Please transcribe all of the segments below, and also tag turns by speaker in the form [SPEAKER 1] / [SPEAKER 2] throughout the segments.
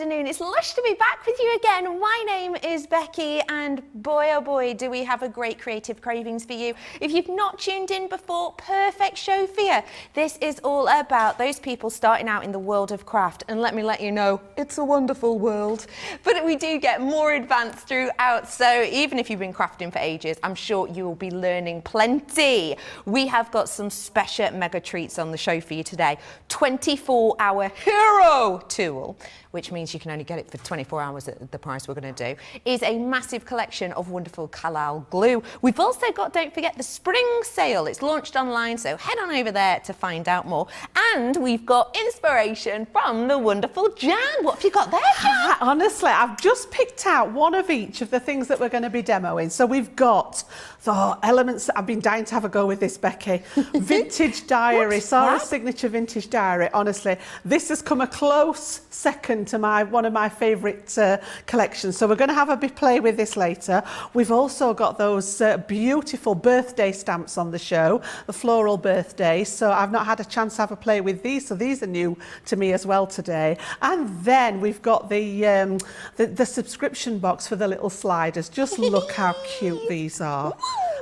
[SPEAKER 1] afternoon. It's lush to be back with you again. My name is Becky, and boy oh boy do we have a great creative cravings for you. If you've not tuned in before, perfect show for you. This is all about those people starting out in the world of craft, and let me let you know, it's a wonderful world. But we do get more advanced throughout, so even if you've been crafting for ages, I'm sure you will be learning plenty. We have got some special mega treats on the show for you today. 24-hour hero tool, which means you can only get it for 24 hours at the price we're going to do, is a massive collection of wonderful Kalal glue. We've also got, don't forget, the spring sale. It's launched online, so head on over there to find out more. And we've got inspiration from the wonderful Jan. What have you got there, Jan?
[SPEAKER 2] Honestly, I've just picked out one of each of the things that we're going to be demoing. So we've got the elements that I've been dying to have a go with this, Becky. Vintage diary, Sarah's signature vintage diary. Honestly, this has come a close second to one of my favourite collections. So we're going to have a bit play with this later. We've also got those beautiful birthday stamps on the show, the floral birthday. So I've not had a chance to have a play with these, so these are new to me as well today. And then we've got the subscription box for the little sliders. Just look how cute these are.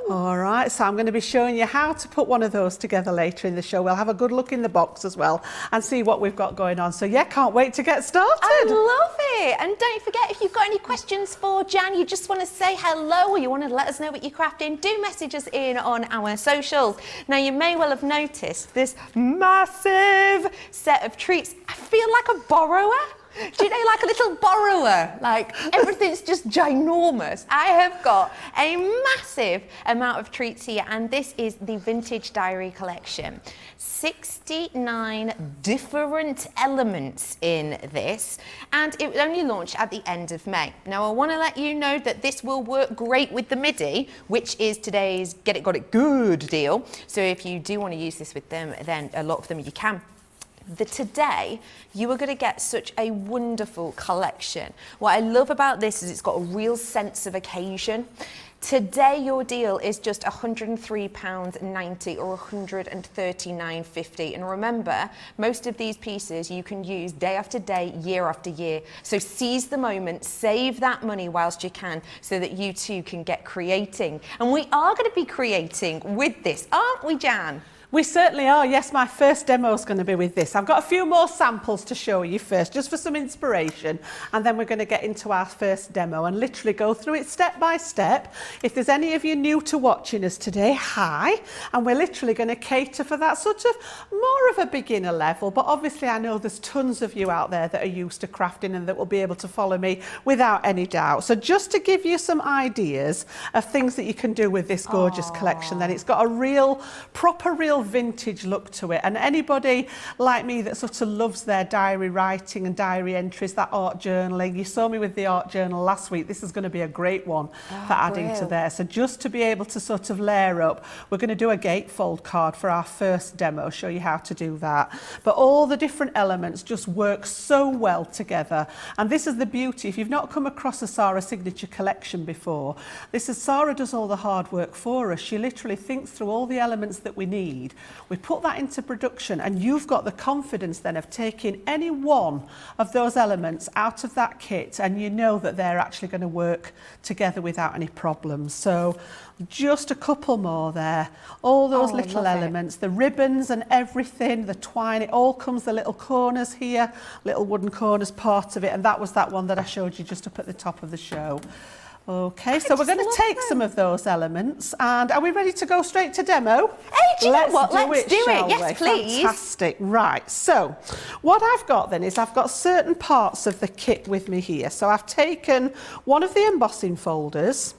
[SPEAKER 2] All right, so I'm going to be showing you how to put one of those together later in the show. We'll have a good look in the box as well and see what we've got going on. So yeah, can't wait to get started.
[SPEAKER 1] I love it. And don't forget, if you've got any questions for Jan, you just want to say hello or you want to let us know what you're crafting, do message us in on our socials. Now, you may well have noticed this massive set of treats. I feel like a borrower. Do you know, like a little borrower? Like, everything's just ginormous. I have got a massive amount of treats here, and this is the Vintage Diary collection. 69 different elements in this, and it only launched at the end of May. Now, I want to let you know that this will work great with the MIDI, which is today's Get It Got It Good deal. So if you do want to use this with them, then a lot of them you can. Today, you are going to get such a wonderful collection. What I love about this is it's got a real sense of occasion. Today, your deal is just £103.90 or £139.50. And remember, most of these pieces you can use day after day, year after year. So seize the moment, save that money whilst you can, so that you too can get creating. And we are going to be creating with this, aren't we, Jan?
[SPEAKER 2] We certainly are. Yes, my first demo is going to be with this. I've got a few more samples to show you first, just for some inspiration, and then we're going to get into our first demo and literally go through it step by step. If there's any of you new to watching us today, hi, and we're literally going to cater for that sort of more of a beginner level, but obviously I know there's tons of you out there that are used to crafting and that will be able to follow me without any doubt. So just to give you some ideas of things that you can do with this gorgeous collection, then it's got a real, proper, real vintage look to it, and anybody like me that sort of loves their diary writing and diary entries, that art journaling, you saw me with the art journal last week, this is going to be a great one for adding to there. So just to be able to sort of layer up, we're going to do a gatefold card for our first demo, show you how to do that. But all the different elements just work so well together, and this is the beauty. If you've not come across a Sarah signature collection before, this is Sarah does all the hard work for us. She literally thinks through all the elements that we need. We put that into production, and you've got the confidence then of taking any one of those elements out of that kit, and you know that they're actually going to work together without any problems. So just a couple more there. All those little elements, the ribbons and everything, the twine, it all comes, the little corners here, little wooden corners, part of it, and that was that one that I showed you just up at the top of the show. Okay, so we're going to take some of those elements, and are we ready to go straight to demo?
[SPEAKER 1] Hey, do you know what? Let's do it. Yes, please.
[SPEAKER 2] Fantastic. Right, so what I've got then is I've got certain parts of the kit with me here. So I've taken one of the embossing folders.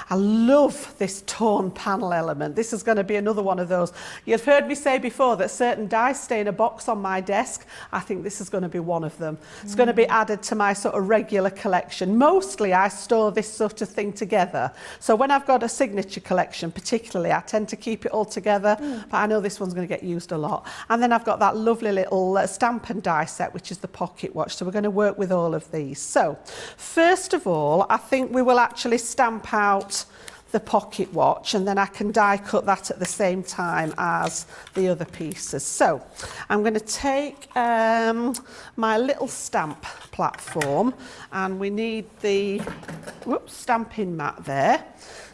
[SPEAKER 2] I love this torn panel element. This is going to be another one of those. You've heard me say before that certain dies stay in a box on my desk. I think this is going to be one of them. It's going to be added to my sort of regular collection. Mostly I store this sort of thing together. So when I've got a signature collection particularly, I tend to keep it all together, but I know this one's going to get used a lot. And then I've got that lovely little stamp and die set, which is the pocket watch. So we're going to work with all of these. So first of all, I think we will actually stamp out the pocket watch, and then I can die cut that at the same time as the other pieces. So I'm going to take my little stamp platform, and we need the stamping mat there.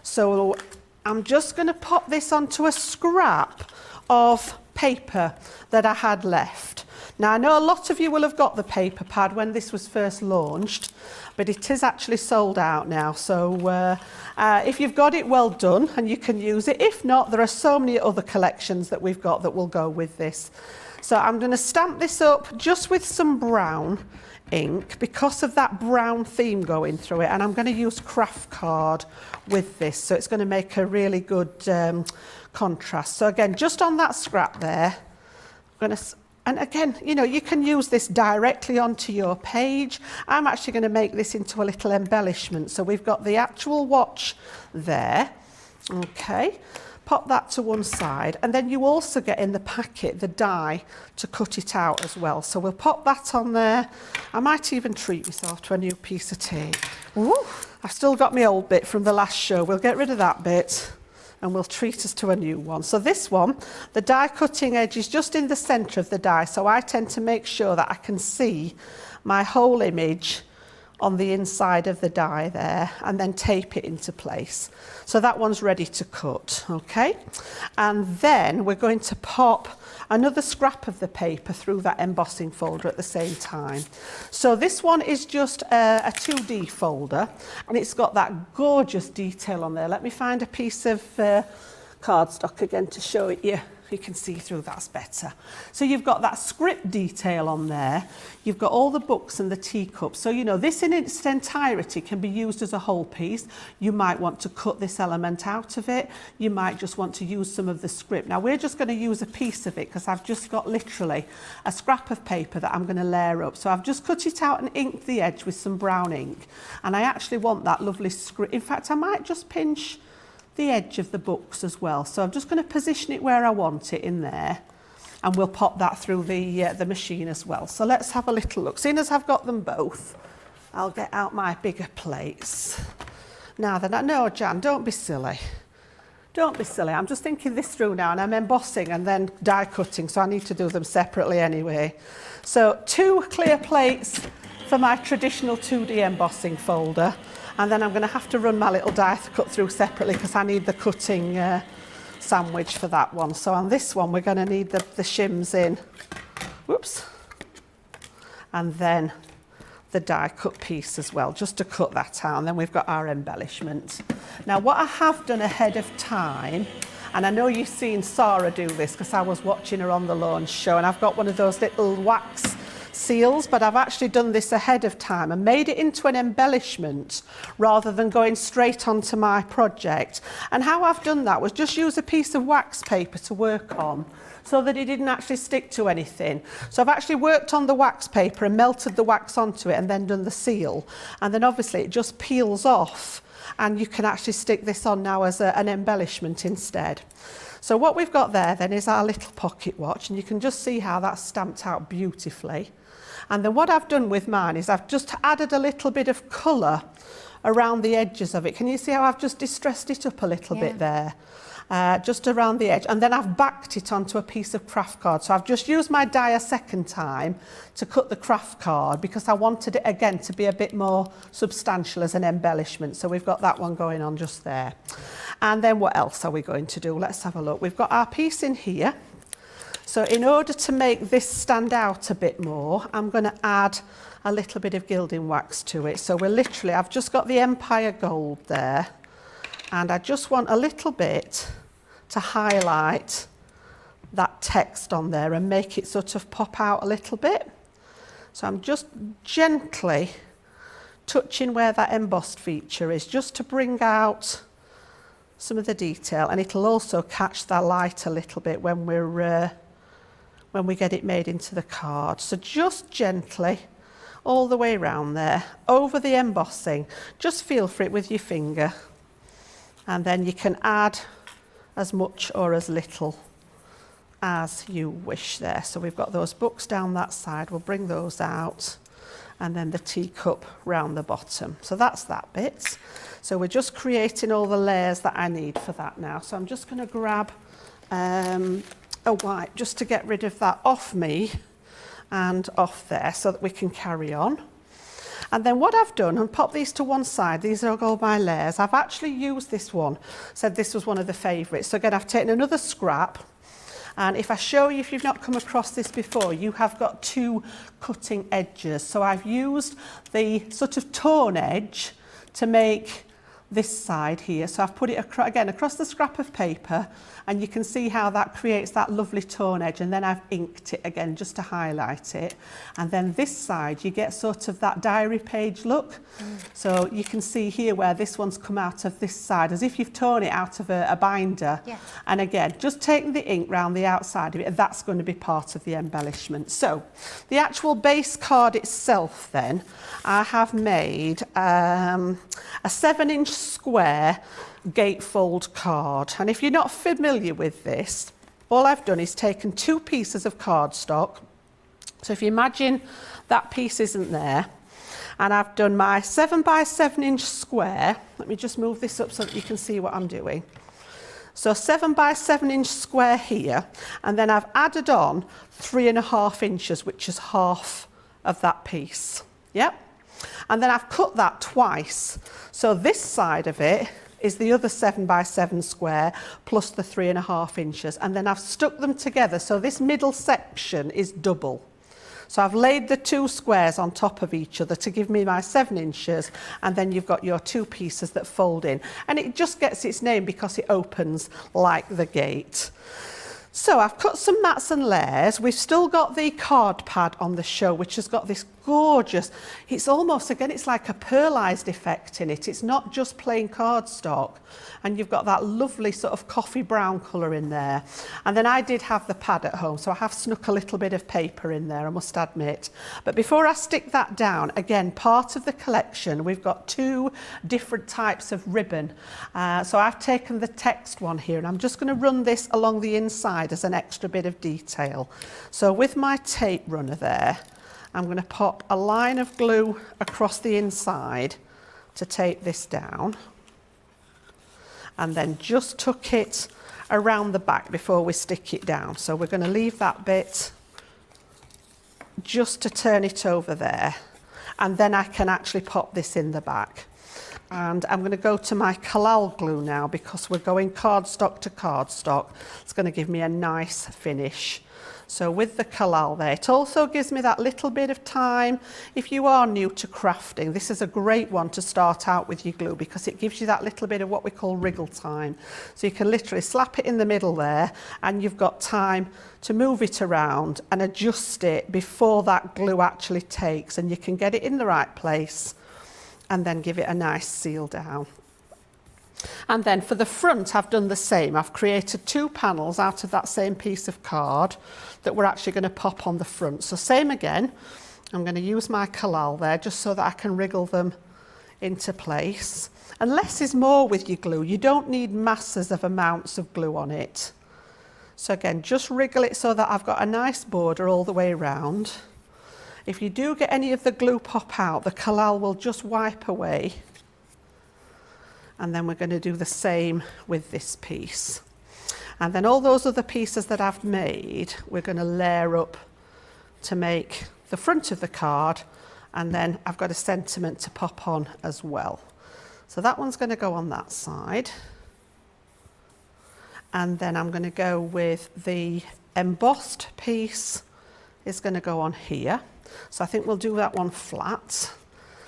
[SPEAKER 2] So I'm just going to pop this onto a scrap of paper that I had left. Now, I know a lot of you will have got the paper pad when this was first launched, but it is actually sold out now. So if you've got it, well done, and you can use it. If not, there are so many other collections that we've got that will go with this. So I'm going to stamp this up just with some brown ink because of that brown theme going through it, and I'm going to use craft card with this, so it's going to make a really good contrast. So again, just on that scrap there, I'm going to, and again, you know, you can use this directly onto your page. I'm actually going to make this into a little embellishment. So we've got the actual watch there. Okay, pop that to one side, and then you also get in the packet the die to cut it out as well. So we'll pop that on there. I might even treat myself to a new piece of tape. Ooh, I've still got my old bit from the last show. We'll get rid of that bit, and we'll treat us to a new one. So this one, the die cutting edge is just in the centre of the die, so I tend to make sure that I can see my whole image on the inside of the die there, and then tape it into place. So that one's ready to cut, okay? And then we're going to pop another scrap of the paper through that embossing folder at the same time. So this one is just a 2D folder, and it's got that gorgeous detail on there. Let me find a piece of cardstock again to show it you. You can see through, that's better. So you've got that script detail on there. You've got all the books and the teacups. So, you know, this in its entirety can be used as a whole piece. You might want to cut this element out of it. You might just want to use some of the script. Now, we're just going to use a piece of it because I've just got literally a scrap of paper that I'm going to layer up. So I've just cut it out and inked the edge with some brown ink. And I actually want that lovely script. In fact, I might just pinch the edge of the books as well. So I'm just going to position it where I want it in there, and we'll pop that through the machine as well. So let's have a little look. Seeing as I've got them both, I'll get out my bigger plates. Now then, no, Jan, don't be silly. Don't be silly. I'm just thinking this through now, and I'm embossing and then die cutting, so I need to do them separately anyway. So 2 clear plates for my traditional 2D embossing folder. And then I'm going to have to run my little die cut through separately because I need the cutting sandwich for that one. So on this one, we're going to need the shims in. Whoops. And then the die cut piece as well, just to cut that out. And then we've got our embellishment. Now, what I have done ahead of time, and I know you've seen Sarah do this because I was watching her on the launch show, and I've got one of those little wax seals, but I've actually done this ahead of time and made it into an embellishment rather than going straight onto my project. And how I've done that was just use a piece of wax paper to work on so that it didn't actually stick to anything. So I've actually worked on the wax paper and melted the wax onto it and then done the seal. And then obviously it just peels off, and you can actually stick this on now as an embellishment instead. So what we've got there then is our little pocket watch, and you can just see how that's stamped out beautifully. And then what I've done with mine is I've just added a little bit of colour around the edges of it. Can you see how I've just distressed it up a little bit there? Just around the edge. And then I've backed it onto a piece of craft card. So I've just used my die a second time to cut the craft card because I wanted it again to be a bit more substantial as an embellishment. So we've got that one going on just there. And then what else are we going to do? Let's have a look. We've got our piece in here. So in order to make this stand out a bit more, I'm going to add a little bit of gilding wax to it. So we're literally, I've just got the Empire Gold there, and I just want a little bit to highlight that text on there and make it sort of pop out a little bit. So I'm just gently touching where that embossed feature is, just to bring out some of the detail, and it'll also catch that light a little bit when we get it made into the card. So just gently all the way around there, over the embossing. Just feel for it with your finger, and then you can add as much or as little as you wish there. So we've got those books down that side, we'll bring those out, and then the teacup round the bottom. So that's that bit. So we're just creating all the layers that I need for that now. So I'm just going to grab a wipe just to get rid of that off me and off there so that we can carry on. And then what I've done, and pop these to one side, these are all my layers. I've actually used this one, said this was one of the favourites. So again, I've taken another scrap, and if I show you, if you've not come across this before, you have got two cutting edges. So I've used the sort of torn edge to make this side here. So I've put it again across the scrap of paper, and you can see how that creates that lovely torn edge, and then I've inked it again just to highlight it. And then this side you get sort of that diary page look. So you can see here where this one's come out of this side as if you've torn it out of a binder. Yeah. And again, just taking the ink round the outside of it, and that's going to be part of the embellishment. So the actual base card itself then, I have made a 7-inch square gatefold card, and if you're not familiar with this, all I've done is taken 2 pieces of cardstock. So if you imagine that piece isn't there, and I've done my 7 by 7-inch square. Let me just move this up so that you can see what I'm doing. So 7 by 7-inch square here, and then I've added on 3.5 inches, which is half of that piece. Yep. And then I've cut that twice. So this side of it is the other 7 by 7 square plus the 3.5 inches. And then I've stuck them together. So this middle section is double. So I've laid the 2 squares on top of each other to give me my 7 inches. And then you've got your 2 pieces that fold in. And it just gets its name because it opens like the gate. So I've cut some mats and layers. We've still got the card pad on the show, which has got this gorgeous, it's almost, again, it's like a pearlised effect in it. It's not just plain cardstock. And you've got that lovely sort of coffee brown colour in there. And then I did have the pad at home, so I have snuck a little bit of paper in there, I must admit. But before I stick that down, again, part of the collection, we've got 2 different types of ribbon. So I've taken the text one here, and I'm just going to run this along the inside as an extra bit of detail. So with my tape runner there, I'm going to pop a line of glue across the inside to tape this down, and then just tuck it around the back before we stick it down. So we're going to leave that bit just to turn it over there, and then I can actually pop this in the back. And I'm going to go to my Floral glue now, because we're going cardstock to cardstock. It's going to give me a nice finish. So with the Floral there, it also gives me that little bit of time. If you are new to crafting, this is a great one to start out with your glue, because it gives you that little bit of what we call wriggle time. So you can literally slap it in the middle there, and you've got time to move it around and adjust it before that glue actually takes, and you can get it in the right place and then give it a nice seal down. And then for the front, I've done the same. I've created 2 panels out of that same piece of card that we're actually going to pop on the front. So same again, I'm going to use my Floral there just so that I can wriggle them into place. And less is more with your glue. You don't need masses of amounts of glue on it. So again, just wriggle it so that I've got a nice border all the way around. If you do get any of the glue pop out, the Floral will just wipe away. And then we're going to do the same with this piece. And then all those other pieces that I've made, we're going to layer up to make the front of the card. And then I've got a sentiment to pop on as well. So that one's going to go on that side. And then I'm going to go with the embossed piece is going to go on here. So I think we'll do that one flat.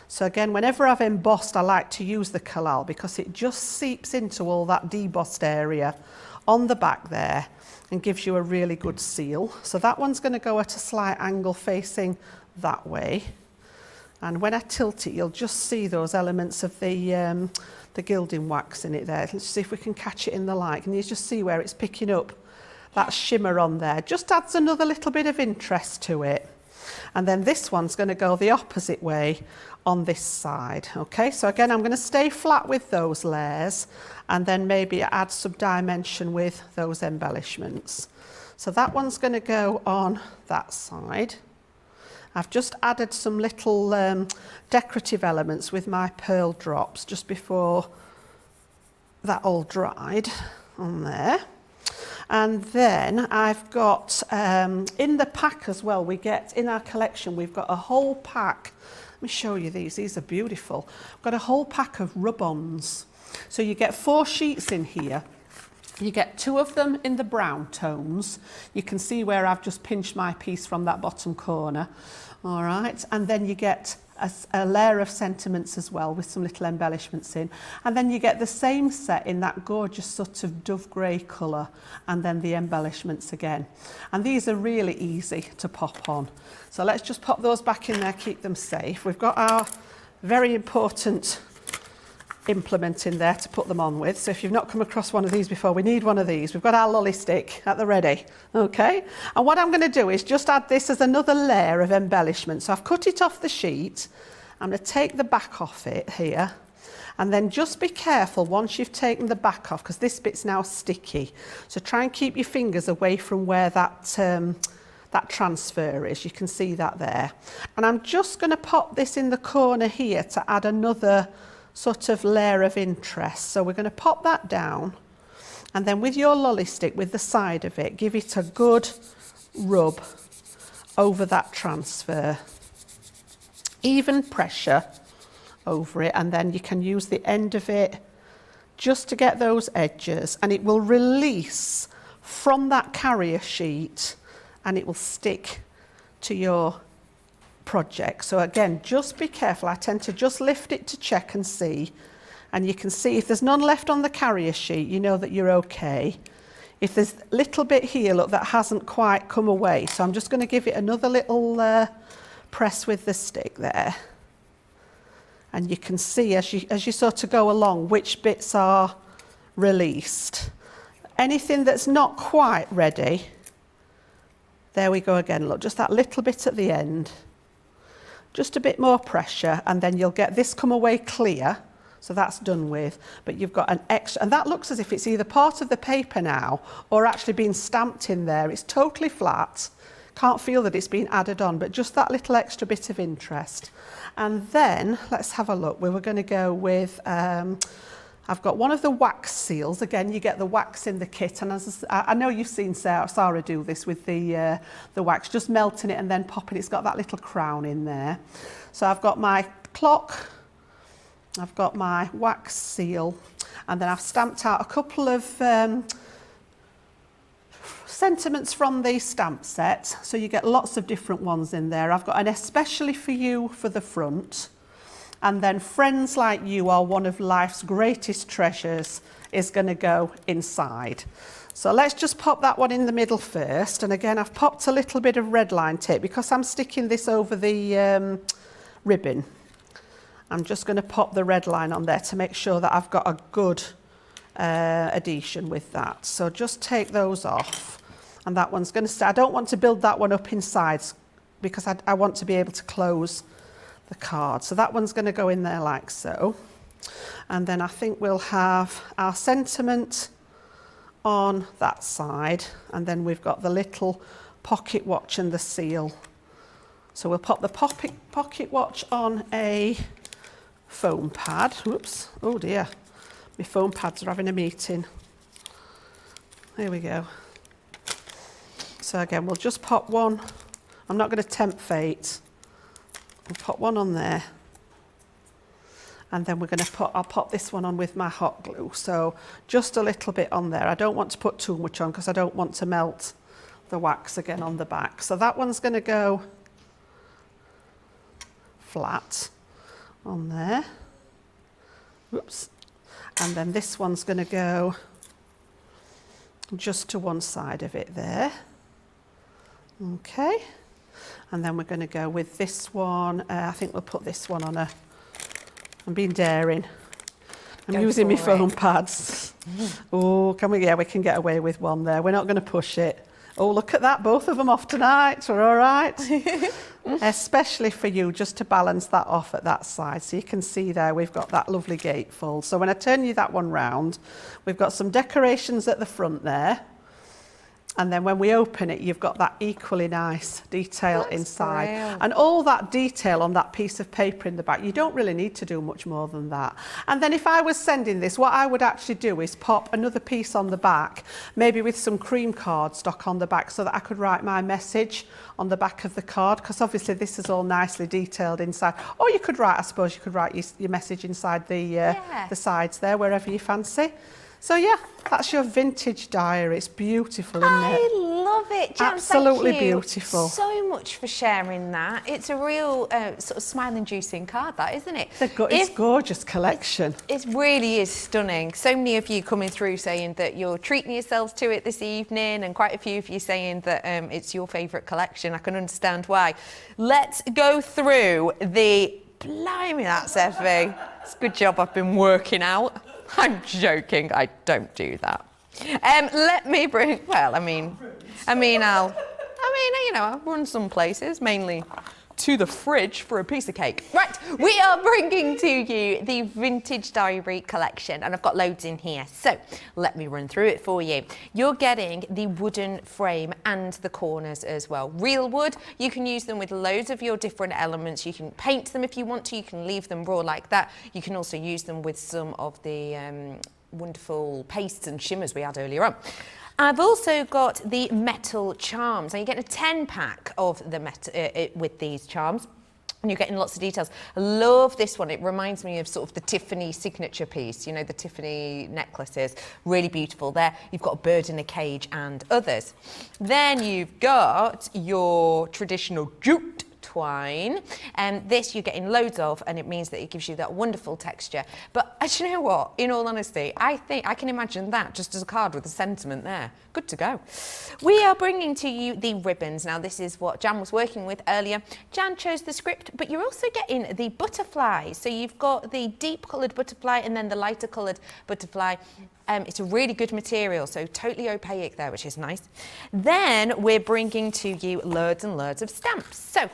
[SPEAKER 2] So again, whenever I've embossed, I like to use the Floral because it just seeps into all that debossed area on the back there and gives you a really good seal. So that one's going to go at a slight angle facing that way. And when I tilt it, you'll just see those elements of the gilding wax in it there. Let's see if we can catch it in the light. Can you just see where it's picking up that shimmer on there? Just adds another little bit of interest to it. And then this one's going to go the opposite way on this side. Okay, so again, I'm going to stay flat with those layers and then maybe add some dimension with those embellishments. So that one's going to go on that side. I've just added some little decorative elements with my pearl drops just before that all dried on there. And then I've got, in the pack as well, we get, in our collection, we've got a whole pack. Let me show you these are beautiful. I've got a whole pack of rub-ons. So you get 4 sheets in here. You get 2 of them in the brown tones. You can see where I've just pinched my piece from that bottom corner. All right, and then you get a layer of sentiments as well with some little embellishments in. And then you get the same set in that gorgeous sort of dove grey colour, and then the embellishments again. And these are really easy to pop on. So let's just pop those back in there, keep them safe. We've got our very important implement in there to put them on with. So if you've not come across one of these before, we need one of these. We've got our lolly stick at the ready. Okay, and what I'm going to do is just add this as another layer of embellishment. So I've cut it off the sheet. I'm going to take the back off it here, and then just be careful once you've taken the back off, because this bit's now sticky. So try and keep your fingers away from where that transfer is. You can see that there. And I'm just going to pop this in the corner here to add another sort of layer of interest. So we're going to pop that down, and then with your lolly stick, with the side of it, give it a good rub over that transfer. Even pressure over it, and then you can use the end of it just to get those edges, and it will release from that carrier sheet and it will stick to your project. So again, just be careful. I tend to just lift it to check and see, and you can see if there's none left on the carrier sheet, you know that you're okay. If there's a little bit here, look, that hasn't quite come away, so I'm just going to give it another little press with the stick there, and you can see as you sort of go along which bits are released. Anything that's not quite ready, there we go again, look, just that little bit at the end. Just a bit more pressure, and then you'll get this come away clear. So that's done with, but you've got an extra, and that looks as if it's either part of the paper now or actually been stamped in there. It's totally flat. Can't feel that it's been added on, but just that little extra bit of interest. And then let's have a look. We were going to go with, I've got one of the wax seals. Again, you get the wax in the kit, and as I know you've seen Sarah do this with the wax, just melting it and then popping. It's got that little crown in there. So I've got my clock, I've got my wax seal, and then I've stamped out a couple of sentiments from the stamp set. So you get lots of different ones in there. I've got an especially for you for the front. And then friends like you are one of life's greatest treasures is going to go inside. So let's just pop that one in the middle first. And again, I've popped a little bit of red line tape because I'm sticking this over the ribbon. I'm just going to pop the red line on there to make sure that I've got a good adhesion with that. So just take those off. And that one's going to stay. I don't want to build that one up inside because I want to be able to close the card. So that one's going to go in there like so. And then I think we'll have our sentiment on that side, and then we've got the little pocket watch and the seal. So we'll pop the pocket watch on a foam pad. Oops, oh dear, my foam pads are having a meeting. There we go. So again, we'll just pop one. I'm not going to tempt fate. We'll pop one on there, and then we're going to I'll pop this one on with my hot glue. So just a little bit on there. I don't want to put too much on because I don't want to melt the wax again on the back. So that one's going to go flat on there. Whoops. And then this one's going to go just to one side of it there. Okay. And then we're going to go with this one. I think we'll put this one on I'm being daring. I'm using my foam pads. Oh, we can get away with one there. We're not going to push it. Oh, look at that. Both of them off tonight. We're all right. Especially for you, just to balance that off at that side. So you can see there, we've got that lovely gatefold. So when I turn you that one round, we've got some decorations at the front there. And then when we open it, you've got that equally nice detail
[SPEAKER 1] That's
[SPEAKER 2] inside.
[SPEAKER 1] brilliant.
[SPEAKER 2] And all that detail on that piece of paper in the back, you don't really need to do much more than that. And then if I was sending this, what I would actually do is pop another piece on the back, maybe with some cream cardstock on the back so that I could write my message on the back of the card, because obviously this is all nicely detailed inside. Or you could write, I suppose you could write your message inside the sides there, wherever you fancy. So yeah, that's your vintage diary. It's beautiful, isn't it?
[SPEAKER 1] I love it, Jan.
[SPEAKER 2] Absolutely
[SPEAKER 1] thank you
[SPEAKER 2] beautiful.
[SPEAKER 1] so much for sharing that. It's a real sort of smile-inducing card, that, isn't it?
[SPEAKER 2] It's gorgeous collection.
[SPEAKER 1] It really is stunning. So many of you coming through saying that you're treating yourselves to it this evening, and quite a few of you saying that it's your favourite collection. I can understand why. Let's go through the... Blimey, that's heavy. It's a good job I've been working out. I'm joking, I don't do that. Let me bring, well, I'll run some places, mainly to the fridge for a piece of cake. Right, we are bringing to you the Vintage Diary collection, and I've got loads in here. So let me run through it for you. You're getting the wooden frame and the corners as well. Real wood, you can use them with loads of your different elements. You can paint them if you want to, you can leave them raw like that. You can also use them with some of the wonderful pastes and shimmers we had earlier on. I've also got the metal charms. Now you're getting a 10-pack of the metal with these charms. And you're getting lots of details. I love this one. It reminds me of sort of the Tiffany signature piece, you know, the Tiffany necklaces. Really beautiful there. You've got a bird in a cage and others. Then you've got your traditional jute twine, and this you're getting loads of, and it means that it gives you that wonderful texture. But do you know what, in all honesty, I think I can imagine that just as a card with a sentiment there. Good to go. We are bringing to you the ribbons. Now this is what Jan was working with earlier. Jan chose the script, but you're also getting the butterflies. So you've got the deep coloured butterfly and then the lighter coloured butterfly. It's a really good material, so totally opaque there, which is nice. Then we're bringing to you loads and loads of stamps. So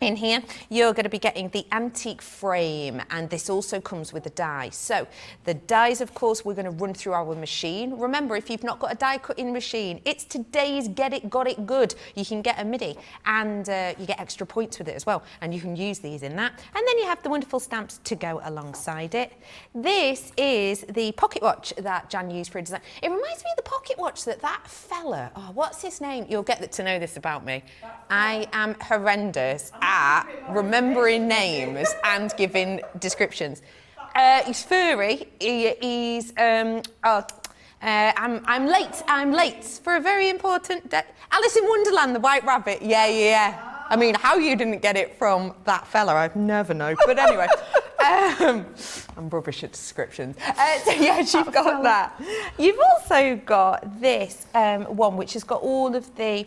[SPEAKER 1] in here, you're going to be getting the antique frame, and this also comes with a die. So the dies, of course, we're going to run through our machine. Remember, if you've not got a die cutting machine, it's today's Get It, Got It Good. You can get a MIDI, and you get extra points with it as well, and you can use these in that. And then you have the wonderful stamps to go alongside it. This is the pocket watch that Jan used for a design. It reminds me of the pocket watch that fella, oh, what's his name? You'll get to know this about me. I am horrendous at remembering names and giving descriptions. He's furry. I'm late for a very important day. Alice in Wonderland, the White Rabbit. Yeah. I mean, how you didn't get it from that fella, I've never known. But anyway, I'm rubbish at descriptions. So yes, you've got that. You've also got this one, which has got all of the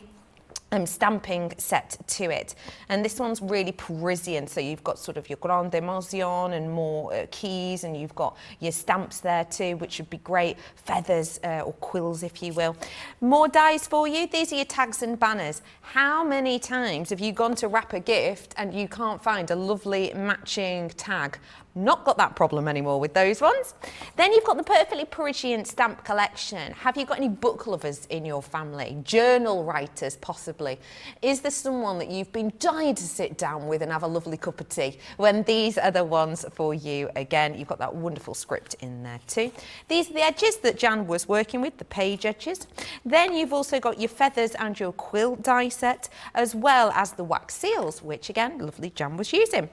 [SPEAKER 1] stamping set to it, and this one's really Parisian, so you've got sort of your grande émotion and more keys, and you've got your stamps there too, which would be great, feathers or quills if you will. More dies for you. These are your tags and banners. How many times have you gone to wrap a gift and you can't find a lovely matching tag? Not got that problem anymore with those ones. Then you've got the Perfectly Parisian stamp collection. Have you got any book lovers in your family? Journal writers, possibly. Is there someone that you've been dying to sit down with and have a lovely cup of tea? When these are the ones for you. Again, you've got that wonderful script in there too. These are the edges that Jan was working with, the page edges. Then you've also got your feathers and your quill die set, as well as the wax seals, which again, lovely Jan was using.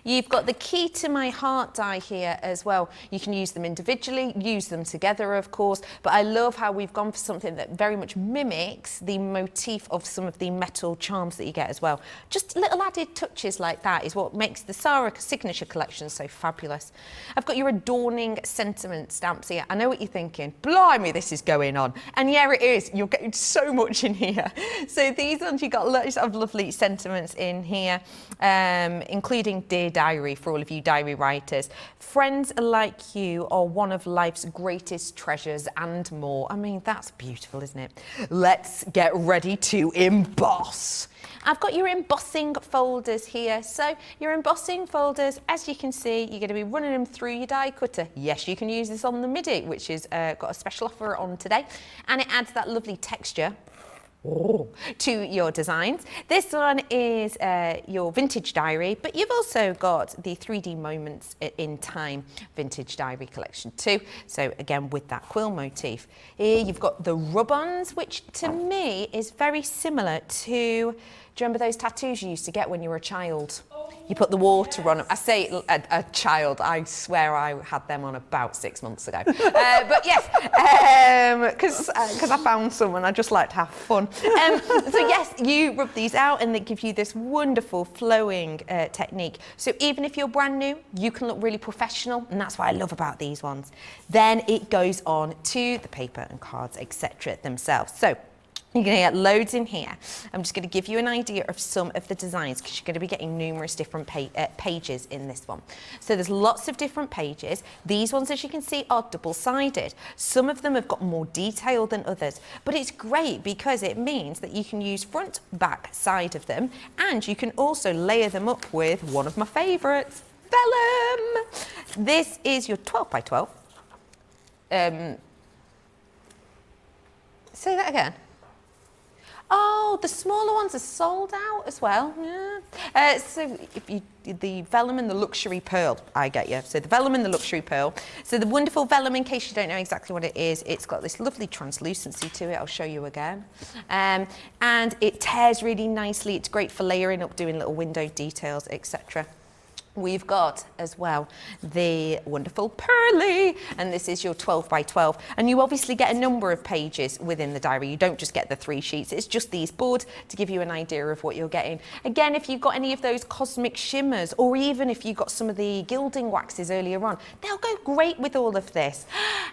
[SPEAKER 1] You've got the Key to My Heart die here as well. You can use them individually, use them together, of course, but I love how we've gone for something that very much mimics the motif of some of the metal charms that you get as well. Just little added touches like that is what makes the Sarah signature collection so fabulous. I've got your Adorning Sentiment stamps here. I know what you're thinking. Blimey, this is going on. And yeah, it is. You're getting so much in here. So these ones, you've got loads of lovely sentiments in here, including Dear Diary for all of you diary writers. Friends like you are one of life's greatest treasures and more. I mean, that's beautiful, isn't it? Let's get ready to emboss. I've got your embossing folders here. So your embossing folders, as you can see, you're going to be running them through your die cutter. Yes, you can use this on the MIDI, which is got a special offer on today. And it adds that lovely texture to your designs. This one is your vintage diary, but you've also got the 3D Moments in Time vintage diary collection too. So again, with that quill motif. Here you've got the rub-ons, which to me is very similar to, do you remember those tattoos you used to get when you were a child? You put the water on them. I say a child, I swear I had them on about 6 months ago. But yes, because I found some and I just like to have fun. So yes, you rub these out and they give you this wonderful flowing technique. So even if you're brand new, you can look really professional, and that's what I love about these ones. Then it goes on to the paper and cards, etc. themselves. So you're going to get loads in here. I'm just going to give you an idea of some of the designs because you're going to be getting numerous different pages in this one. So there's lots of different pages. These ones, as you can see, are double-sided. Some of them have got more detail than others, but it's great because it means that you can use front, back, side of them, and you can also layer them up with one of my favourites, vellum. This is your 12 by 12. Say that again. Oh, the smaller ones are sold out as well. Yeah. So if you the vellum and the luxury pearl, I get you. So the vellum and the luxury pearl. So the wonderful vellum, in case you don't know exactly what it is, it's got this lovely translucency to it. I'll show you again. And it tears really nicely. It's great for layering up, doing little window details, etc. We've got as well the wonderful Pearly, and this is your 12 by 12. And you obviously get a number of pages within the diary. You don't just get the 3 sheets, it's just these boards to give you an idea of what you're getting. Again, if you've got any of those cosmic shimmers, or even if you've got some of the gilding waxes earlier on, they'll go great with all of this.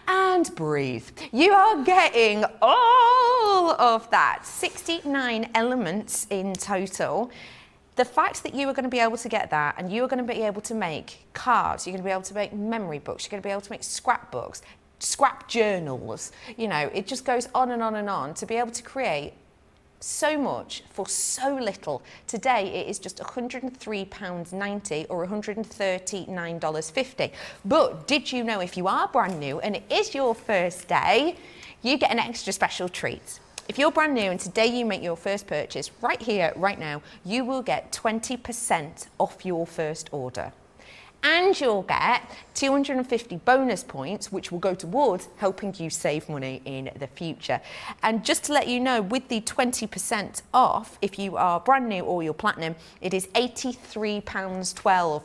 [SPEAKER 1] And breathe. You are getting all of that, 69 elements in total. The fact that you are going to be able to get that, and you are going to be able to make cards, you're going to be able to make memory books, you're going to be able to make scrapbooks, scrap journals, you know, it just goes on and on and on to be able to create so much for so little. Today it is just £103.90 or $139.50. But did you know if you are brand new and it is your first day, you get an extra special treat. If you're brand new and today you make your first purchase, right here, right now, you will get 20% off your first order. And you'll get 250 bonus points, which will go towards helping you save money in the future. And just to let you know, with the 20% off, if you are brand new or you're platinum, it is £83.12.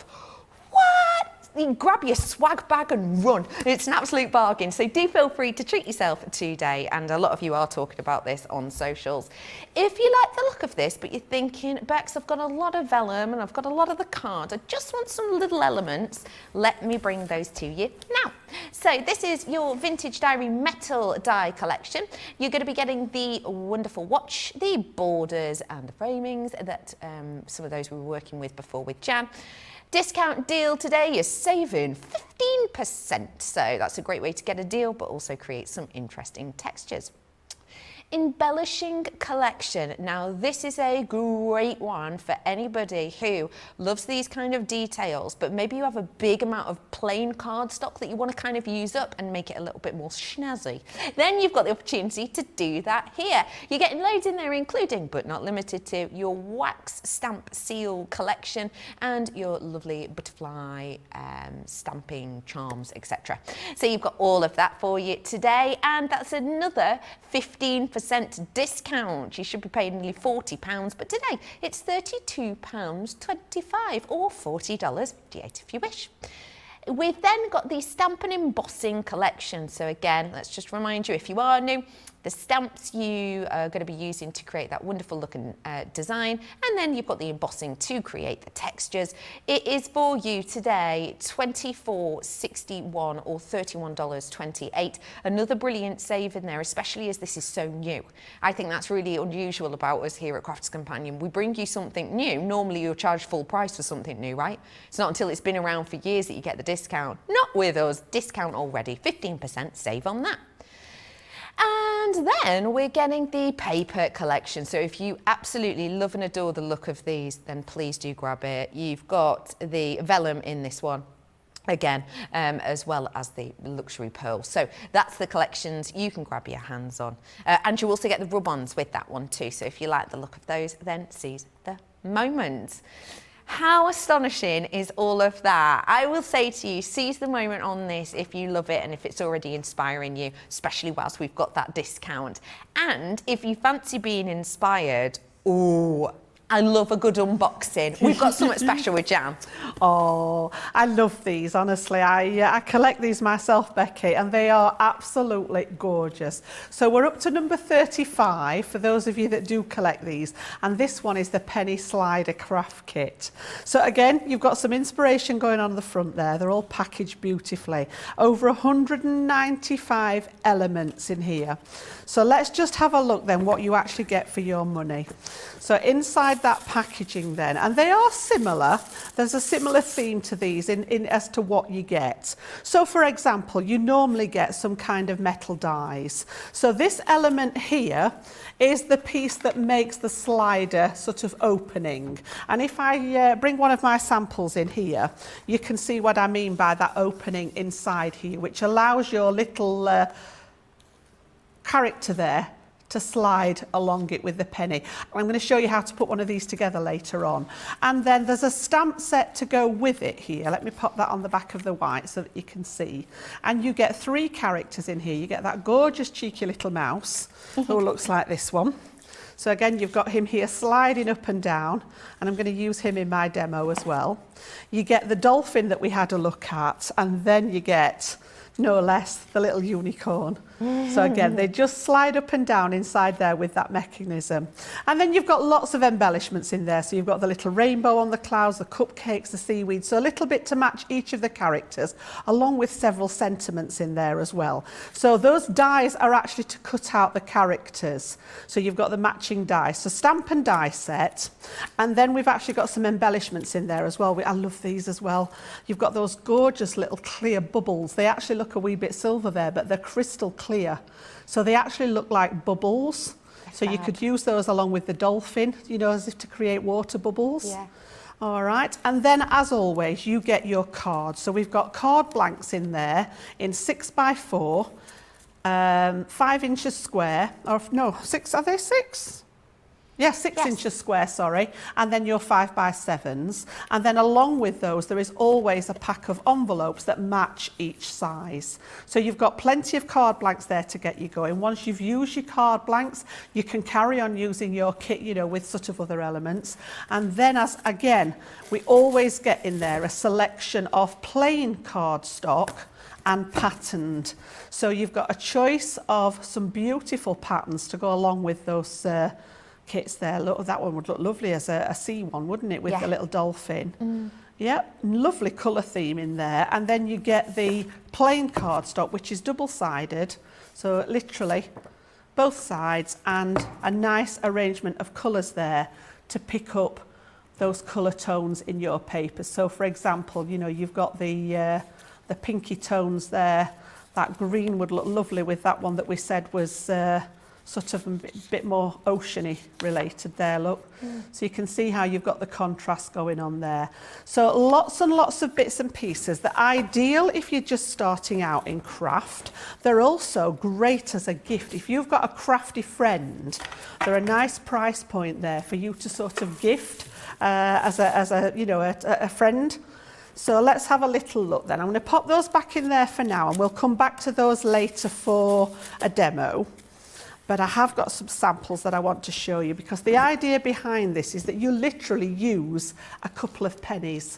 [SPEAKER 1] What? You grab your swag bag and run. It's an absolute bargain. So do feel free to treat yourself today. And a lot of you are talking about this on socials. If you like the look of this, but you're thinking, Bex, I've got a lot of vellum and I've got a lot of the cards, I just want some little elements, let me bring those to you now. So this is your Vintage Diary metal die collection. You're going to be getting the wonderful watch, the borders and the framings that some of those we were working with before with Jan. Discount deal today, you're saving 15%. So that's a great way to get a deal, but also create some interesting textures. Embellishing collection. Now this is a great one for anybody who loves these kind of details, but maybe you have a big amount of plain cardstock that you want to kind of use up and make it a little bit more snazzy. Then you've got the opportunity to do that here. You're getting loads in there, including but not limited to your wax stamp seal collection and your lovely butterfly stamping charms, etc. So you've got all of that for you today, and that's another 15% discount. You should be paying nearly £40, but today it's £32.25 or $40.58 if you wish. We've then got the stamp and embossing collection. So again, let's just remind you, if you are new, the stamps you are going to be using to create that wonderful looking design, and then you've got the embossing to create the textures. It is for you today $24.61 or $31.28. Another brilliant save in there, especially as this is so new. I think that's really unusual about us here at Crafter's Companion. We bring you something new. Normally you're charged full price for something new, right? It's not until it's been around for years that you get the discount. Not with us. Discount already. 15% save on that. And then we're getting the paper collection. So if you absolutely love and adore the look of these, then please do grab it. You've got the vellum in this one again, as well as the luxury pearl. So that's the collections you can grab your hands on. And you also get the rub-ons with that one too. So if you like the look of those, then seize the moment. How astonishing is all of that? I will say to you, seize the moment on this if you love it and if it's already inspiring you, especially whilst we've got that discount. And if you fancy being inspired, ooh, I love a good unboxing. We've got something special with Jan.
[SPEAKER 2] Oh, I love these, honestly. I collect these myself, Becky, and they are absolutely gorgeous. So we're up to number 35 for those of you that do collect these. And this one is the Penny Slider Craft Kit. So again, you've got some inspiration going on the front there. They're all packaged beautifully. Over 195 elements in here. So let's just have a look then what you actually get for your money. So inside that packaging then, and they are similar, there's a similar theme to these in as to what you get. So for example, you normally get some kind of metal dies. So this element here is the piece that makes the slider sort of opening. And if I bring one of my samples in here, you can see what I mean by that opening inside here, which allows your little character there to slide along it with the penny. I'm going to show you how to put one of these together later on. And then there's a stamp set to go with it here. Let me pop that on the back of the white so that you can see. And you get 3 characters in here. You get that gorgeous cheeky little mouse who looks like this one. So again, you've got him here sliding up and down, and I'm going to use him in my demo as well. You get the dolphin that we had a look at, and then you get no less the little unicorn. So again, they just slide up and down inside there with that mechanism. And then you've got lots of embellishments in there. So you've got the little rainbow on the clouds, the cupcakes, the seaweed. So a little bit to match each of the characters, along with several sentiments in there as well. So those dies are actually to cut out the characters. So you've got the matching dies. So stamp and die set. And then we've actually got some embellishments in there as well. I love these as well. You've got those gorgeous little clear bubbles. They actually look a wee bit silver there, but they're crystal clear. So they actually look like bubbles. So you could use those along with the dolphin, you know, as if to create water bubbles. Yeah. All right. And then, as always, you get your cards. So we've got card blanks in there in 6x4, 5 inches square, or no, 6, are they 6? Yeah, 6 inches square, sorry, and then your 5x7s. And then along with those, there is always a pack of envelopes that match each size. So you've got plenty of card blanks there to get you going. Once you've used your card blanks, you can carry on using your kit, you know, with sort of other elements. And then, as again, we always get in there a selection of plain cardstock and patterned. So you've got a choice of some beautiful patterns to go along with those kits there. Look, that one would look lovely as a sea one, wouldn't it, with the little dolphin? Yeah, lovely colour theme in there. And then you get the plain cardstock, which is double-sided, so literally both sides, and a nice arrangement of colours there to pick up those colour tones in your paper. So for example, you know, you've got the pinky tones there. That green would look lovely with that one that we said was sort of a bit more oceany related there, look. So you can see how you've got the contrast going on there. So lots and lots of bits and pieces. They're ideal if you're just starting out in craft. They're also great as a gift. If you've got a crafty friend, they're a nice price point there for you to sort of gift as a you know, a friend. So let's have a little look then. I'm going to pop those back in there for now, and we'll come back to those later for a demo. but I have got some samples that I want to show you, because the idea behind this is that you literally use a couple of pennies.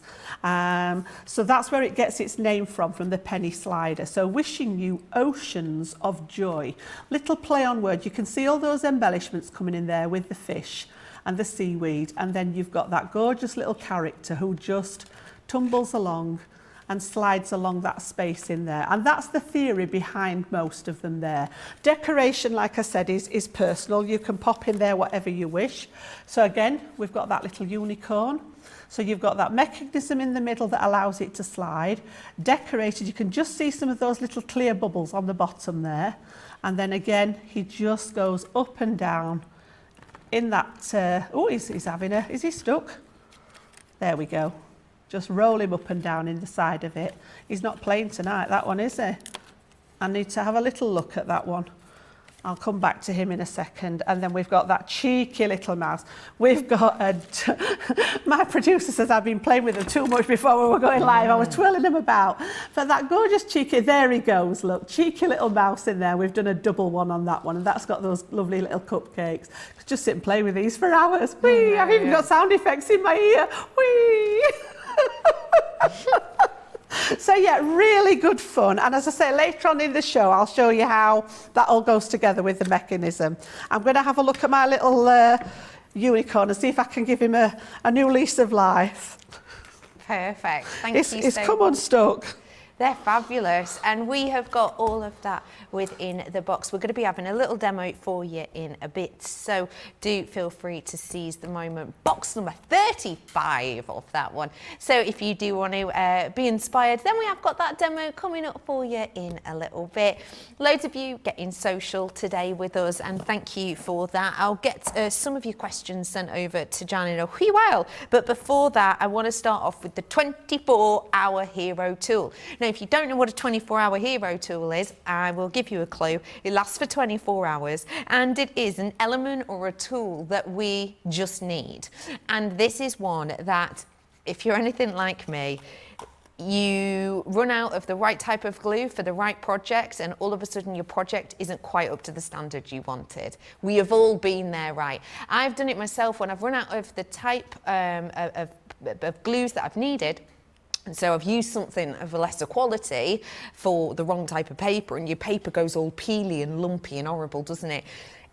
[SPEAKER 2] So that's where it gets its name from the penny slider. So wishing you oceans of joy. Little play on word. You can see all those embellishments coming in there with the fish and the seaweed, and then you've got that gorgeous little character who just tumbles along and slides along that space in there. And that's the theory behind most of them there. Decoration, like I said, is personal. You can pop in there whatever you wish. So again, we've got that little unicorn. So you've got that mechanism in the middle that allows it to slide. Decorated, you can just see some of those little clear bubbles on the bottom there. And then again, he just goes up and down in that, he's having a, is he stuck? There we go. Just roll him up and down in the side of it. He's not playing tonight, that one, is he? I need to have a little look at that one. I'll come back to him in a second. And then we've got that cheeky little mouse. We've got my producer says I've been playing with them too much before we were going live. I was twirling them about. But that gorgeous cheeky, there he goes, look, cheeky little mouse in there. We've done a double one on that one, and that's got those lovely little cupcakes. Just sit and play with these for hours. Whee! I've even got sound effects in my ear. Whee! So yeah, really good fun. And as I say, later on in the show, I'll show you how that all goes together with the mechanism. I'm going to have a look at my little unicorn and see if I can give him a new lease of life.
[SPEAKER 1] Perfect. Thank you so much.
[SPEAKER 2] It's come unstuck.
[SPEAKER 1] They're fabulous, and we have got all of that within the box. We're going to be having a little demo for you in a bit, so do feel free to seize the moment. Box number 35 of that one. So if you do want to be inspired, then we have got that demo coming up for you in a little bit. Loads of you getting social today with us, and thank you for that. I'll get some of your questions sent over to Jan in a wee while, but before that, I want to start off with the 24-hour hero tool. Now, if you don't know what a 24-hour hero tool is, I will give you a clue. It lasts for 24 hours, and it is an element or a tool that we just need. And this is one that, if you're anything like me, you run out of the right type of glue for the right project, and all of a sudden your project isn't quite up to the standard you wanted. We have all been there, right? I've done it myself when I've run out of the type of glues that I've needed. And so I've used something of a lesser quality for the wrong type of paper, and your paper goes all peely and lumpy and horrible, doesn't it?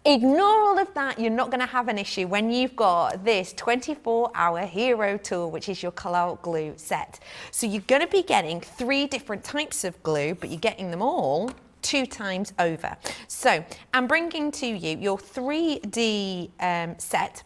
[SPEAKER 1] Ignore all of that. You're not going to have an issue when you've got this 24-hour hero tool, which is your Floral glue set. So you're going to be getting 3 different types of glue, but you're getting them all 2 times over. So I'm bringing to you your 3D set.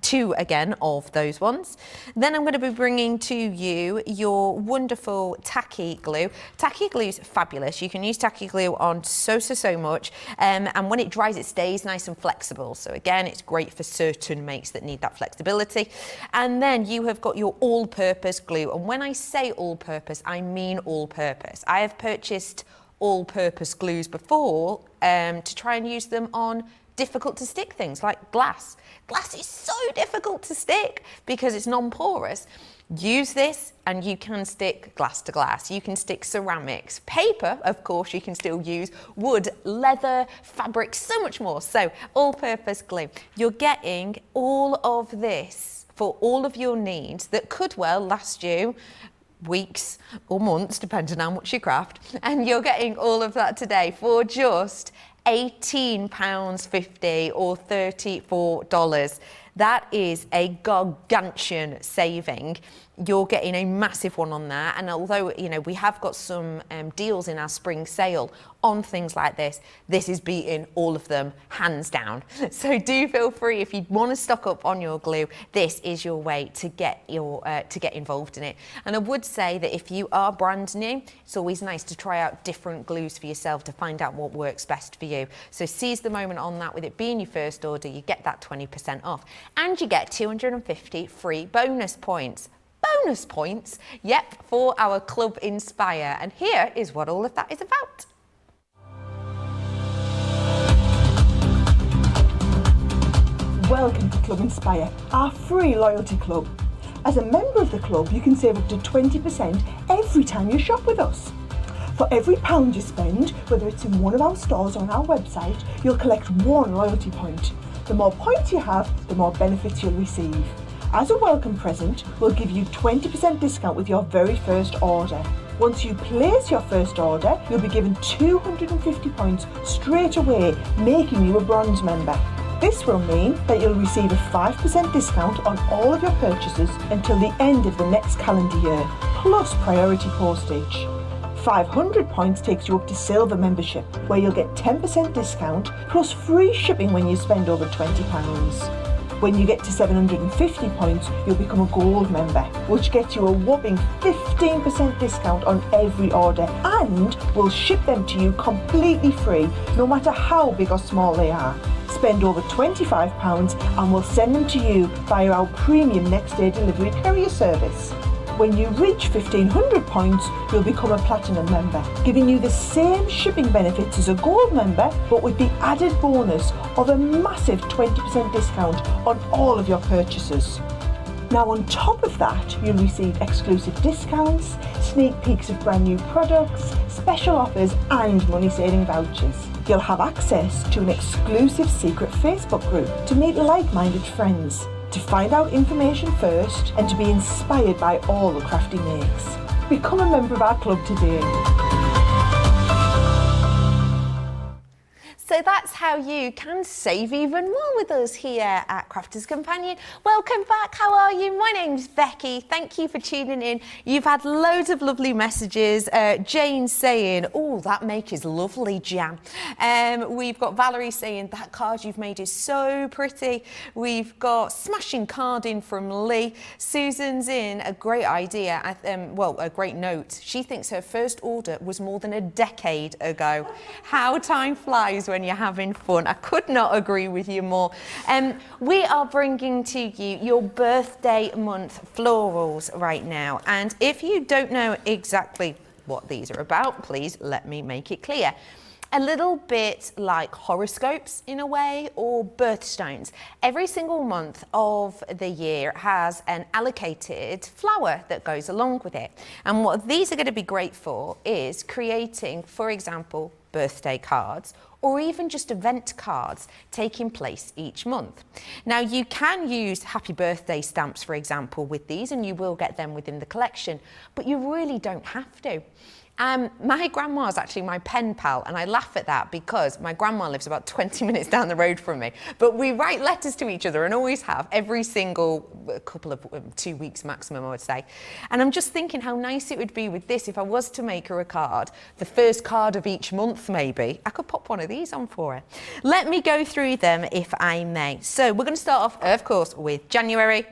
[SPEAKER 1] 2 again of those ones. Then I'm going to be bringing to you your wonderful tacky glue. Tacky glue is fabulous. You can use tacky glue on so much, and when it dries it stays nice and flexible. So again, it's great for certain makes that need that flexibility. And then you have got your all-purpose glue, and when I say all-purpose, I mean all-purpose. I have purchased all-purpose glues before to try and use them on difficult to stick things like glass. Glass is so difficult to stick because it's non-porous. Use this and you can stick glass to glass. You can stick ceramics. Paper, of course, you can still use. Wood, leather, fabric, so much more. So all-purpose glue. You're getting all of this for all of your needs that could well last you weeks or months, depending on how much you craft. And you're getting all of that today for just £18.50 or $34. That is a gargantuan saving. You're getting a massive one on that. And although, you know, we have got some deals in our spring sale on things like this, this is beating all of them hands down. So do feel free, if you want to stock up on your glue, this is your way to get involved in it. And I would say that if you are brand new, it's always nice to try out different glues for yourself to find out what works best for you. So seize the moment on that. With it being your first order, you get that 20% off, and you get 250 free bonus points. Bonus points, yep, for our Club Inspire. And here is what all of that is about.
[SPEAKER 3] Welcome to Club Inspire, our free loyalty club. As a member of the club, you can save up to 20% every time you shop with us. For every £1 you spend, whether it's in one of our stores or on our website, you'll collect 1 loyalty point. The more points you have, the more benefits you'll receive. As a welcome present, we'll give you 20% discount with your very first order. Once you place your first order, you'll be given 250 points straight away, making you a bronze member. This will mean that you'll receive a 5% discount on all of your purchases until the end of the next calendar year, plus priority postage. 500 points takes you up to silver membership, where you'll get 10% discount plus free shipping when you spend over £20. When you get to 750 points, you'll become a gold member, which gets you a whopping 15% discount on every order, and we'll ship them to you completely free, no matter how big or small they are. Spend over £25 and we'll send them to you via our premium next day delivery courier service. When you reach 1500 points, you'll become a platinum member, giving you the same shipping benefits as a gold member, but with the added bonus of a massive 20% discount on all of your purchases. Now on top of that, you'll receive exclusive discounts, sneak peeks of brand new products, special offers and money-saving vouchers. You'll have access to an exclusive secret Facebook group to meet like-minded friends, to find out information first and to be inspired by all the Crafty makes. Become a member of our club today.
[SPEAKER 1] So that's how you can save even more with us here at Crafters Companion. Welcome back, how are you? My name's Becky, thank you for tuning in. You've had loads of lovely messages. Jane saying, oh, that make is lovely, Jan. We've got Valerie saying, that card you've made is so pretty. We've got smashing carding from Lee. Susan's in, a great idea, well, a great note. She thinks her first order was more than a decade ago. How time flies when you're having fun. I could not agree with you more. We are bringing to you your birthday month florals right now, and if you don't know exactly what these are about, please let me make it clear. A little bit like horoscopes in a way, or birthstones. Every single month of the year has an allocated flower that goes along with it. And what these are going to be great for is creating, for example, birthday cards, or even just event cards taking place each month. Now you can use happy birthday stamps, for example, with these, and you will get them within the collection, but you really don't have to. My grandma is actually my pen pal, and I laugh at that because my grandma lives about 20 minutes down the road from me, but we write letters to each other and always have every single couple of 2 weeks maximum, I would say. And I'm just thinking how nice it would be with this if I was to make her a card, the first card of each month maybe. I could pop one of these on for her. Let me go through them if I may. So we're going to start off, of course, with January.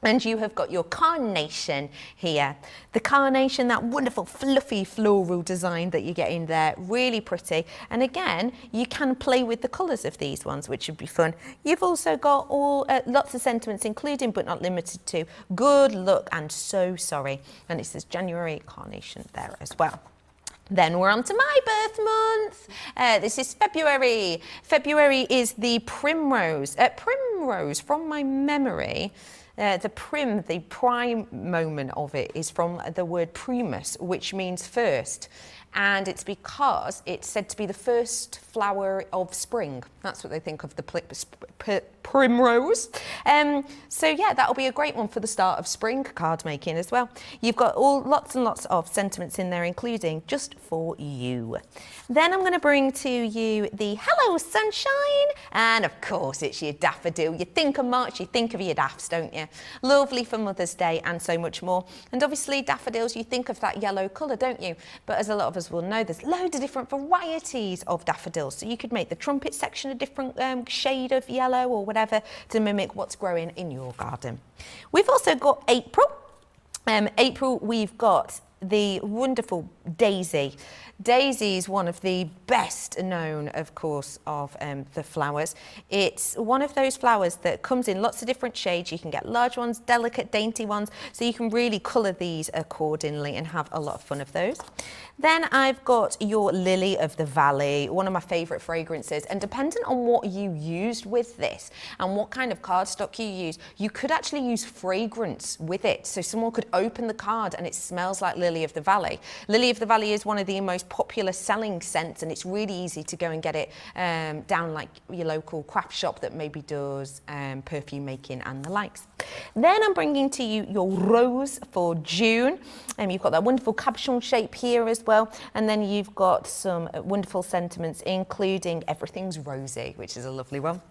[SPEAKER 1] And you have got your carnation here. The carnation, that wonderful fluffy floral design that you get in there, really pretty. And again, you can play with the colours of these ones, which would be fun. You've also got all lots of sentiments, including but not limited to good luck and so sorry. And it says January carnation there as well. Then we're on to my birth month. This is February. February is the primrose. Primrose, from my memory, the prime moment of it is from the word primus, which means first. And it's because it's said to be the first flower of spring. That's what they think of the primrose. So yeah, that'll be a great one for the start of spring card making as well. You've got lots and lots of sentiments in there, including just for you. Then I'm going to bring to you the Hello Sunshine, and of course it's your daffodil. You think of March, you think of your daffs, don't you? Lovely for Mother's Day and so much more. And obviously daffodils, you think of that yellow colour, don't you? But as a lot of us will know, there's loads of different varieties of daffodils. So you could make the trumpet section a different shade of yellow or whatever to mimic what's growing in your garden. We've also got April. April, we've got the wonderful daisy. Daisy is one of the best known, of course, of the flowers. It's one of those flowers that comes in lots of different shades. You can get large ones, delicate, dainty ones, so you can really colour these accordingly and have a lot of fun of those. Then I've got your Lily of the Valley, one of my favourite fragrances, and depending on what you used with this and what kind of cardstock you use, you could actually use fragrance with it. So someone could open the card and it smells like lily Lily of the Valley. Lily of the Valley is one of the most popular selling scents, and it's really easy to go and get it down like your local craft shop that maybe does perfume making and the likes. Then I'm bringing to you your rose for June. You've got that wonderful cabochon shape here as well, and then you've got some wonderful sentiments, including Everything's Rosy, which is a lovely one.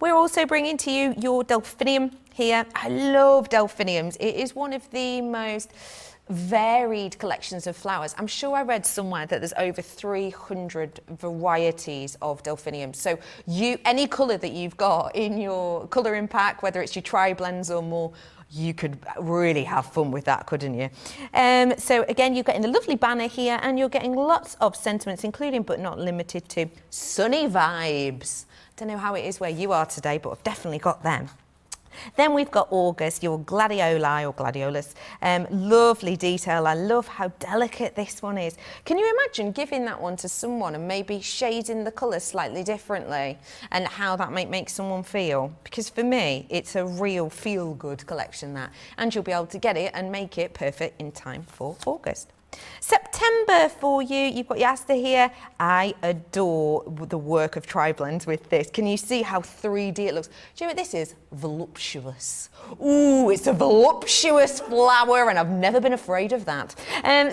[SPEAKER 1] We're also bringing to you your delphinium here. I love delphiniums. It is one of the most varied collections of flowers. I'm sure I read somewhere that there's over 300 varieties of delphiniums. So any colour that you've got in your colouring pack, whether it's your tri-blends or more, you could really have fun with that, couldn't you? So again, you're getting the lovely banner here, and you're getting lots of sentiments, including but not limited to sunny vibes. Don't know how it is where you are today, but I've definitely got them. Then we've got August, your gladioli or gladiolus. Lovely detail. I love how delicate this one is. Can you imagine giving that one to someone and maybe shading the colour slightly differently, and how that might make someone feel? Because for me, it's a real feel-good collection, that. And you'll be able to get it and make it perfect in time for August. September for you, you've got your aster here. I adore the work of tri-blends with this. Can you see how 3D it looks? Do you know what this is? Voluptuous. Ooh, it's a voluptuous flower, and I've never been afraid of that.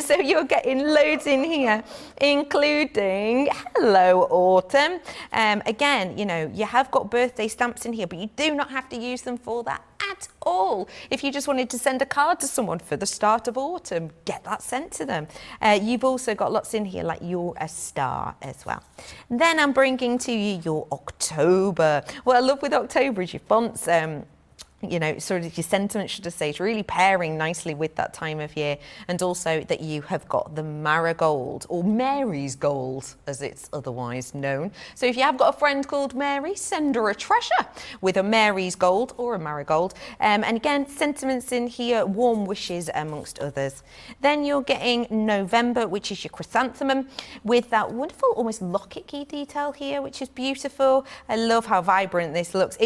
[SPEAKER 1] So you're getting loads in here, including Hello Autumn. Again, you know, you have got birthday stamps in here, but you do not have to use them for that at all. If you just wanted to send a card to someone for the start of autumn, get that sent to them. You've also got lots in here like You're a Star as well. Then I'm bringing to you your October. What I love with October is your fonts. You know, sort of your sentiment, should I say, is really pairing nicely with that time of year, and also that you have got the marigold, or Mary's gold as it's otherwise known. So if you have got a friend called Mary, send her a treasure with a Mary's gold or a marigold. And again, sentiments in here, warm wishes amongst others. Then you're getting November, which is your chrysanthemum, with that wonderful almost locket key detail here, which is beautiful. I love how vibrant this looks.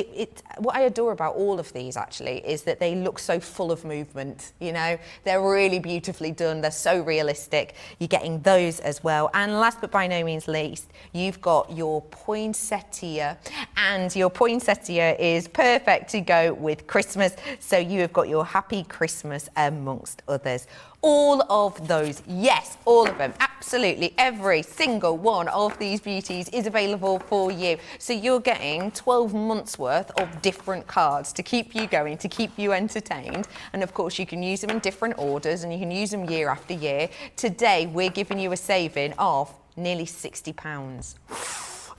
[SPEAKER 1] What I adore about all of these actually is that they look so full of movement. You know, they're really beautifully done, they're so realistic. You're getting those as well. And last but by no means least, you've got your poinsettia, and your poinsettia is perfect to go with Christmas, so you have got your Happy Christmas amongst others. All of those, yes, all of them, absolutely every single one of these beauties is available for you. So you're getting 12 months worth of different cards to keep you going, to keep you entertained. And of course you can use them in different orders, and you can use them year after year. Today we're giving you a saving of nearly £60.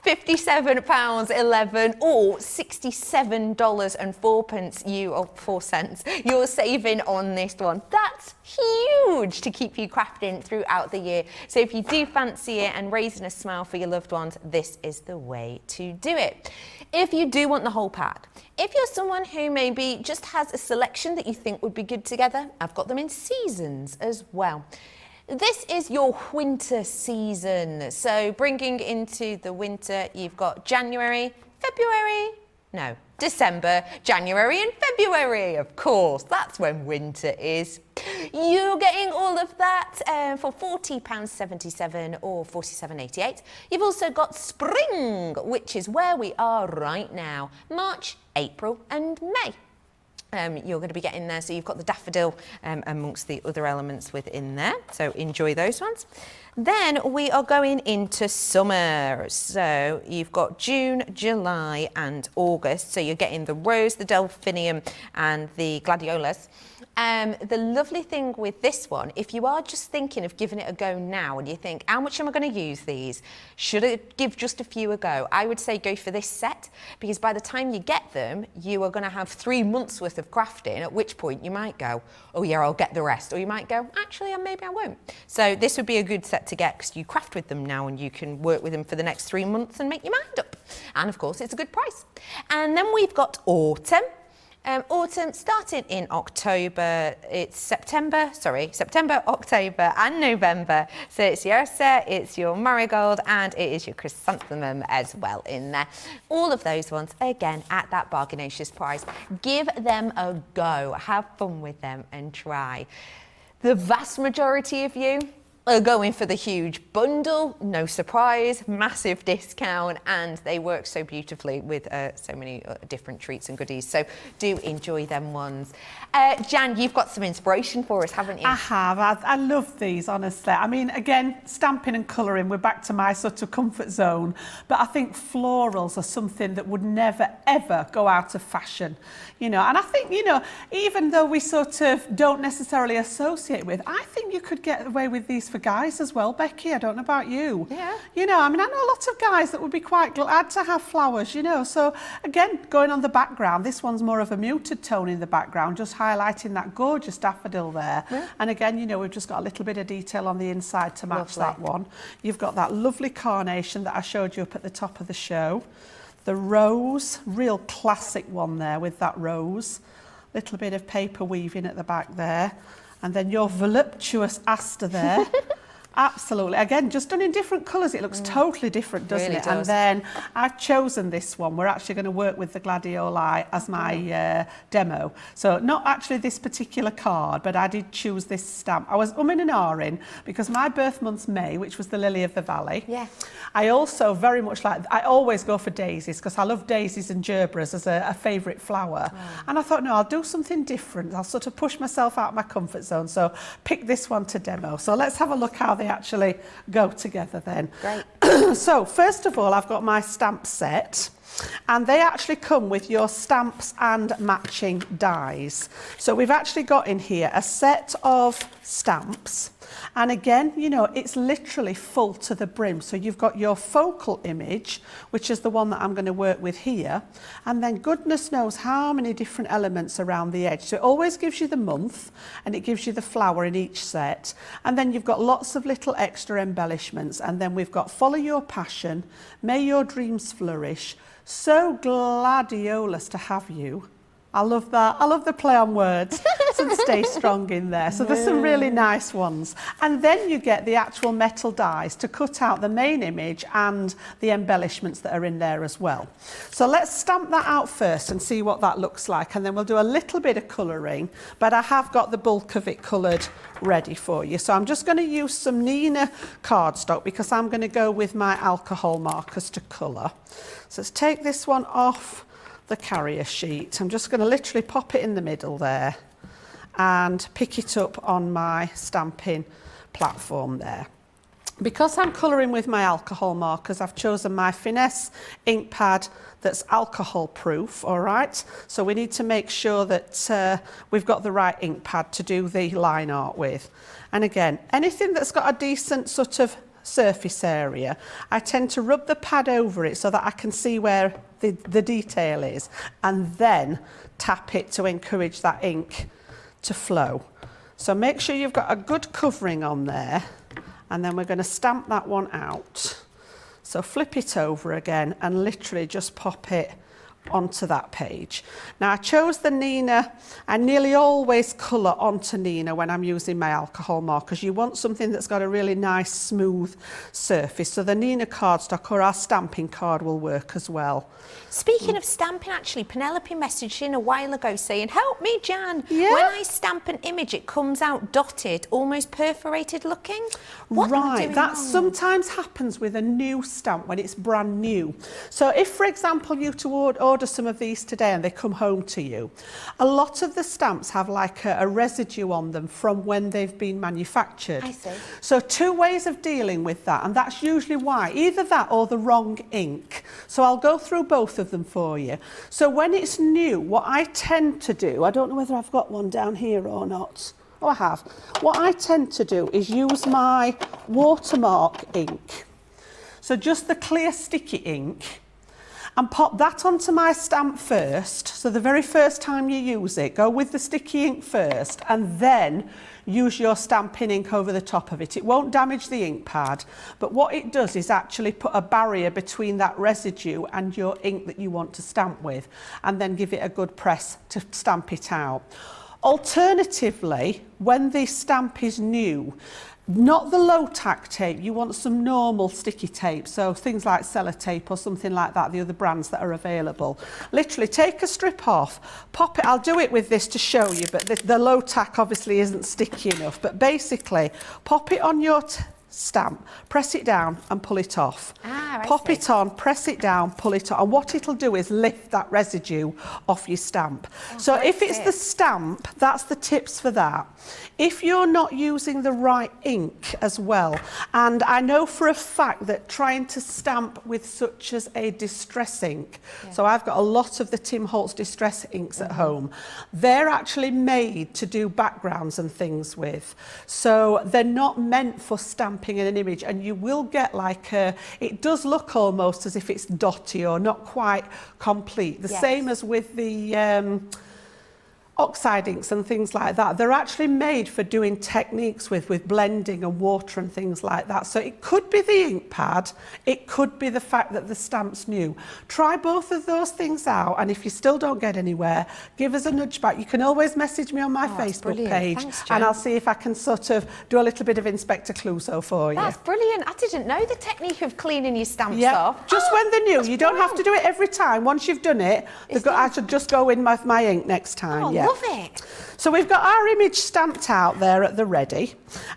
[SPEAKER 1] £57.11 or $67.04 you're saving on this one. That's huge to keep you crafting throughout the year. So if you do fancy it and raising a smile for your loved ones, this is the way to do it. If you do want the whole pack, if you're someone who maybe just has a selection that you think would be good together, I've got them in seasons as well. This is your winter season. So bringing into the winter, you've got December, January and February, of course. That's when winter is. You're getting all of that for £40.77 or $47.88. You've also got spring, which is where we are right now, March, April and May. You're going to be getting there, so you've got the daffodil amongst the other elements within there, so enjoy those ones. Then we are going into summer, so you've got June, July and August, so you're getting the rose, the delphinium and the gladiolus. The lovely thing with this one, if you are just thinking of giving it a go now and you think, how much am I going to use these? Should I give just a few a go? I would say go for this set, because by the time you get them, you are going to have 3 months worth of crafting, at which point you might go, oh yeah, I'll get the rest. Or you might go, actually, maybe I won't. So this would be a good set to get, because you craft with them now and you can work with them for the next 3 months and make your mind up. And of course, it's a good price. And then we've got autumn. Autumn starting in October, it's September, October and November. So it's your Ursa, it's your marigold and it is your chrysanthemum as well in there. All of those ones, again, at that bargainacious price. Give them a go, have fun with them and try. The vast majority of you are going for the huge bundle, no surprise, massive discount, and they work so beautifully with so many different treats and goodies. So do enjoy them ones. Jan, you've got some inspiration for us, haven't you?
[SPEAKER 2] I have. I love these, honestly. I mean, again, stamping and colouring, we're back to my sort of comfort zone. But I think florals are something that would never, ever go out of fashion. You know, and I think, you know, even though we sort of don't necessarily associate with, I think you could get away with these for guys as well, Becky. I don't know about you.
[SPEAKER 1] Yeah.
[SPEAKER 2] You know, I mean, I know lots of guys that would be quite glad to have flowers, you know. So again, going on the background, this one's more of a muted tone in the background, just highlighting that gorgeous daffodil there. Yeah. And again, you know, we've just got a little bit of detail on the inside to match that one. You've got that lovely carnation that I showed you up at the top of the show. The rose, real classic one there with that rose. Little bit of paper weaving at the back there. And then your voluptuous aster there. Absolutely. Again, just done in different colours. It looks totally different, doesn't it? And then I've chosen this one. We're actually going to work with the gladioli as my demo. So not actually this particular card, but I did choose this stamp. I was umming and ahhing because my birth month's May, which was the lily of the valley.
[SPEAKER 1] Yeah.
[SPEAKER 2] I also very much like, I always go for daisies because I love daisies and gerberas as a favourite flower. And I thought, no, I'll do something different. I'll sort of push myself out of my comfort zone. So pick this one to demo. So let's have a look how they actually go together then.
[SPEAKER 1] Great.
[SPEAKER 2] So first of all, I've got my stamp set. And they actually come with your stamps and matching dies. So we've actually got in here a set of stamps. And again, you know, it's literally full to the brim. So you've got your focal image, which is the one that I'm going to work with here. And then goodness knows how many different elements around the edge. So it always gives you the month and it gives you the flower in each set. And then you've got lots of little extra embellishments. And then we've got Follow Your Passion, May Your Dreams Flourish, So Gladiolus to Have You. I love that. I love the play on words. Some Stay Strong in there. So there's some really nice ones. And then you get the actual metal dies to cut out the main image and the embellishments that are in there as well. So let's stamp that out first and see what that looks like. And then we'll do a little bit of colouring, but I have got the bulk of it coloured ready for you. So I'm just going to use some Nina cardstock because I'm going to go with my alcohol markers to colour. So let's take this one off the carrier sheet. I'm just going to literally pop it in the middle there and pick it up on my stamping platform there. Because I'm colouring with my alcohol markers, I've chosen my Finesse ink pad that's alcohol proof, all right? So we need to make sure that we've got the right ink pad to do the line art with. And again, anything that's got a decent sort of surface area, I tend to rub the pad over it so that I can see where the detail is, and then tap it to encourage that ink to flow. So make sure you've got a good covering on there, and then we're going to stamp that one out. So flip it over again and literally just pop it onto that page. Now I chose the Nina. I nearly always colour onto Nina when I'm using my alcohol markers. You want something that's got a really nice smooth surface. So the Nina cardstock or our stamping card will work as well.
[SPEAKER 1] Speaking of stamping, actually, Penelope messaged in a while ago saying, help me, Jan.
[SPEAKER 2] Yeah.
[SPEAKER 1] When I stamp an image, it comes out dotted, almost perforated looking. What am I doing
[SPEAKER 2] that
[SPEAKER 1] wrong?
[SPEAKER 2] sometimes happens with a new stamp when it's brand new. So if, for example, you to order some of these today and they come home to you, a lot of the stamps have like a residue on them from when they've been manufactured.
[SPEAKER 1] I see.
[SPEAKER 2] So two ways of dealing with that, and that's usually why, either that or the wrong ink. So I'll go through both of them for you. So when it's new, what I tend to do, I don't know whether I've got one down here or not. Oh, I have. What I tend to do is use my watermark ink. So just the clear sticky ink, and pop that onto my stamp first. So the very first time you use it, go with the sticky ink first, and then use your stamping ink over the top of it. It won't damage the ink pad, but what it does is actually put a barrier between that residue and your ink that you want to stamp with, and then give it a good press to stamp it out. Alternatively, when the stamp is new, Not the low tack tape, you want some normal sticky tape, so things like sellotape or something like that, the other brands that are available. Literally take a strip off, pop it, I'll do it with this to show you, but the low tack obviously isn't sticky enough, but basically pop it on your stamp, press it down and pull it off. Pop it on, press it down, pull it on, and what it'll do is lift that residue off your stamp. So if it's the stamp, that's the tips for that. If you're not using the right ink as well, and I know for a fact that trying to stamp with such as a distress ink, so I've got a lot of the Tim Holtz distress inks at home, they're actually made to do backgrounds and things with. So they're not meant for stamping in an image, and you will get like a, it does look almost as if it's dotty or not quite complete. The same as with the oxide inks and things like that. They're actually made for doing techniques with blending and water and things like that. So it could be the ink pad, it could be the fact that the stamp's new. Try both of those things out, and if you still don't get anywhere, give us a nudge back. You can always message me on my Facebook page.
[SPEAKER 1] Thanks,
[SPEAKER 2] and I'll see if I can sort of do a little bit of Inspector Clouseau for you.
[SPEAKER 1] That's brilliant. I didn't know the technique of cleaning your stamps off.
[SPEAKER 2] Just when they're new. You don't have to do it every time. Once you've done it, I should just go in with my ink next time.
[SPEAKER 1] Love it.
[SPEAKER 2] So we've got our image stamped out there at the ready,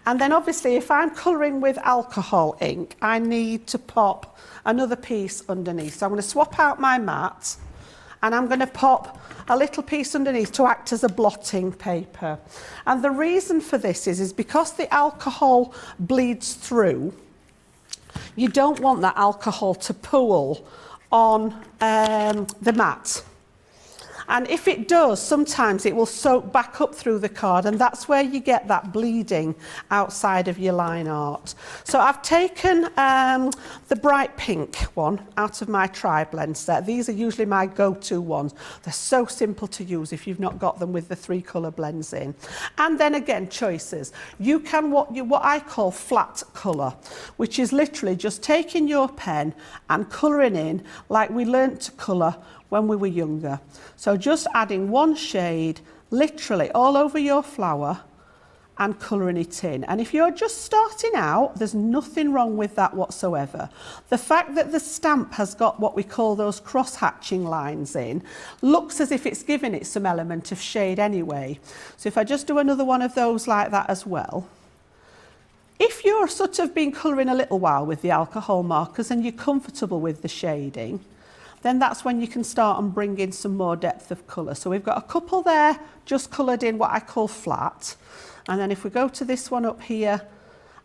[SPEAKER 2] and then obviously if I'm colouring with alcohol ink, I need to pop another piece underneath. So I'm going to swap out my mat, and I'm going to pop a little piece underneath to act as a blotting paper. And the reason for this is because the alcohol bleeds through, you don't want that alcohol to pool on the mat. And if it does, sometimes it will soak back up through the card, and that's where you get that bleeding outside of your line art. So I've taken the bright pink one out of my tri-blend set. These are usually my go-to ones. They're so simple to use if you've not got them with the 3 colour blends in. And then again, choices. You can what I call flat colour, which is literally just taking your pen and colouring in like we learnt to colour when we were younger. So just adding one shade literally all over your flower and colouring it in. And if you're just starting out, there's nothing wrong with that whatsoever. The fact that the stamp has got what we call those cross-hatching lines in looks as if it's giving it some element of shade anyway. So if I just do another one of those like that as well. If you're sort of been colouring a little while with the alcohol markers and you're comfortable with the shading, then that's when you can start and bring in some more depth of colour. So we've got a couple there just coloured in what I call flat. And then if we go to this one up here,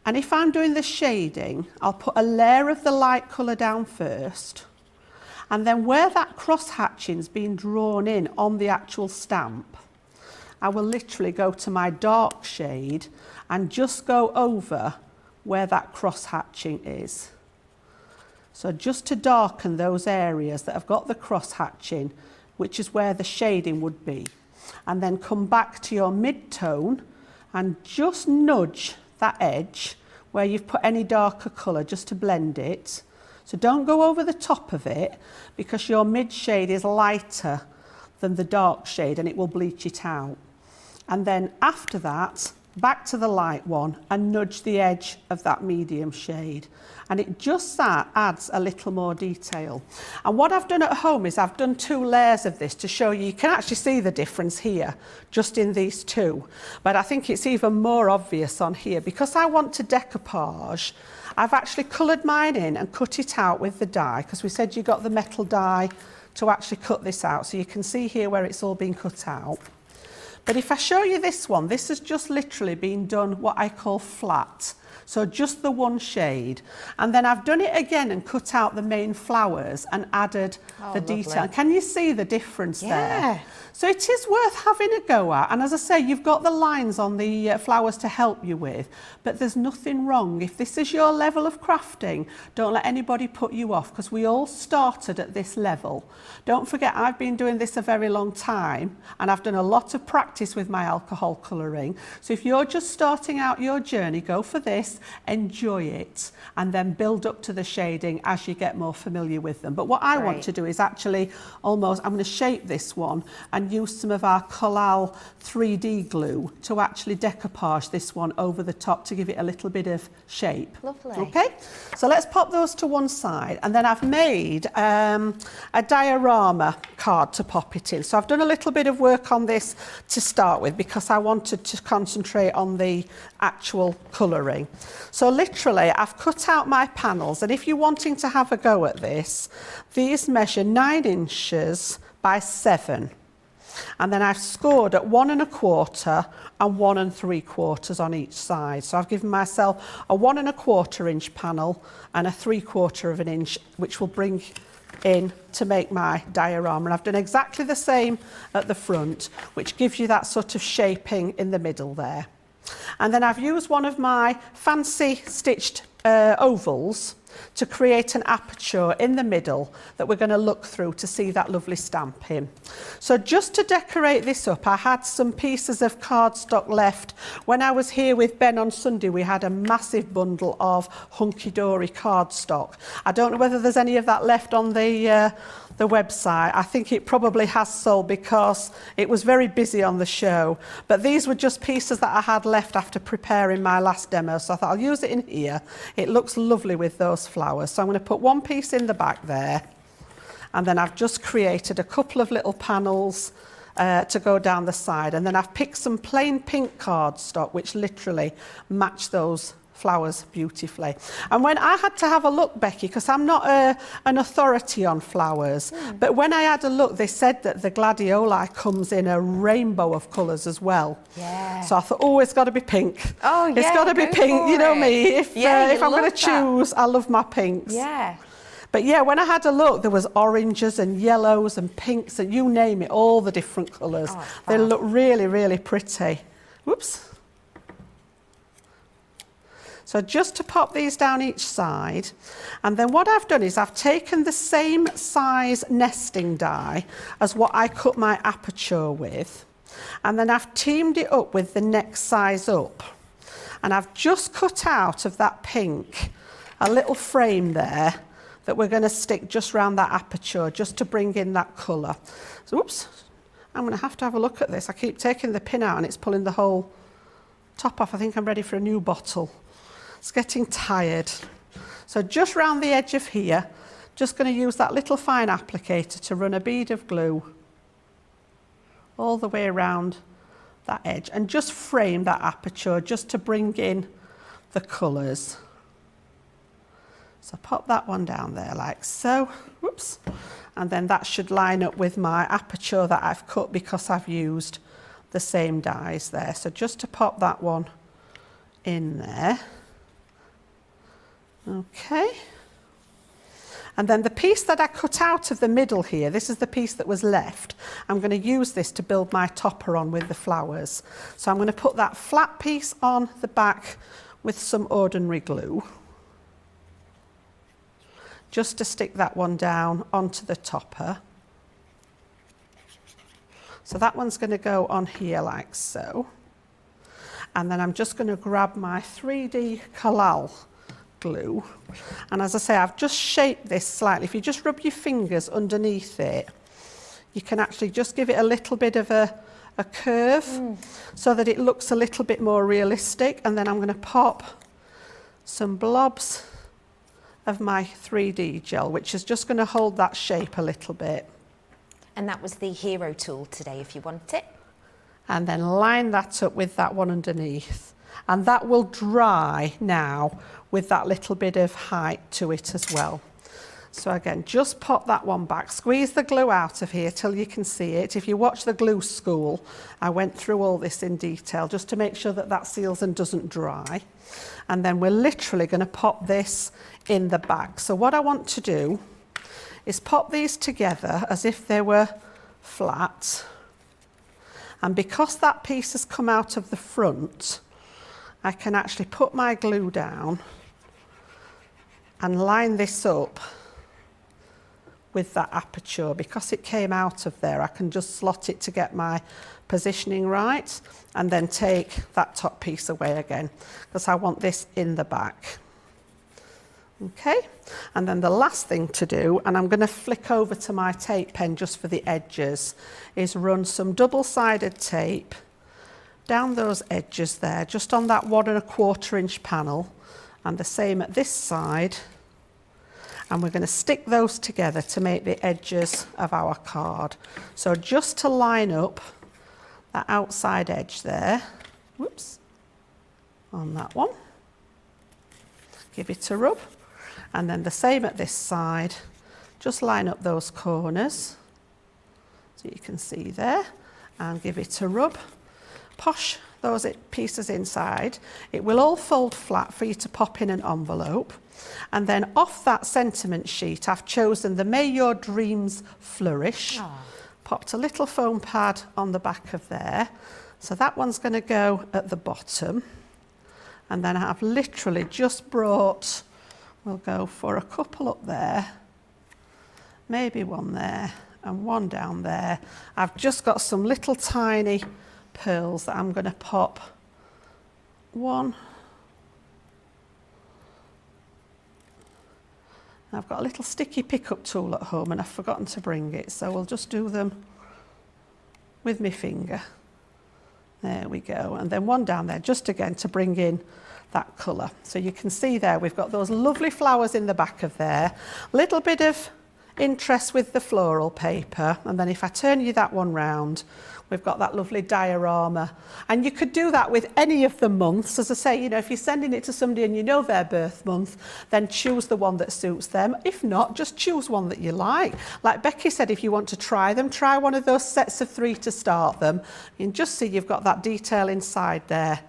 [SPEAKER 2] and if I'm doing the shading, I'll put a layer of the light colour down first. And then where that cross-hatching's been drawn in on the actual stamp, I will literally go to my dark shade and just go over where that cross-hatching is. So just to darken those areas that have got the cross-hatching, which is where the shading would be. And then come back to your mid-tone and just nudge that edge where you've put any darker colour just to blend it. So don't go over the top of it because your mid-shade is lighter than the dark shade and it will bleach it out. And then after that, back to the light one and nudge the edge of that medium shade. And it just adds a little more detail. And what I've done at home is I've done 2 layers of this to show you can actually see the difference here, just in these 2. But I think it's even more obvious on here. Because I want to decoupage, I've actually coloured mine in and cut it out with the die, because we said you got the metal die to actually cut this out. So you can see here where it's all been cut out. But if I show you this one, this has just literally been done what I call flat. So just the one shade. And then I've done it again and cut out the main flowers and added the detail. Can you see the difference there? So it is worth having a go at. And as I say, you've got the lines on the flowers to help you with, but there's nothing wrong. If this is your level of crafting, don't let anybody put you off, because we all started at this level. Don't forget, I've been doing this a very long time and I've done a lot of practice practice with my alcohol colouring. So if you're just starting out your journey, go for this, enjoy it, and then build up to the shading as you get more familiar with them. But what I want to do is actually almost, I'm going to shape this one and use some of our Floral 3D glue to actually decoupage this one over the top to give it a little bit of shape.
[SPEAKER 1] Lovely.
[SPEAKER 2] Okay, so let's pop those to one side, and then I've made a diorama card to pop it in. So I've done a little bit of work on this to start with because I wanted to concentrate on the actual colouring. So literally I've cut out my panels, and if you're wanting to have a go at this, these measure 9 inches by 7. And then I've scored at 1 1/4 and 1 3/4 on each side. So I've given myself a 1 1/4 inch panel and a 3/4 of an inch, which will bring in to make my diorama. And I've done exactly the same at the front, which gives you that sort of shaping in the middle there. And then I've used one of my fancy stitched ovals to create an aperture in the middle that we're going to look through to see that lovely stamp in. So just to decorate this up, I had some pieces of cardstock left. When I was here with Ben on Sunday, we had a massive bundle of hunky-dory cardstock. I don't know whether there's any of that left on the website. I think it probably has sold because it was very busy on the show. But these were just pieces that I had left after preparing my last demo. So I thought I'll use it in here. It looks lovely with those flowers. So I'm going to put one piece in the back there. And then I've just created a couple of little panels to go down the side. And then I've picked some plain pink cardstock, which literally match those flowers beautifully. And when I had to have a look, Becky, because I'm not an authority on flowers, but when I had a look, they said that the gladioli comes in a rainbow of colours as well.
[SPEAKER 1] Yeah.
[SPEAKER 2] So I thought, oh, it's got to be pink.
[SPEAKER 1] Oh, yeah,
[SPEAKER 2] it's got to be
[SPEAKER 1] go
[SPEAKER 2] pink.
[SPEAKER 1] for
[SPEAKER 2] You know
[SPEAKER 1] it.
[SPEAKER 2] me. If I'm going to
[SPEAKER 1] that.
[SPEAKER 2] choose, I love my pinks.
[SPEAKER 1] Yeah.
[SPEAKER 2] But yeah, when I had a look, there was oranges and yellows and pinks and you name it, all the different colours.
[SPEAKER 1] Oh,
[SPEAKER 2] they
[SPEAKER 1] fab.
[SPEAKER 2] look really, really pretty. Whoops. So just to pop these down each side, and then what I've done is I've taken the same size nesting die as what I cut my aperture with, and then I've teamed it up with the next size up. And I've just cut out of that pink a little frame there that we're going to stick just around that aperture, just to bring in that colour. So, oops, I'm going to have a look at this. I keep taking the pin out and it's pulling the whole top off. I think I'm ready for a new bottle. It's getting tired. So just round the edge of here, just going to use that little fine applicator to run a bead of glue all the way around that edge and just frame that aperture just to bring in the colours. So pop that one down there like so. Whoops. And then that should line up with my aperture that I've cut because I've used the same dies there. So just to pop that one in there. Okay, and then the piece that I cut out of the middle here, this is the piece that was left. I'm going to use this to build my topper on with the flowers. So I'm going to put that flat piece on the back with some ordinary glue, just to stick that one down onto the topper. So that one's going to go on here like so. And then I'm just going to grab my 3D Floral glue, and as I say, I've just shaped this slightly. If you just rub your fingers underneath it, you can actually just give it a little bit of a curve so that it looks a little bit more realistic. And then I'm going to pop some blobs of my 3D gel, which is just going to hold that shape a little bit.
[SPEAKER 1] And that was the hero tool today if you want it.
[SPEAKER 2] And then line that up with that one underneath. And that will dry now with that little bit of height to it as well. So again, just pop that one back, squeeze the glue out of here till you can see it. If you watch the glue school, I went through all this in detail just to make sure that that seals and doesn't dry. And then we're literally going to pop this in the back. So what I want to do is pop these together as if they were flat. And because that piece has come out of the front, I can actually put my glue down and line this up with that aperture. Because it came out of there, I can just slot it to get my positioning right and then take that top piece away again because I want this in the back. Okay, and then the last thing to do, and I'm going to flick over to my tape pen just for the edges, is run some double-sided tape down those edges there, just on that 1 1/4 inch panel, and the same at this side. And we're going to stick those together to make the edges of our card. So just to line up that outside edge there, whoops, on that one, give it a rub. And then the same at this side, just line up those corners, so you can see there, and give it a rub. Push those pieces inside. It will all fold flat for you to pop in an envelope. And then off that sentiment sheet, I've chosen the May Your Dreams Flourish. Aww. Popped a little foam pad on the back of there. So that one's going to go at the bottom. And then I've literally just brought, we'll go for a couple up there, maybe one there and one down there. I've just got some little tiny pearls that I'm going to pop one. I've got a little sticky pickup tool at home and I've forgotten to bring it, so we'll just do them with my finger. There we go. And then one down there, just again to bring in that colour. So you can see there, we've got those lovely flowers in the back of there. Little bit of interest with the floral paper. And then if I turn you that one round, we've got that lovely diorama. And you could do that with any of the months. As I say, you know, if you're sending it to somebody and you know their birth month, then choose the one that suits them. If not, just choose one that you like. Like Becky said, if you want to try them, try one of those sets of 3 to start them. You can just see you've got that detail inside there.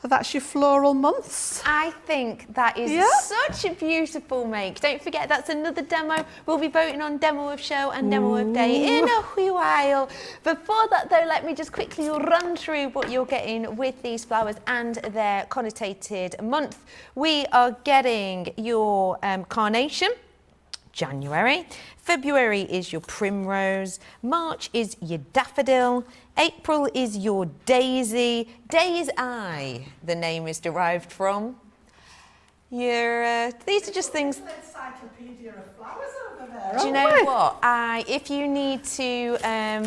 [SPEAKER 2] So that's your floral months.
[SPEAKER 1] I think that is such a beautiful make. Don't forget, that's another demo. We'll be voting on Demo of Show and Demo of Day in a wee while. Before that though, let me just quickly run through what you're getting with these flowers and their connotated month. We are getting your carnation, January. February is your primrose. March is your daffodil. April is your daisy. Day's Eye, the name is derived from. These are just things.
[SPEAKER 2] Encyclopedia of flowers over there.
[SPEAKER 1] Do you know what? If you need to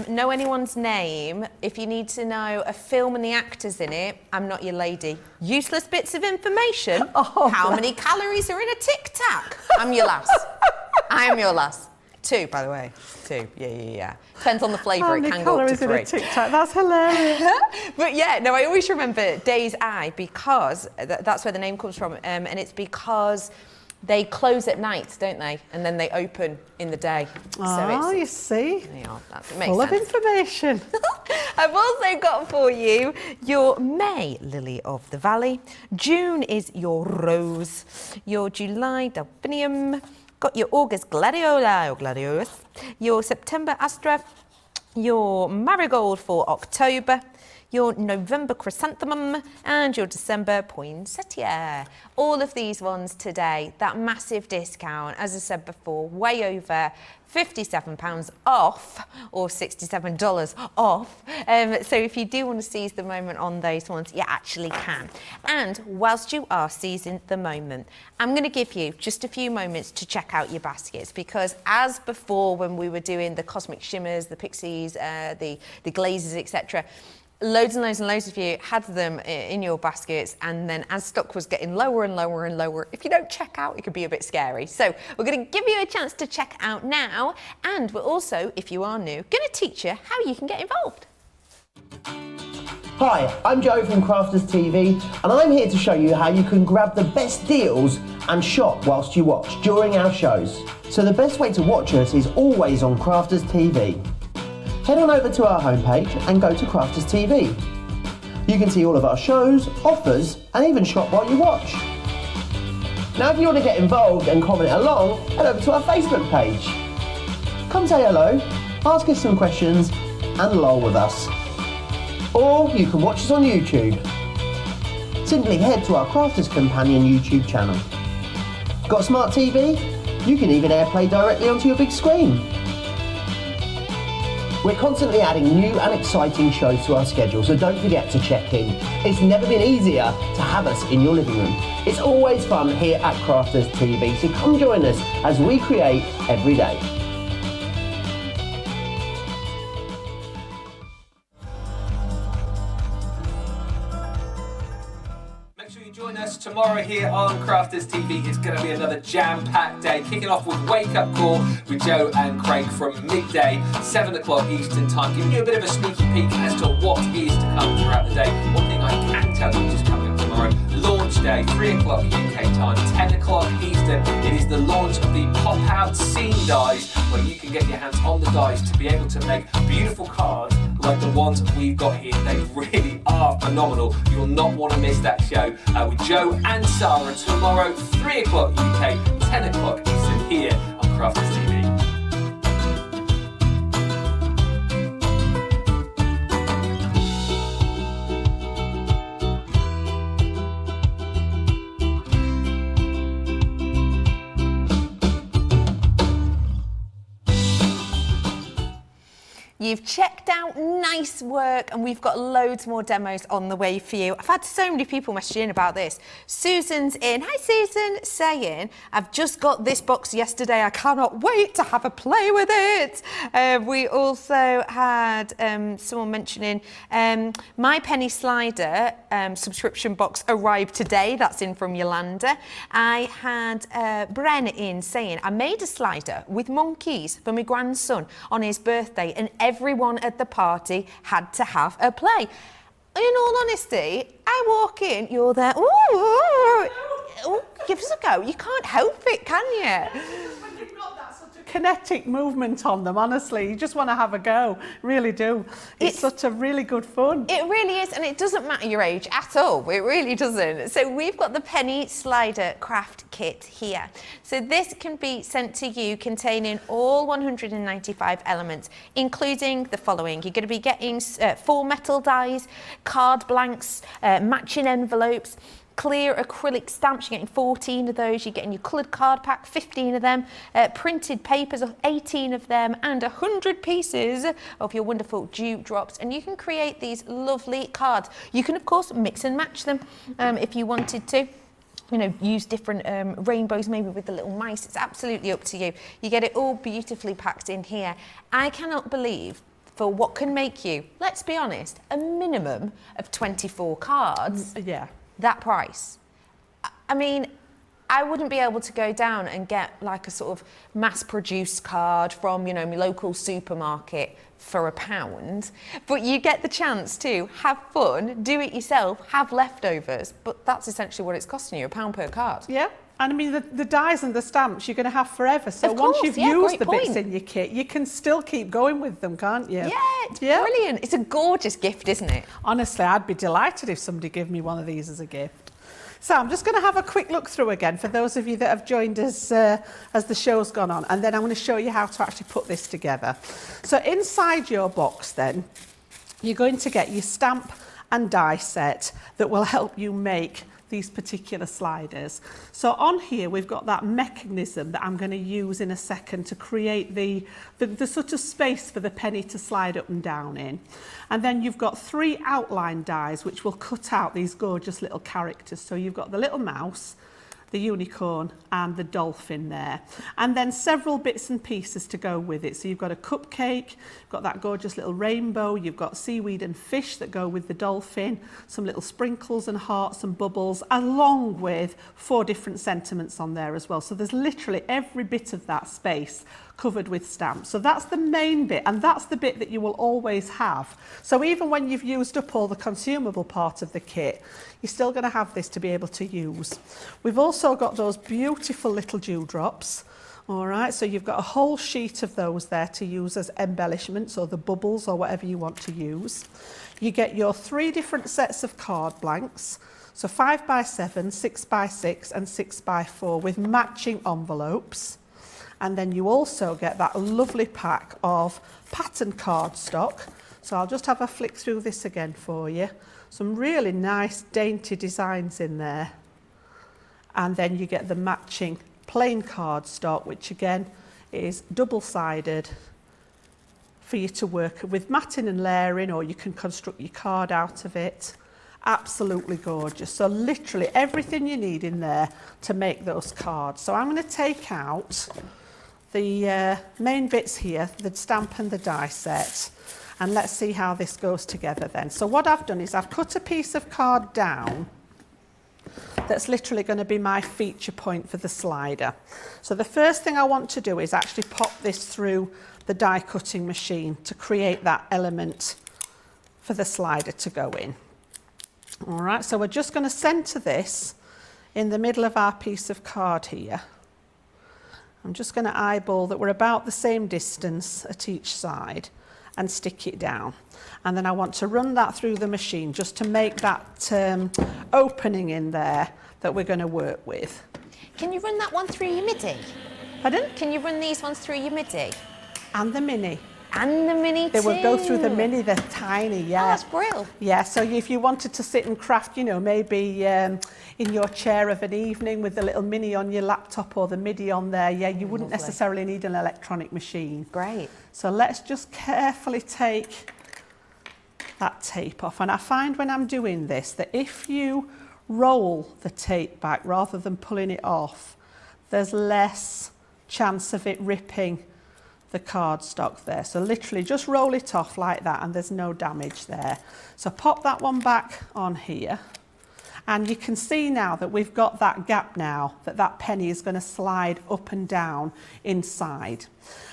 [SPEAKER 1] know anyone's name, if you need to know a film and the actors in it, I'm not your lady. Useless bits of information. How many calories are in a Tic Tac? I'm your lass. I am your lass. 2, by the way. 2. Yeah. Depends on the flavour. It can go up to 3.
[SPEAKER 2] In a Tic Tac? That's hilarious.
[SPEAKER 1] But yeah, no, I always remember Day's Eye because that's where the name comes from, and it's because they close at night, don't they? And then they open in the day.
[SPEAKER 2] Oh, you see.
[SPEAKER 1] Yeah, it makes
[SPEAKER 2] Full
[SPEAKER 1] sense.
[SPEAKER 2] of information.
[SPEAKER 1] I've also got for you your May, Lily of the Valley. June is your Rose. Your July, Delphinium. Got your August Gladiola or Gladiolus, your September Astra, your Marigold for October, your November Chrysanthemum, and your December Poinsettia. All of these ones today, that massive discount, as I said before, way over £57 off, or $67 off. So if you do want to seize the moment on those ones, you actually can. And whilst you are seizing the moment, I'm going to give you just a few moments to check out your baskets, because as before when we were doing the Cosmic Shimmers, the Pixies, the Glazes, etc., loads and loads and loads of you had them in your baskets, and then as stock was getting lower and lower and lower, if you don't check out, it could be a bit scary. So we're going to give you a chance to check out now, and we're also, if you are new, going to teach you how you can get involved.
[SPEAKER 4] Hi, I'm Joe from Crafters TV, and I'm here to show you how you can grab the best deals and shop whilst you watch during our shows. So the best way to watch us is always on Crafters TV. Head on over to our homepage and go to Crafters TV. You can see all of our shows, offers, and even shop while you watch. Now if you want to get involved and comment along, head over to our Facebook page. Come say hello, ask us some questions, and lol with us. Or you can watch us on YouTube. Simply head to our Crafters Companion YouTube channel. Got a smart TV? You can even AirPlay directly onto your big screen. We're constantly adding new and exciting shows to our schedule, so don't forget to check in. It's never been easier to have us in your living room. It's always fun here at Crafters TV, so come join us as we create every day.
[SPEAKER 5] Make sure you join us tomorrow here on Crafters TV. It's going to be another jam-packed day, kicking off with Wake Up Call with Joe and Craig from midday, 7 o'clock Eastern Time, giving you a bit of a sneaky peek as to what is to come throughout the day. One thing I can tell you, which is coming up tomorrow, launch day, 3 o'clock UK time, 10 o'clock Eastern. It is the launch of the pop-out scene dies, where you can get your hands on the dies to be able to make beautiful cards like the ones we've got here. They really are phenomenal. You will not want to miss that show with Joe and Sarah tomorrow, 3 o'clock UK, 10 o'clock Eastern here on Crafters TV.
[SPEAKER 1] You've checked out, nice work, and we've got loads more demos on the way for you. I've had so many people message in about this. Susan's in, hi Susan, saying, I've just got this box yesterday, I cannot wait to have a play with it. We also had someone mentioning my penny slider subscription box arrived today, that's in from Yolanda. I had Bren in saying, I made a slider with monkeys for my grandson on his birthday, and everyone at the party had to have a play. In all honesty, I walk in, you're there, ooh, give us a go. You can't help it, can you?
[SPEAKER 2] You've got that sort of kinetic movement on them, honestly. You just want to have a go, really do. It's such a really good fun.
[SPEAKER 1] It really is, and it doesn't matter your age at all. It really doesn't. So we've got the penny slider craft kit here. So this can be sent to you containing all 195 elements, including the following. You're going to be getting 4 metal dies, card blanks, matching envelopes, clear acrylic stamps. You're getting 14 of those. You're getting your coloured card pack, 15 of them, printed papers, 18 of them, and 100 pieces of your wonderful dewdrops. And you can create these lovely cards. You can, of course, mix and match them if you wanted to. You know, use different rainbows, maybe with the little mice. It's absolutely up to you. You get it all beautifully packed in here. I cannot believe, for what can make you, let's be honest, a minimum of 24 cards.
[SPEAKER 2] Yeah.
[SPEAKER 1] That price. I mean, I wouldn't be able to go down and get like a sort of mass-produced card from, you know, my local supermarket for £1, but you get the chance to have fun, do it yourself, have leftovers, but that's essentially what it's costing you, £1 per card.
[SPEAKER 2] Yeah. And I mean, the dies and the stamps you're going to have forever. So
[SPEAKER 1] Of course,
[SPEAKER 2] once you've
[SPEAKER 1] yeah,
[SPEAKER 2] used
[SPEAKER 1] great
[SPEAKER 2] the bits
[SPEAKER 1] point.
[SPEAKER 2] in your kit, you can still keep going with them, can't you?
[SPEAKER 1] Yeah, it's brilliant. It's a gorgeous gift, isn't it?
[SPEAKER 2] Honestly, I'd be delighted if somebody gave me one of these as a gift. So I'm just going to have a quick look through again for those of you that have joined us as the show's gone on, and then I'm going to show you how to actually put this together. So inside your box then, you're going to get your stamp and die set that will help you make these particular sliders. So on here we've got that mechanism that I'm going to use in a second to create the sort of space for the penny to slide up and down in. And then you've got 3 outline dies which will cut out these gorgeous little characters. So you've got the little mouse, the unicorn and the dolphin there, and then several bits and pieces to go with it. So you've got a cupcake, got that gorgeous little rainbow, you've got seaweed and fish that go with the dolphin, some little sprinkles and hearts and bubbles, along with 4 different sentiments on there as well. So there's literally every bit of that space covered with stamps. So that's the main bit, and that's the bit that you will always have. So even when you've used up all the consumable part of the kit, you're still going to have this to be able to use. We've also got those beautiful little dewdrops. All right, so you've got a whole sheet of those there to use as embellishments or the bubbles or whatever you want to use. You get your 3 different sets of card blanks. So 5x7, 6x6 and 6x4 with matching envelopes. And then you also get that lovely pack of pattern cardstock. So I'll just have a flick through this again for you. Some really nice dainty designs in there. And then you get the matching plain cardstock, which again is double-sided for you to work with matting and layering, or you can construct your card out of it. Absolutely gorgeous. So literally everything you need in there to make those cards. So I'm going to take out the main bits here, the stamp and the die set, and let's see how this goes together then. So what I've done is I've cut a piece of card down that's literally going to be my feature point for the slider. So the first thing I want to do is actually pop this through the die cutting machine to create that element for the slider to go in. All right, so we're just going to centre this in the middle of our piece of card here. I'm just going to eyeball that we're about the same distance at each side and stick it down. And then I want to run that through the machine just to make that opening in there that we're going to work with.
[SPEAKER 1] Can you run that one through your MIDI?
[SPEAKER 2] Pardon?
[SPEAKER 1] Can you run these ones through your MIDI?
[SPEAKER 2] And the mini.
[SPEAKER 1] And the mini
[SPEAKER 2] They
[SPEAKER 1] too.
[SPEAKER 2] will go through the mini, they're tiny, yeah.
[SPEAKER 1] Oh, that's brilliant.
[SPEAKER 2] Yeah, so if you wanted to sit and craft, you know, maybe in your chair of an evening with the little mini on your laptop or the MIDI on there, yeah, you wouldn't necessarily need an electronic machine.
[SPEAKER 1] Great.
[SPEAKER 2] So let's just carefully take that tape off. And I find when I'm doing this that if you roll the tape back rather than pulling it off, there's less chance of it ripping the cardstock there. So literally just roll it off like that and there's no damage there. So pop that one back on here. And you can see now that we've got that gap now, that penny is going to slide up and down inside.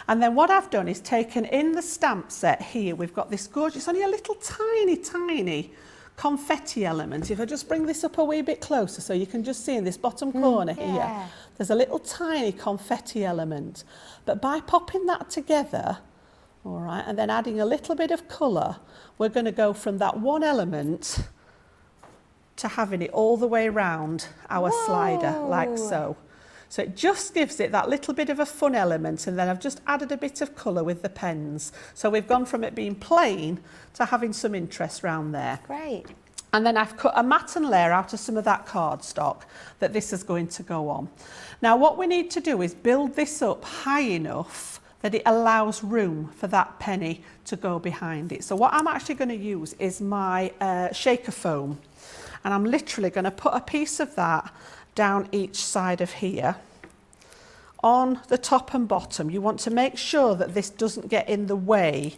[SPEAKER 2] And then what I've done is taken in the stamp set here, we've got this gorgeous, only a little tiny confetti element. If I just bring this up a wee bit closer so you can just see in this bottom corner here, there's a little tiny confetti element. But by popping that together, all right, and then adding a little bit of colour, we're going to go from that one element to having it all the way around our slider, like so. So it just gives it that little bit of a fun element, and then I've just added a bit of colour with the pens. So we've gone from it being plain to having some interest round there.
[SPEAKER 1] Great.
[SPEAKER 2] And then I've cut a mat and layer out of some of that cardstock that this is going to go on. Now what we need to do is build this up high enough that it allows room for that penny to go behind it. So what I'm actually going to use is my shaker foam. And I'm literally going to put a piece of that down each side of here. On the top and bottom, you want to make sure that this doesn't get in the way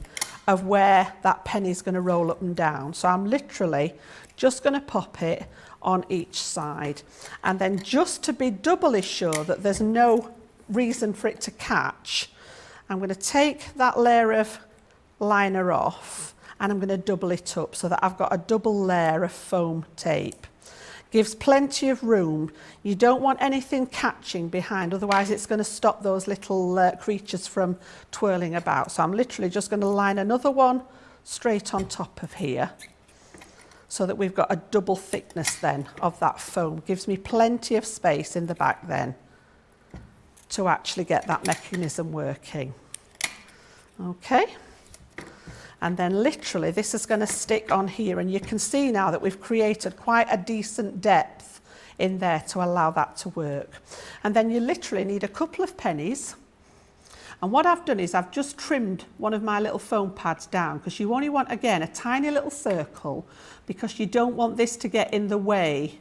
[SPEAKER 2] of where that penny is going to roll up and down. So I'm literally just going to pop it on each side. And then just to be doubly sure that there's no reason for it to catch, I'm going to take that layer of liner off and I'm going to double it up so that I've got a double layer of foam tape. Gives plenty of room. You don't want anything catching behind, otherwise it's going to stop those little creatures from twirling about. So I'm literally just going to line another one straight on top of here so that we've got a double thickness then of that foam. Gives me plenty of space in the back then to actually get that mechanism working. Okay. And then literally this is going to stick on here, and you can see now that we've created quite a decent depth in there to allow that to work. And then you literally need a couple of pennies. And what I've done is I've just trimmed one of my little foam pads down, because you only want, again, a tiny little circle, because you don't want this to get in the way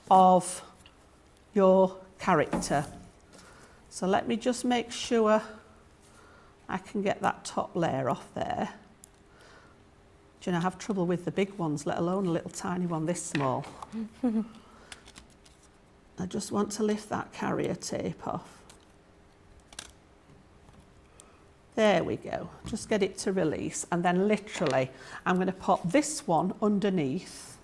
[SPEAKER 2] of your character. So let me just make sure I can get that top layer off there. Do you know, I have trouble with the big ones, let alone a little tiny one this small. I just want to lift that carrier tape off. There we go, just get it to release, and then literally I'm going to pop this one underneath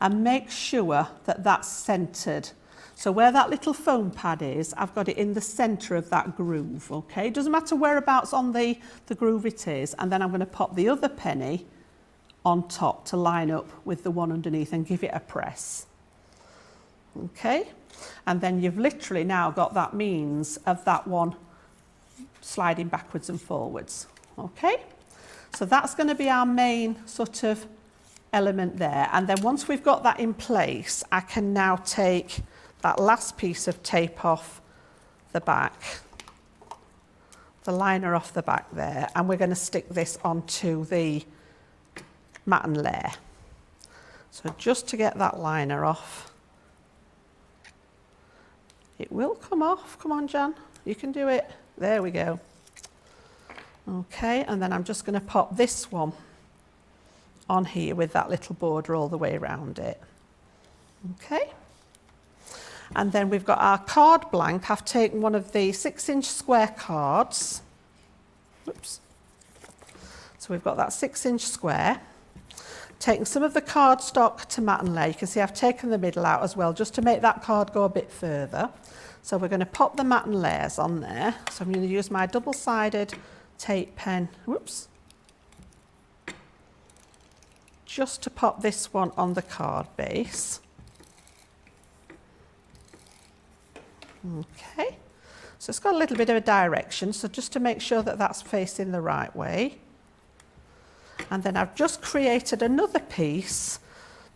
[SPEAKER 2] and make sure that that's centred. So where that little foam pad is, I've got it in the centre of that groove, okay? Doesn't matter whereabouts on the groove it is, and then I'm going to pop the other penny on top to line up with the one underneath and give it a press. Okay, and then you've literally now got that means of that one sliding backwards and forwards. Okay, so that's going to be our main sort of element there, and then once we've got that in place, I can now take that last piece of tape off the back, the liner off the back there, and we're going to stick this onto the matten layer. So just to get that liner off. It will come off. Come on, Jan, you can do it. There we go. Okay, and then I'm just going to pop this one on here with that little border all the way around it. Okay. And then we've got our card blank. I've taken one of the 6-inch square cards. Oops. So we've got that 6-inch square. Taking some of the cardstock to matten layer. You can see I've taken the middle out as well, just to make that card go a bit further. So we're going to pop the matten layers on there. So I'm going to use my double-sided tape pen. Whoops. Just to pop this one on the card base. Okay, so it's got a little bit of a direction, so just to make sure that that's facing the right way. And then I've just created another piece,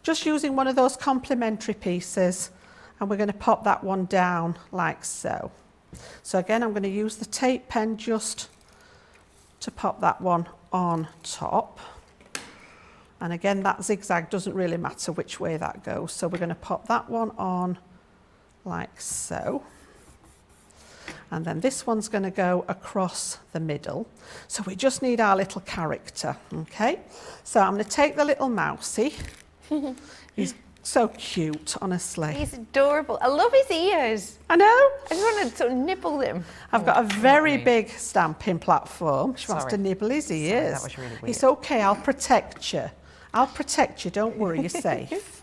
[SPEAKER 2] just using one of those complementary pieces, and we're going to pop that one down like so. So again, I'm going to use the tape pen just to pop that one on top. And again, that zigzag doesn't really matter which way that goes, so we're going to pop that one on like so. And then this one's going to go across the middle. So we just need our little character, okay? So I'm going to take the little mousey. He's so cute, honestly.
[SPEAKER 1] He's adorable. I love his ears.
[SPEAKER 2] I know.
[SPEAKER 1] I just want to sort of nibble them.
[SPEAKER 2] I've got a very big stamping platform. She wants to
[SPEAKER 1] Sorry.
[SPEAKER 2] nibble his ears.
[SPEAKER 1] that was really weird.
[SPEAKER 2] It's okay, I'll protect you. I'll protect you, don't worry, you're safe.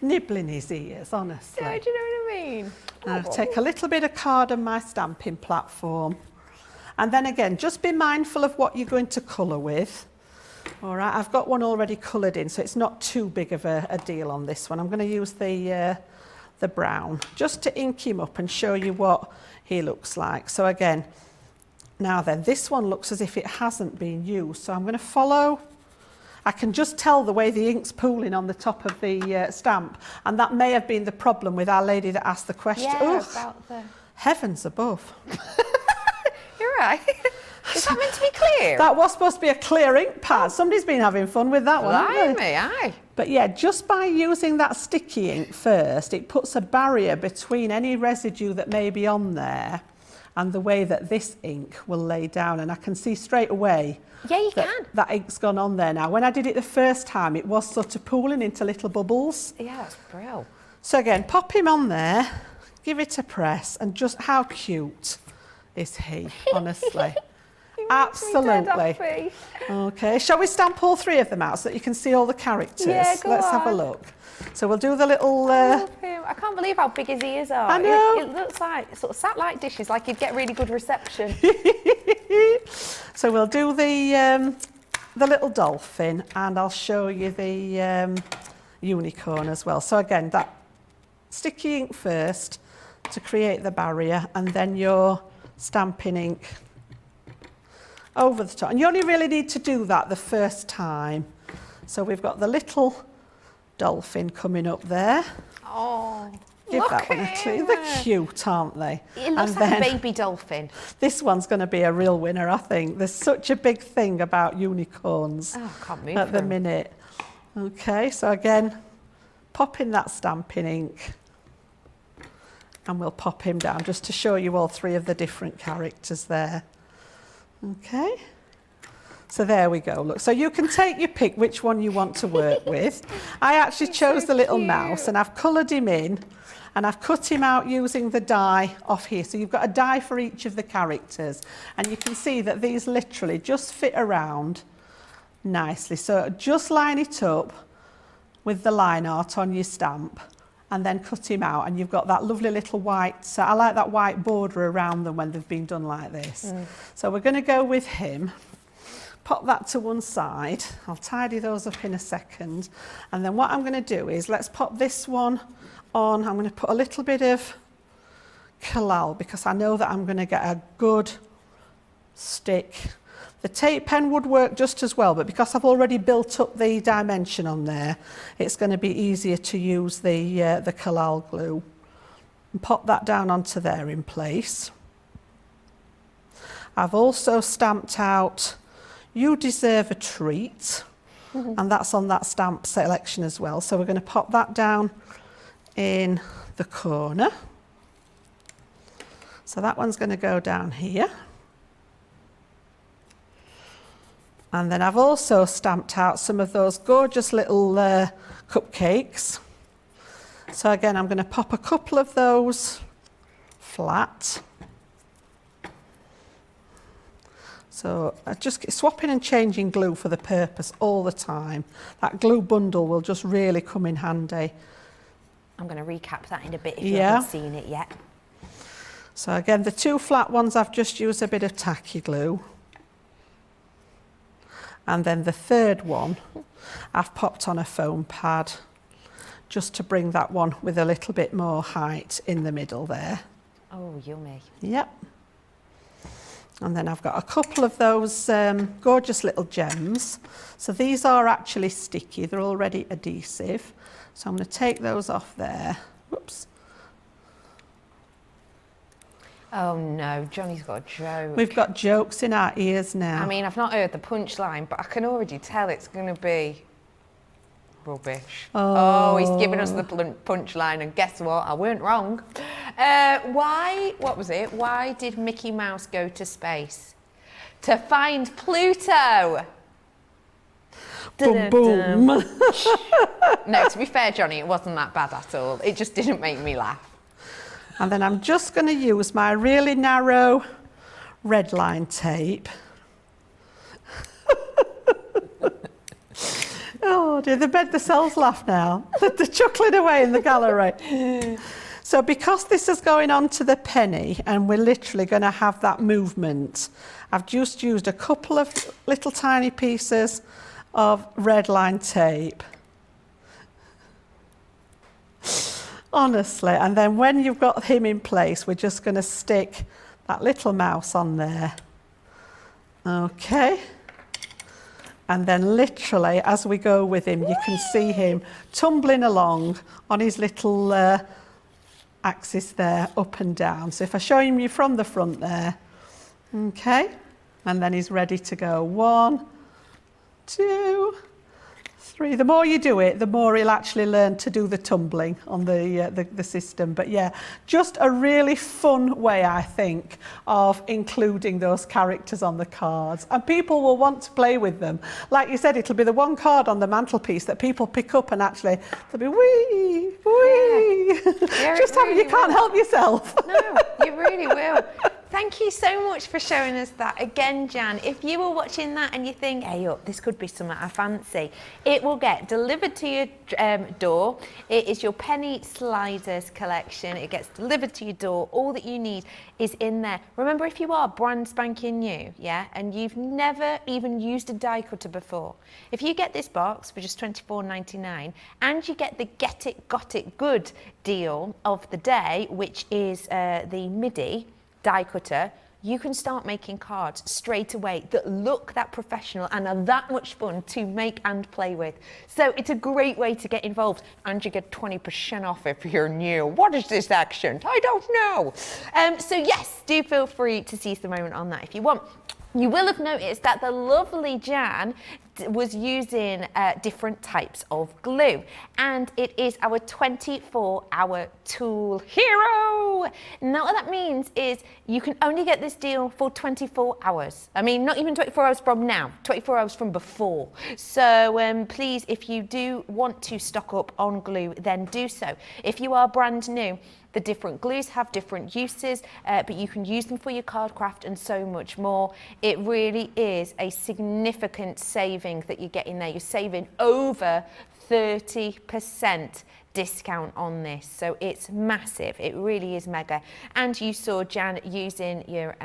[SPEAKER 2] Nibbling his ears, honestly.
[SPEAKER 1] Yeah, do you know what I mean?
[SPEAKER 2] I'll take a little bit of card on my stamping platform. And then again, just be mindful of what you're going to colour with. All right, I've got one already coloured in, so it's not too big of a deal on this one. I'm going to use the brown, just to ink him up and show you what he looks like. So again, now then, this one looks as if it hasn't been used. So I'm going to follow. I can just tell the way the ink's pooling on the top of the stamp, and that may have been the problem with our lady that asked the question.
[SPEAKER 1] Yeah,
[SPEAKER 2] Ugh,
[SPEAKER 1] about the...
[SPEAKER 2] heavens above.
[SPEAKER 1] You're right. Is that meant to be clear?
[SPEAKER 2] That was supposed to be a clear ink pad. Somebody's been having fun with that one, haven't they?
[SPEAKER 1] Aye.
[SPEAKER 2] But yeah, just by using that sticky ink first, it puts a barrier between any residue that may be on there and the way that this ink will lay down. And I can see straight away that ink's gone on there now. When I did it the first time, it was sort of pooling into little bubbles.
[SPEAKER 1] Yeah, that's brilliant.
[SPEAKER 2] So again, pop him on there, give it a press, and just how cute is he, honestly. Absolutely. Okay, shall we stamp all three of them out so that you can see all the characters?
[SPEAKER 1] Yeah, go
[SPEAKER 2] Let's
[SPEAKER 1] on.
[SPEAKER 2] have a look. So we'll do the little...
[SPEAKER 1] I love him. I can't believe how big his ears are.
[SPEAKER 2] I know.
[SPEAKER 1] It looks like sort of satellite dishes, like you'd get really good reception.
[SPEAKER 2] So we'll do the little dolphin, and I'll show you the unicorn as well. So again, that sticky ink first to create the barrier, and then your stamping ink over the top. And you only really need to do that the first time. So we've got the little dolphin coming up there.
[SPEAKER 1] Oh,
[SPEAKER 2] Give
[SPEAKER 1] look
[SPEAKER 2] that one a
[SPEAKER 1] at
[SPEAKER 2] clue.
[SPEAKER 1] him.
[SPEAKER 2] They're cute, aren't they?
[SPEAKER 1] It looks
[SPEAKER 2] And
[SPEAKER 1] like
[SPEAKER 2] then
[SPEAKER 1] a baby dolphin.
[SPEAKER 2] this one's going to be a real winner, I think. There's such a big thing about unicorns
[SPEAKER 1] Oh, I can't move
[SPEAKER 2] at the
[SPEAKER 1] for him.
[SPEAKER 2] minute. Okay, so again, pop in that stamping ink, and we'll pop him down just to show you all three of the different characters there. Okay, so there we go. Look, so you can take your pick which one you want to work with. I actually chose the little mouse, and I've coloured him in, and I've cut him out using the die off here. So you've got a die for each of the characters, and you can see that these literally just fit around nicely. So just line it up with the line art on your stamp, and then cut him out, and you've got that lovely little white, I like that white border around them when they've been done like this. So we're going to go with him. Pop that to one side. I'll tidy those up in a second. And then what I'm going to do is, let's pop this one on. I'm going to put a little bit of collal, because I know that I'm going to get a good stick. The tape pen would work just as well, but because I've already built up the dimension on there, it's going to be easier to use the collal glue. And pop that down onto there in place. I've also stamped out You Deserve a Treat, and that's on that stamp selection as well. So we're going to pop that down in the corner. So that one's going to go down here. And then I've also stamped out some of those gorgeous little cupcakes. So again, I'm going to pop a couple of those flat. So I just get swapping and changing glue for the purpose all the time. That glue bundle will just really come in handy.
[SPEAKER 1] I'm going to recap that in a bit if you haven't seen it yet.
[SPEAKER 2] So again, the two flat ones, I've just used a bit of tacky glue. And then the third one, I've popped on a foam pad just to bring that one with a little bit more height in the middle there.
[SPEAKER 1] Oh, yummy.
[SPEAKER 2] Yep. And then I've got a couple of those gorgeous little gems. So these are actually sticky, they're already adhesive. So I'm going to take those off there. Whoops.
[SPEAKER 1] Oh no, Johnny's got a joke.
[SPEAKER 2] We've got jokes in our ears now.
[SPEAKER 1] I mean, I've not heard the punchline, but I can already tell it's going to be rubbish. Oh, he's given us the punchline, and guess what? I weren't wrong. What was it? Why did Mickey Mouse go to space? To find Pluto.
[SPEAKER 2] Boom, boom.
[SPEAKER 1] No, to be fair, Johnny, it wasn't that bad at all. It just didn't make me laugh.
[SPEAKER 2] And then I'm just going to use my really narrow red line tape. Oh dear, they made themselves laugh now. They're chuckling away in the gallery. So because this is going on to the penny and we're literally going to have that movement, I've just used a couple of little tiny pieces of red line tape. Honestly, and then when you've got him in place, we're just going to stick that little mouse on there. Okay. And then literally, as we go with him, you can see him tumbling along on his little axis there, up and down. So if I show him you from the front there, okay, and then he's ready to go. 1, 2, 3. The more you do it, the more he'll actually learn to do the tumbling on the system. But yeah, just a really fun way, I think, of including those characters on the cards. And people will want to play with them. Like you said, it'll be the one card on the mantelpiece that people pick up and actually they'll be wee, wee.
[SPEAKER 1] Yeah,
[SPEAKER 2] just
[SPEAKER 1] really
[SPEAKER 2] you can't help yourself.
[SPEAKER 1] No, you really will. Thank you so much for showing us that. Again, Jan, if you were watching that and you think, hey, up, this could be something I fancy, it will get delivered to your door. It is your penny sliders collection. It gets delivered to your door. All that you need is in there. Remember, if you are brand spanking new, yeah, and you've never even used a die cutter before, if you get this box for just $24.99 and you get the Get It, Got It Good deal of the day, which is the MIDI die cutter, you can start making cards straight away that look that professional and are that much fun to make and play with. So it's a great way to get involved, and you get 20% off if you're new. What is this accent? I don't know. So yes, do feel free to seize the moment on that if you want. You will have noticed that the lovely Jan was using different types of glue, and it is our 24-hour tool hero. Now what that means is you can only get this deal for 24 hours. I mean, not even 24 hours from now, 24 hours from before. So please, if you do want to stock up on glue, then do so. If you are brand new, the different glues have different uses, but you can use them for your card craft and so much more. It really is a significant saving that you're getting there. You're saving over 30% discount on this, so it's massive. It really is mega. And you saw Jan using your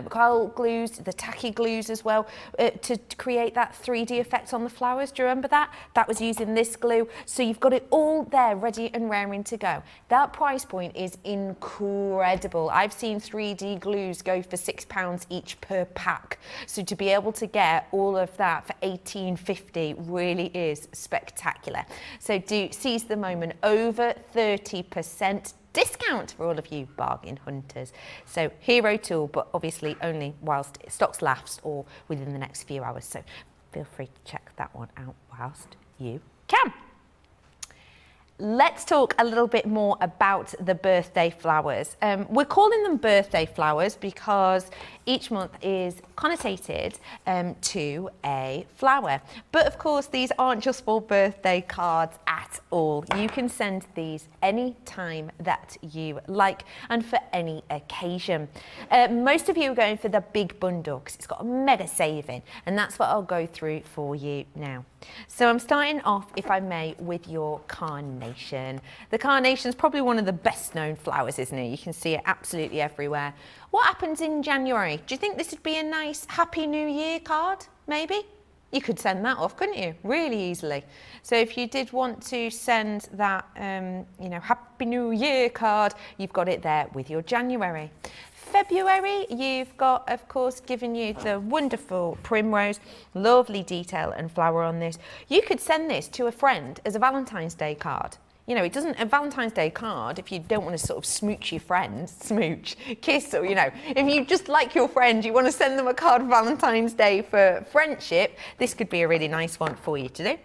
[SPEAKER 1] coral glues, the tacky glues as well, to create that 3D effect on the flowers. Do you remember that? That was using this glue. So you've got it all there ready and raring to go. That price point is incredible. I've seen 3D glues go for £6 each per pack. So to be able to get all of that for $18.50 really is spectacular. So do seize the moment. Over 30% discount for all of you bargain hunters. So hero tool, but obviously only whilst stocks last or within the next few hours. So feel free to check that one out whilst you can. Let's talk a little bit more about the birthday flowers. We're calling them birthday flowers because each month is connotated to a flower. But of course, these aren't just for birthday cards at all. You can send these any time that you like and for any occasion. Most of you are going for the big bundle because it's got a mega saving, and that's what I'll go through for you now. So I'm starting off, if I may, with your carnation. The carnation is probably one of the best known flowers, isn't it? You can see it absolutely everywhere. What happens in January? Do you think this would be a nice Happy New Year card, maybe? You could send that off, couldn't you? Really easily. So if you did want to send that, Happy New Year card, you've got it there with your January. February, you've got, of course, given you the wonderful primrose, lovely detail and flower on this. You could send this to a friend as a Valentine's Day card. You know, it doesn't, a Valentine's Day card, if you don't want to sort of smooch your friend, kiss, or, if you just like your friend, you want to send them a card for Valentine's Day for friendship, this could be a really nice one for you to do.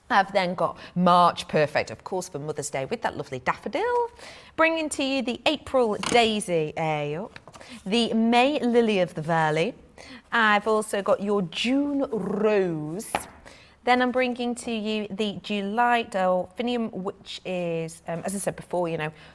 [SPEAKER 1] I've then got March, perfect, of course, for Mother's Day with that lovely daffodil. Bringing to you the April daisy, the May lily of the valley. I've also got your June rose. Then I'm bringing to you the July delphinium, which is, as I said before,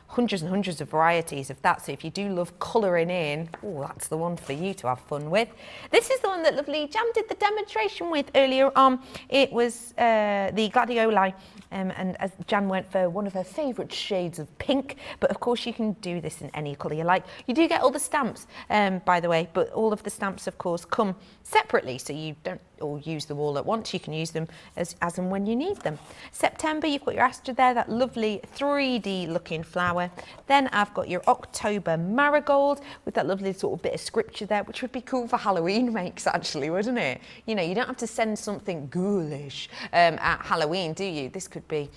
[SPEAKER 1] hundreds and hundreds of varieties of that. So if you do love colouring in, that's the one for you to have fun with. This is the one that lovely Jam did the demonstration with earlier on. It was the gladioli, and as Jan went for one of her favourite shades of pink. But of course you can do this in any colour you like. You do get all the stamps, by the way, but all of the stamps, of course, come separately, so you don't all use them all at once. You can use them as and when you need them. September, you've got your Astra there, that lovely 3D looking flower. Then I've got your October marigold with that lovely sort of bit of scripture there, which would be cool for Halloween makes, actually, wouldn't it? You don't have to send something ghoulish at Halloween, do you? This could be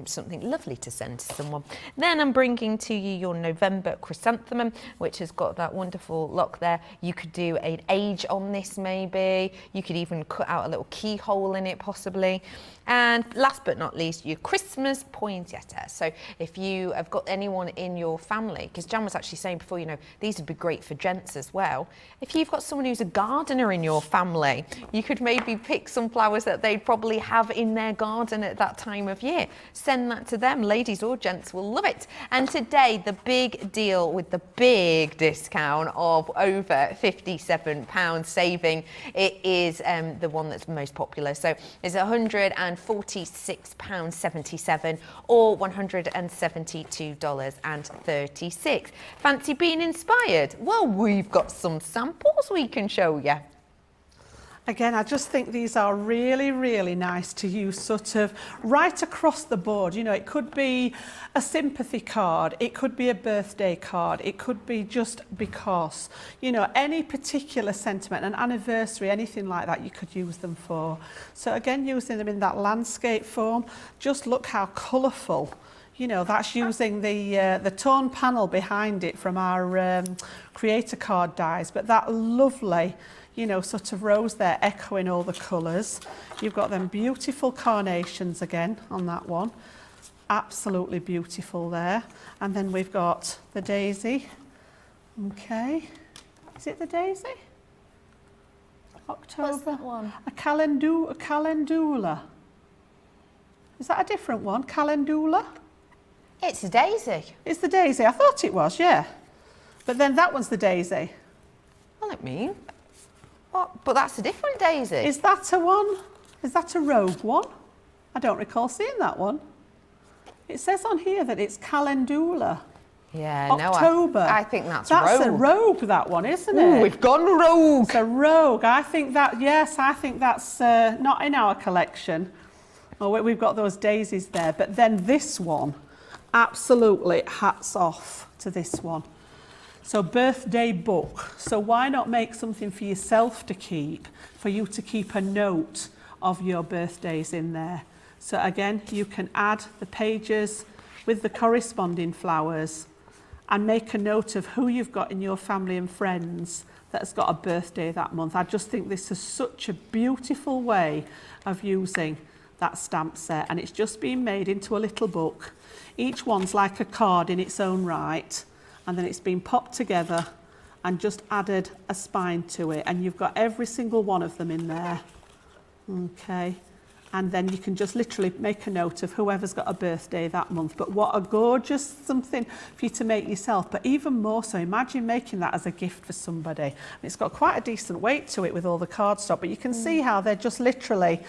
[SPEAKER 1] something lovely to send to someone. Then I'm bringing to you your November chrysanthemum, which has got that wonderful lock there. You could do an age on this, maybe. You could even cut out a little keyhole in it, possibly. And last but not least, your Christmas poinsettia. So if you have got anyone in your family, because Jan was actually saying before, these would be great for gents as well. If you've got someone who's a gardener in your family, you could maybe pick some flowers that they'd probably have in their garden at that time of year. Send that to them. Ladies or gents will love it. And today, the big deal with the big discount of over £57 saving, it is the one that's most popular. So it's £146.77 or $172.36. Fancy being inspired? Well, we've got some samples we can show you.
[SPEAKER 2] Again, I just think these are really, really nice to use sort of right across the board. It could be a sympathy card, it could be a birthday card, it could be just because, any particular sentiment, an anniversary, anything like that, you could use them for. So again, using them in that landscape form, just look how colourful. That's using the tone panel behind it from our creator card dies, but that lovely sort of rose there echoing all the colours. You've got them beautiful carnations again on that one. Absolutely beautiful there. And then we've got the daisy. Okay. Is it the daisy? October.
[SPEAKER 1] What's that one?
[SPEAKER 2] A calendula. Is that a different one? Calendula?
[SPEAKER 1] It's a daisy.
[SPEAKER 2] It's the daisy. I thought it was, yeah. But then that one's the daisy.
[SPEAKER 1] Well, it means. What? But that's a different daisy.
[SPEAKER 2] Is that a one? Is that a rogue one? I don't recall seeing that one. It says on here that it's calendula.
[SPEAKER 1] Yeah,
[SPEAKER 2] October.
[SPEAKER 1] No, I think that's
[SPEAKER 2] rogue.
[SPEAKER 1] rogue.
[SPEAKER 2] That's a rogue, that one, isn't
[SPEAKER 1] Ooh,
[SPEAKER 2] it?
[SPEAKER 1] we've gone rogue.
[SPEAKER 2] It's a rogue. I think that's not in our collection. Oh, we've got those daisies there. But then this one, absolutely hats off to this one. So birthday book. So why not make something for yourself to keep, for you to keep a note of your birthdays in there. So again, you can add the pages with the corresponding flowers and make a note of who you've got in your family and friends that has got a birthday that month. I just think this is such a beautiful way of using that stamp set, and it's just been made into a little book. Each one's like a card in its own right, and then it's been popped together and just added a spine to it, and you've got every single one of them in there. Okay, and then you can just literally make a note of whoever's got a birthday that month. But what a gorgeous something for you to make yourself, but even more so, imagine making that as a gift for somebody. And it's got quite a decent weight to it with all the cardstock, but you can see how they're just literally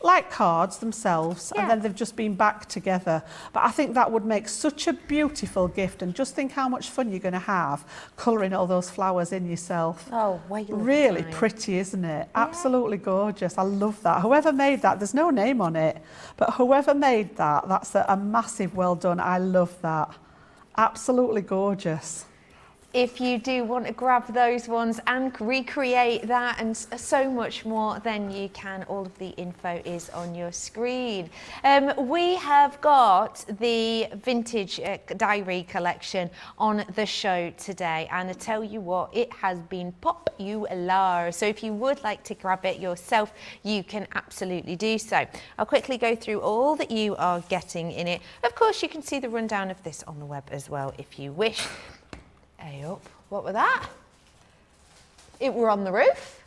[SPEAKER 2] like cards themselves, and then they've just been back together. But I think that would make such a beautiful gift, and just think how much fun you're going to have colouring all those flowers in yourself.
[SPEAKER 1] Oh, way
[SPEAKER 2] really pretty, isn't it? Yeah. Absolutely gorgeous. I love that. Whoever made that, there's no name on it, but whoever made that, that's a massive well done. I love that. Absolutely gorgeous.
[SPEAKER 1] If you do want to grab those ones and recreate that and so much more, then you can. All of the info is on your screen. We have got the vintage diary collection on the show today, and I tell you what, it has been popular. So if you would like to grab it yourself, you can absolutely do so. I'll quickly go through all that you are getting in it. Of course, you can see the rundown of this on the web as well if you wish. Hey up, what was that? It were on the roof.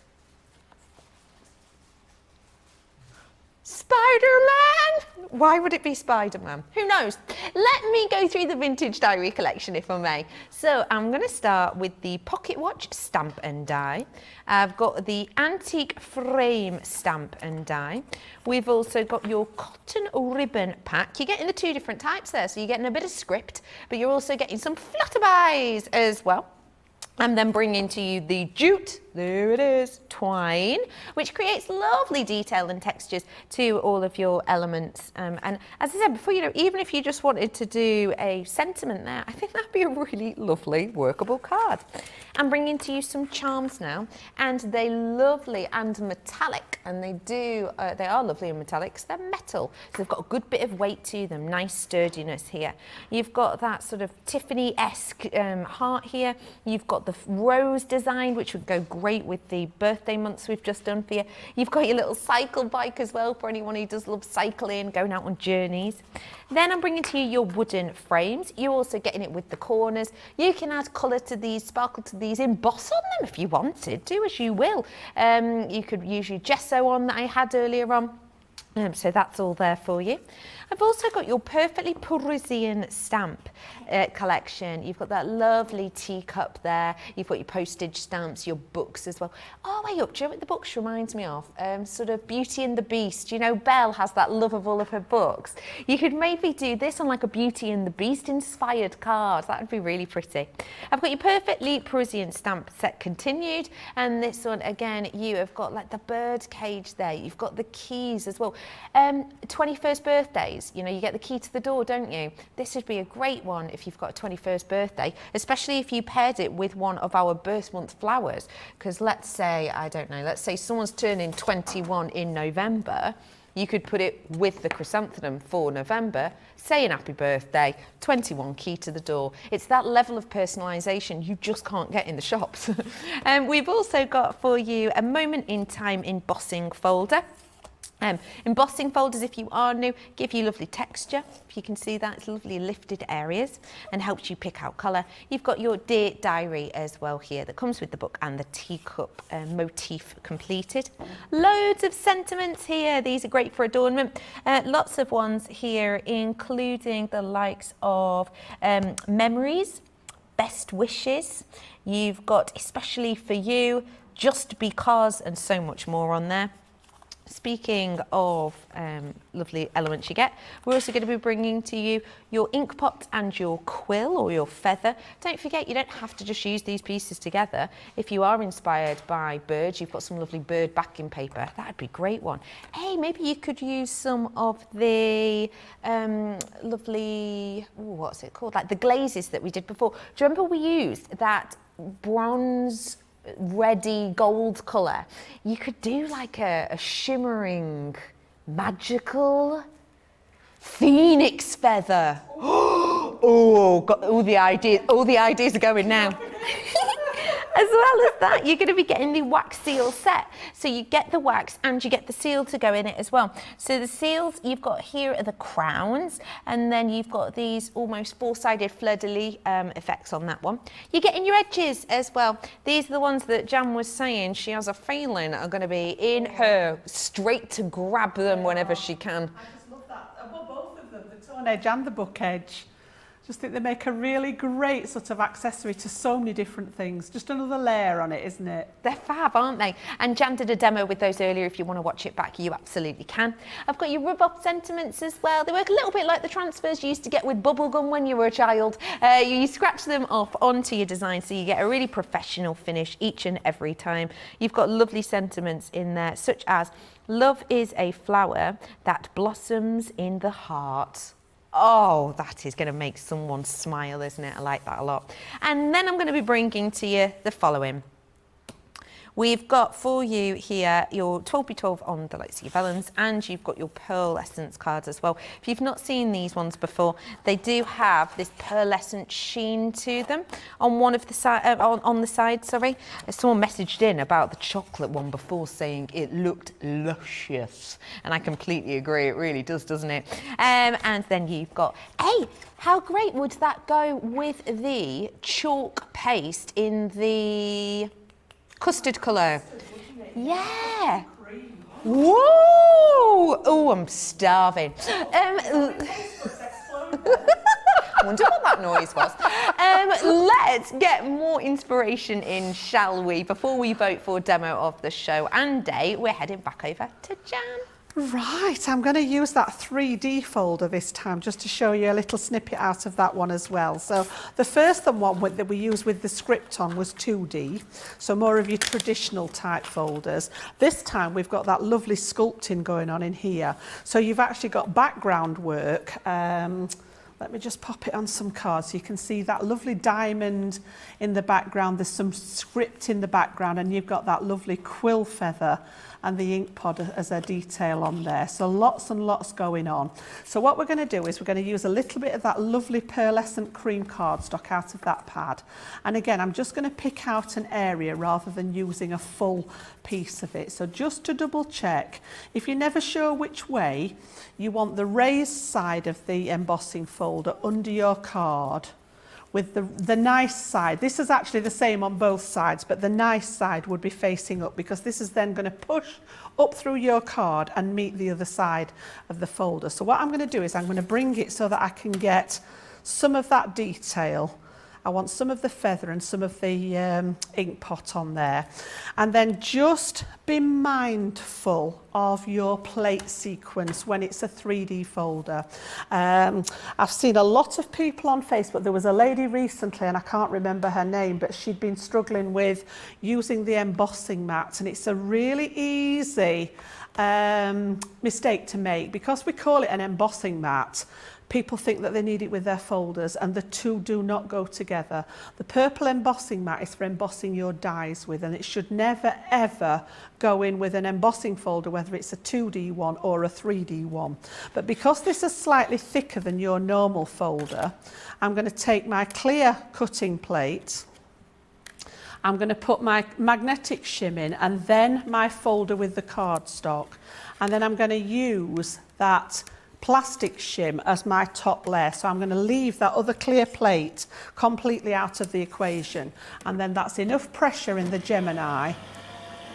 [SPEAKER 1] Spider-Man! Why would it be Spider-Man? Who knows? Let me go through the vintage diary collection if I may. So I'm going to start with the pocket watch stamp and die. I've got the antique frame stamp and die. We've also got your cotton ribbon pack. You're getting the two different types there, so you're getting a bit of script, but you're also getting some flutterbys as well. I'm then bringing to you the jute, there it is, twine, which creates lovely detail and textures to all of your elements. And as I said before, you know, even if you just wanted to do a sentiment there, I think that'd be a really lovely workable card. I'm bringing to you some charms now, and they're lovely and metallic, and they are lovely and metallic because they're metal. So they've got a good bit of weight to them, nice sturdiness here. You've got that sort of Tiffany-esque heart here. You've got the rose design, which would go great with the birthday months we've just done for you. You've got your little cycle bike as well for anyone who does love cycling, going out on journeys. Then I'm bringing to you your wooden frames. You're also getting it with the corners. You can add colour to these, sparkle to these, emboss on them if you wanted. Do as you will. You could use your gesso on that I had earlier on. So that's all there for you. I've also got your perfectly Parisian stamp collection. You've got that lovely teacup there. You've got your postage stamps, your books as well. Oh, way up, do you know what the books reminds me of? Sort of Beauty and the Beast. You know, Belle has that love of all of her books. You could maybe do this on like a Beauty and the Beast inspired card. That would be really pretty. I've got your perfectly Parisian stamp set continued. And this one, again, you have got like the bird cage there. You've got the keys as well. 21st birthdays, you know, you get the key to the door, don't you? This would be a great one if you've got a 21st birthday, especially if you paired it with one of our birth month flowers. Because let's say, I don't know, let's say someone's turning 21 in November, you could put it with the chrysanthemum for November, saying happy birthday, 21 key to the door. It's that level of personalisation you just can't get in the shops. We've also got for you a moment in time embossing folder. Embossing folders, if you are new, give you lovely texture. If you can see that, it's lovely lifted areas and helps you pick out colour. You've got your Dear Diary as well here that comes with the book and the teacup motif completed. Loads of sentiments here. These are great for adornment. Lots of ones here, including the likes of memories, best wishes. You've got especially for you, just because, and so much more on there. Speaking of lovely elements you get, we're also going to be bringing to you your ink pot and your quill or your feather. Don't forget, you don't have to just use these pieces together. If you are inspired by birds, you've got some lovely bird backing paper. That'd be a great one. Hey, maybe you could use some of the lovely, what's it called? Like the glazes that we did before. Do you remember we used that bronze reddy gold colour? You could do like a shimmering magical phoenix feather. got all the ideas are going now. As well as that, you're going to be getting the wax seal set. So you get the wax and you get the seal to go in it as well. So the seals you've got here are the crowns, and then you've got these almost four-sided fleur-de-lis effects on that one. You're getting your edges as well. These are the ones that Jan was saying she has a feeling are going to be in her straight to grab them whenever she can.
[SPEAKER 2] I just love that. Well, both of them, the tone edge and the book edge. Just think they make a really great sort of accessory to so many different things. Just another layer on it, isn't it?
[SPEAKER 1] They're fab, aren't they? And Jan did a demo with those earlier. If you want to watch it back, you absolutely can. I've got your rub-off sentiments as well. They work a little bit like the transfers you used to get with bubblegum when you were a child. You scratch them off onto your design so you get a really professional finish each and every time. You've got lovely sentiments in there, such as, love is a flower that blossoms in the heart. Oh, that is going to make someone smile, isn't it? I like that a lot. And then I'm going to be bringing to you the following. We've got for you here your 12x12 on the likes of your vellums, and you've got your pearlescence cards as well. If you've not seen these ones before, they do have this pearlescent sheen to them on one of the side, on the side. Sorry, someone messaged in about the chocolate one before, saying it looked luscious, and I completely agree. It really does, doesn't it? And then you've got, hey, how great would that go with the chalk paste in the custard colour? Yeah. Whoa! Oh, I'm starving. I wonder what that noise was. Let's get more inspiration in, shall we? Before we vote for demo of the show and day, we're heading back over to Jan.
[SPEAKER 2] Right, I'm going to use that 3D folder this time just to show you a little snippet out of that one as well. So the first one that we used with the script on was 2D, so more of your traditional type folders. This time we've got that lovely sculpting going on in here. So you've actually got background work. Let me just pop it on some cards so you can see that lovely diamond in the background. There's some script in the background, and you've got that lovely quill feather and the ink pod as a detail on there. So lots and lots going on. So what we're going to do is we're going to use a little bit of that lovely pearlescent cream cardstock out of that pad. And again, I'm just going to pick out an area rather than using a full piece of it. So just to double check, if you're never sure which way, you want the raised side of the embossing folder under your card, with the nice side. This is actually the same on both sides, but the nice side would be facing up, because this is then going to push up through your card and meet the other side of the folder. So what I'm going to do is I'm going to bring it so that I can get some of that detail. I want some of the feather and some of the ink pot on there. And then just be mindful of your plate sequence when it's a 3D folder. I've seen a lot of people on Facebook. There was a lady recently, and I can't remember her name, but she'd been struggling with using the embossing mat, and it's a really easy mistake to make. Because we call it an embossing mat, people think that they need it with their folders, and the two do not go together. The purple embossing mat is for embossing your dies with, and it should never ever go in with an embossing folder, whether it's a 2D one or a 3D one. But because this is slightly thicker than your normal folder, I'm going to take my clear cutting plate, I'm going to put my magnetic shim in, and then my folder with the cardstock, and then I'm going to use that plastic shim as my top layer. So I'm going to leave that other clear plate completely out of the equation, and then that's enough pressure in the Gemini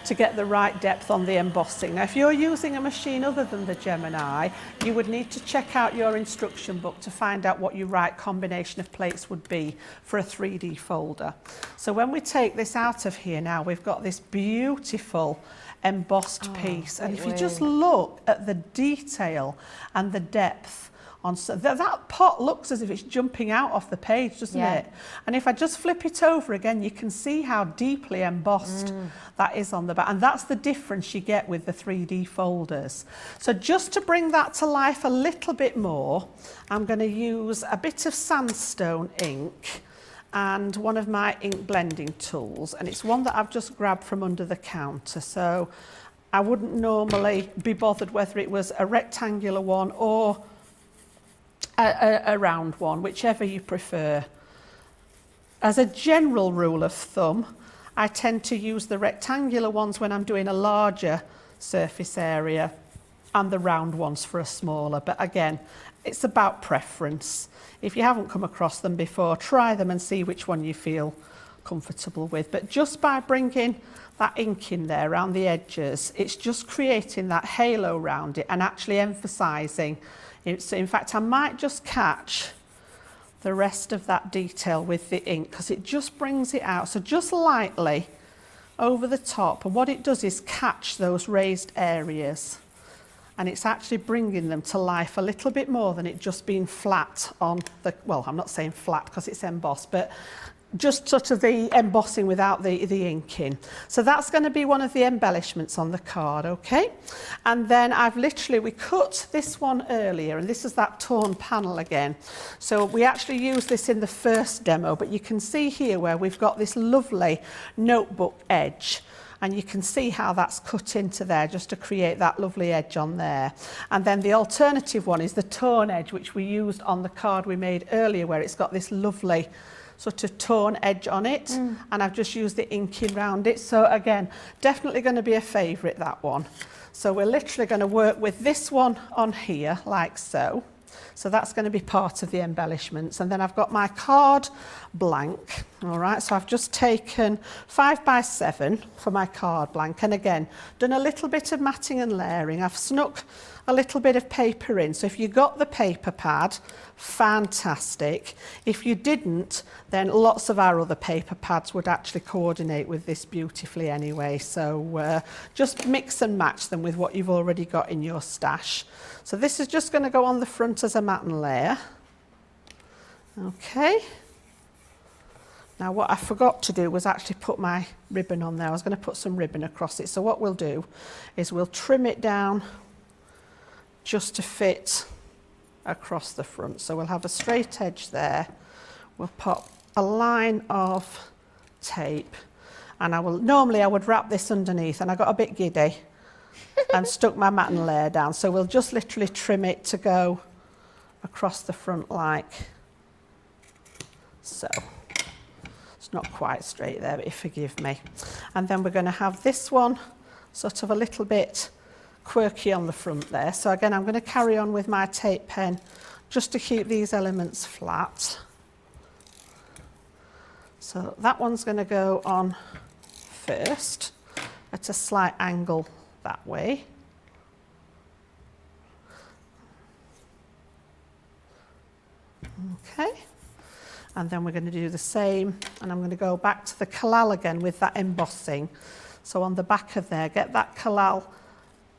[SPEAKER 2] to get the right depth on the embossing. Now, if you're using a machine other than the Gemini, you would need to check out your instruction book to find out what your right combination of plates would be for a 3D folder. So when we take this out of here now, we've got this beautiful embossed piece, and if you just look at the detail and the depth on that pot, looks as if it's jumping out off the page, doesn't it? And if I just flip it over again, you can see how deeply embossed that is on the back, and that's the difference you get with the 3D folders. So just to bring that to life a little bit more, I'm going to use a bit of sandstone ink and one of my ink blending tools, and it's one that I've just grabbed from under the counter. So I wouldn't normally be bothered whether it was a rectangular one or a round one, whichever you prefer. As a general rule of thumb, I tend to use the rectangular ones when I'm doing a larger surface area and the round ones for a smaller, but again, it's about preference. If you haven't come across them before, try them and see which one you feel comfortable with. But just by bringing that ink in there around the edges, it's just creating that halo around it and actually emphasising it. So in fact, I might just catch the rest of that detail with the ink because it just brings it out. So just lightly over the top, and what it does is catch those raised areas, and it's actually bringing them to life a little bit more than it just being flat on the, well, I'm not saying flat because it's embossed, but just sort of the embossing without the ink in. So that's going to be one of the embellishments on the card, okay? And then we cut this one earlier, and this is that torn panel again. So we actually used this in the first demo, but you can see here where we've got this lovely notebook edge. And you can see how that's cut into there just to create that lovely edge on there. And then the alternative one is the torn edge, which we used on the card we made earlier, where it's got this lovely sort of torn edge on it, and I've just used the inking around it. So again, definitely going to be a favourite, that one. So we're literally going to work with this one on here like so. So that's going to be part of the embellishments. And then I've got my card blank. All right, so I've just taken 5x7 for my card blank, and again done a little bit of matting and layering. I've snuck a little bit of paper in, so if you got the paper pad, fantastic. If you didn't, then lots of our other paper pads would actually coordinate with this beautifully anyway. So just mix and match them with what you've already got in your stash. So this is just going to go on the front as a matten layer. Okay. Now what I forgot to do was actually put my ribbon on there. I was going to put some ribbon across it. So what we'll do is we'll trim it down just to fit across the front. So we'll have a straight edge there. We'll pop a line of tape, and normally I would wrap this underneath, and I got a bit giddy and stuck my matten layer down. So we'll just literally trim it to go across the front like so. It's not quite straight there, but you forgive me. And then we're going to have this one sort of a little bit quirky on the front there. So again, I'm going to carry on with my tape pen just to keep these elements flat. So that one's going to go on first at a slight angle that way. Okay. And then we're going to do the same, and I'm going to go back to the collal again with that embossing. So on the back of there, get that collal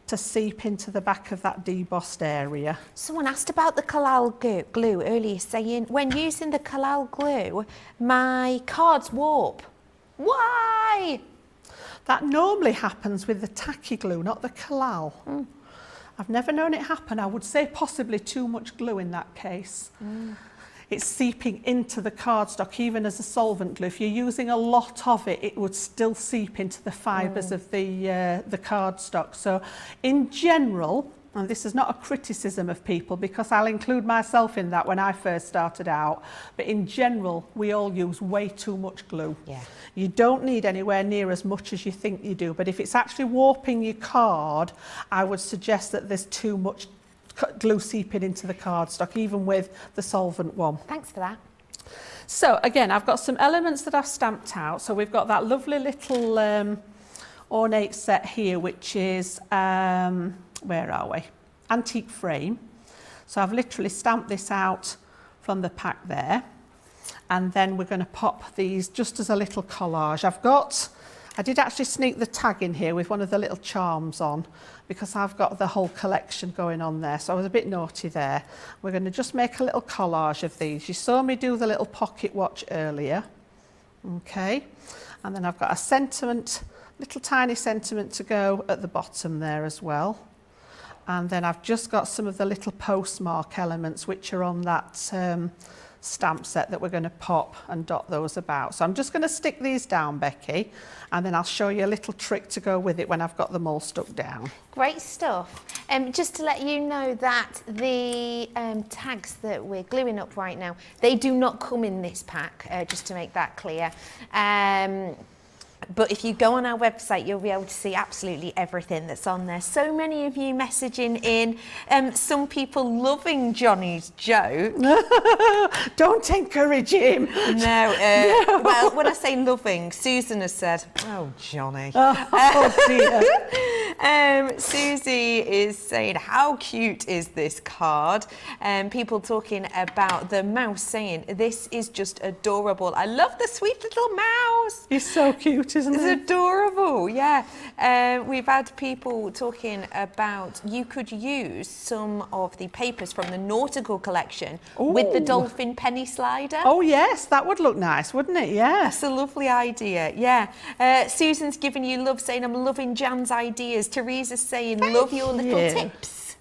[SPEAKER 2] to seep into the back of that debossed area.
[SPEAKER 1] Someone asked about the collal glue earlier, saying when using the collal glue, my cards warp. Why?
[SPEAKER 2] That normally happens with the tacky glue, not the collal. I've never known it happen. I would say possibly too much glue in that case. It's seeping into the cardstock, even as a solvent glue. If you're using a lot of it, it would still seep into the fibres of the cardstock. So in general, and this is not a criticism of people because I'll include myself in that when I first started out, but in general, we all use way too much glue.
[SPEAKER 1] Yeah.
[SPEAKER 2] You don't need anywhere near as much as you think you do, but if it's actually warping your card, I would suggest that there's too much glue seeping into the cardstock, even with the solvent one.
[SPEAKER 1] Thanks for that.
[SPEAKER 2] So again, I've got some elements that I've stamped out. So we've got that lovely little ornate set here, which is, where are we? Antique frame. So I've literally stamped this out from the pack there. And then we're going to pop these just as a little collage. I did actually sneak the tag in here with one of the little charms on because I've got the whole collection going on there. So I was a bit naughty there. We're going to just make a little collage of these. You saw me do the little pocket watch earlier. Okay. And then I've got a sentiment, little tiny sentiment to go at the bottom there as well. And then I've just got some of the little postmark elements which are on that stamp set that we're going to pop and dot those about. So I'm just going to stick these down, Becky, and then I'll show you a little trick to go with it when I've got them all stuck down.
[SPEAKER 1] Great stuff. Just to let you know that the tags that we're gluing up right now, they do not come in this pack, just to make that clear. But if you go on our website, you'll be able to see absolutely everything that's on there. So many of you messaging in, some people loving Johnny's joke.
[SPEAKER 2] Don't encourage him.
[SPEAKER 1] No, well, when I say loving, Susan has said, oh, Johnny.
[SPEAKER 2] Oh dear.
[SPEAKER 1] Susie is saying, how cute is this card? People talking about the mouse saying, this is just adorable. I love the sweet little mouse.
[SPEAKER 2] He's so cute, isn't he?
[SPEAKER 1] It's adorable, yeah. We've had people talking about you could use some of the papers from the nautical collection with the dolphin penny slider.
[SPEAKER 2] Oh yes, that would look nice, wouldn't it? Yeah.
[SPEAKER 1] That's a lovely idea, yeah. Susan's giving you love, saying I'm loving Jan's ideas. Teresa's saying love your little tips.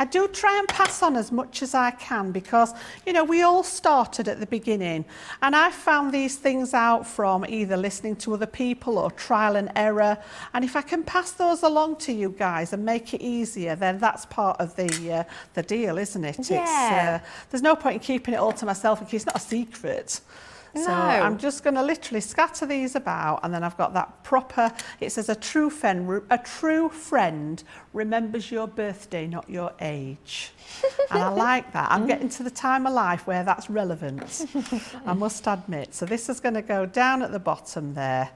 [SPEAKER 2] I do try and pass on as much as I can because, you know, we all started at the beginning and I found these things out from either listening to other people or trial and error. And if I can pass those along to you guys and make it easier, then that's part of the deal, isn't it?
[SPEAKER 1] Yeah.
[SPEAKER 2] It's, there's no point in keeping it all to myself because it's not a secret.
[SPEAKER 1] No.
[SPEAKER 2] So I'm just going to literally scatter these about, and then I've got that proper, it says a true friend remembers your birthday, not your age. And I like that. I'm getting to the time of life where that's relevant, I must admit. So this is going to go down at the bottom there.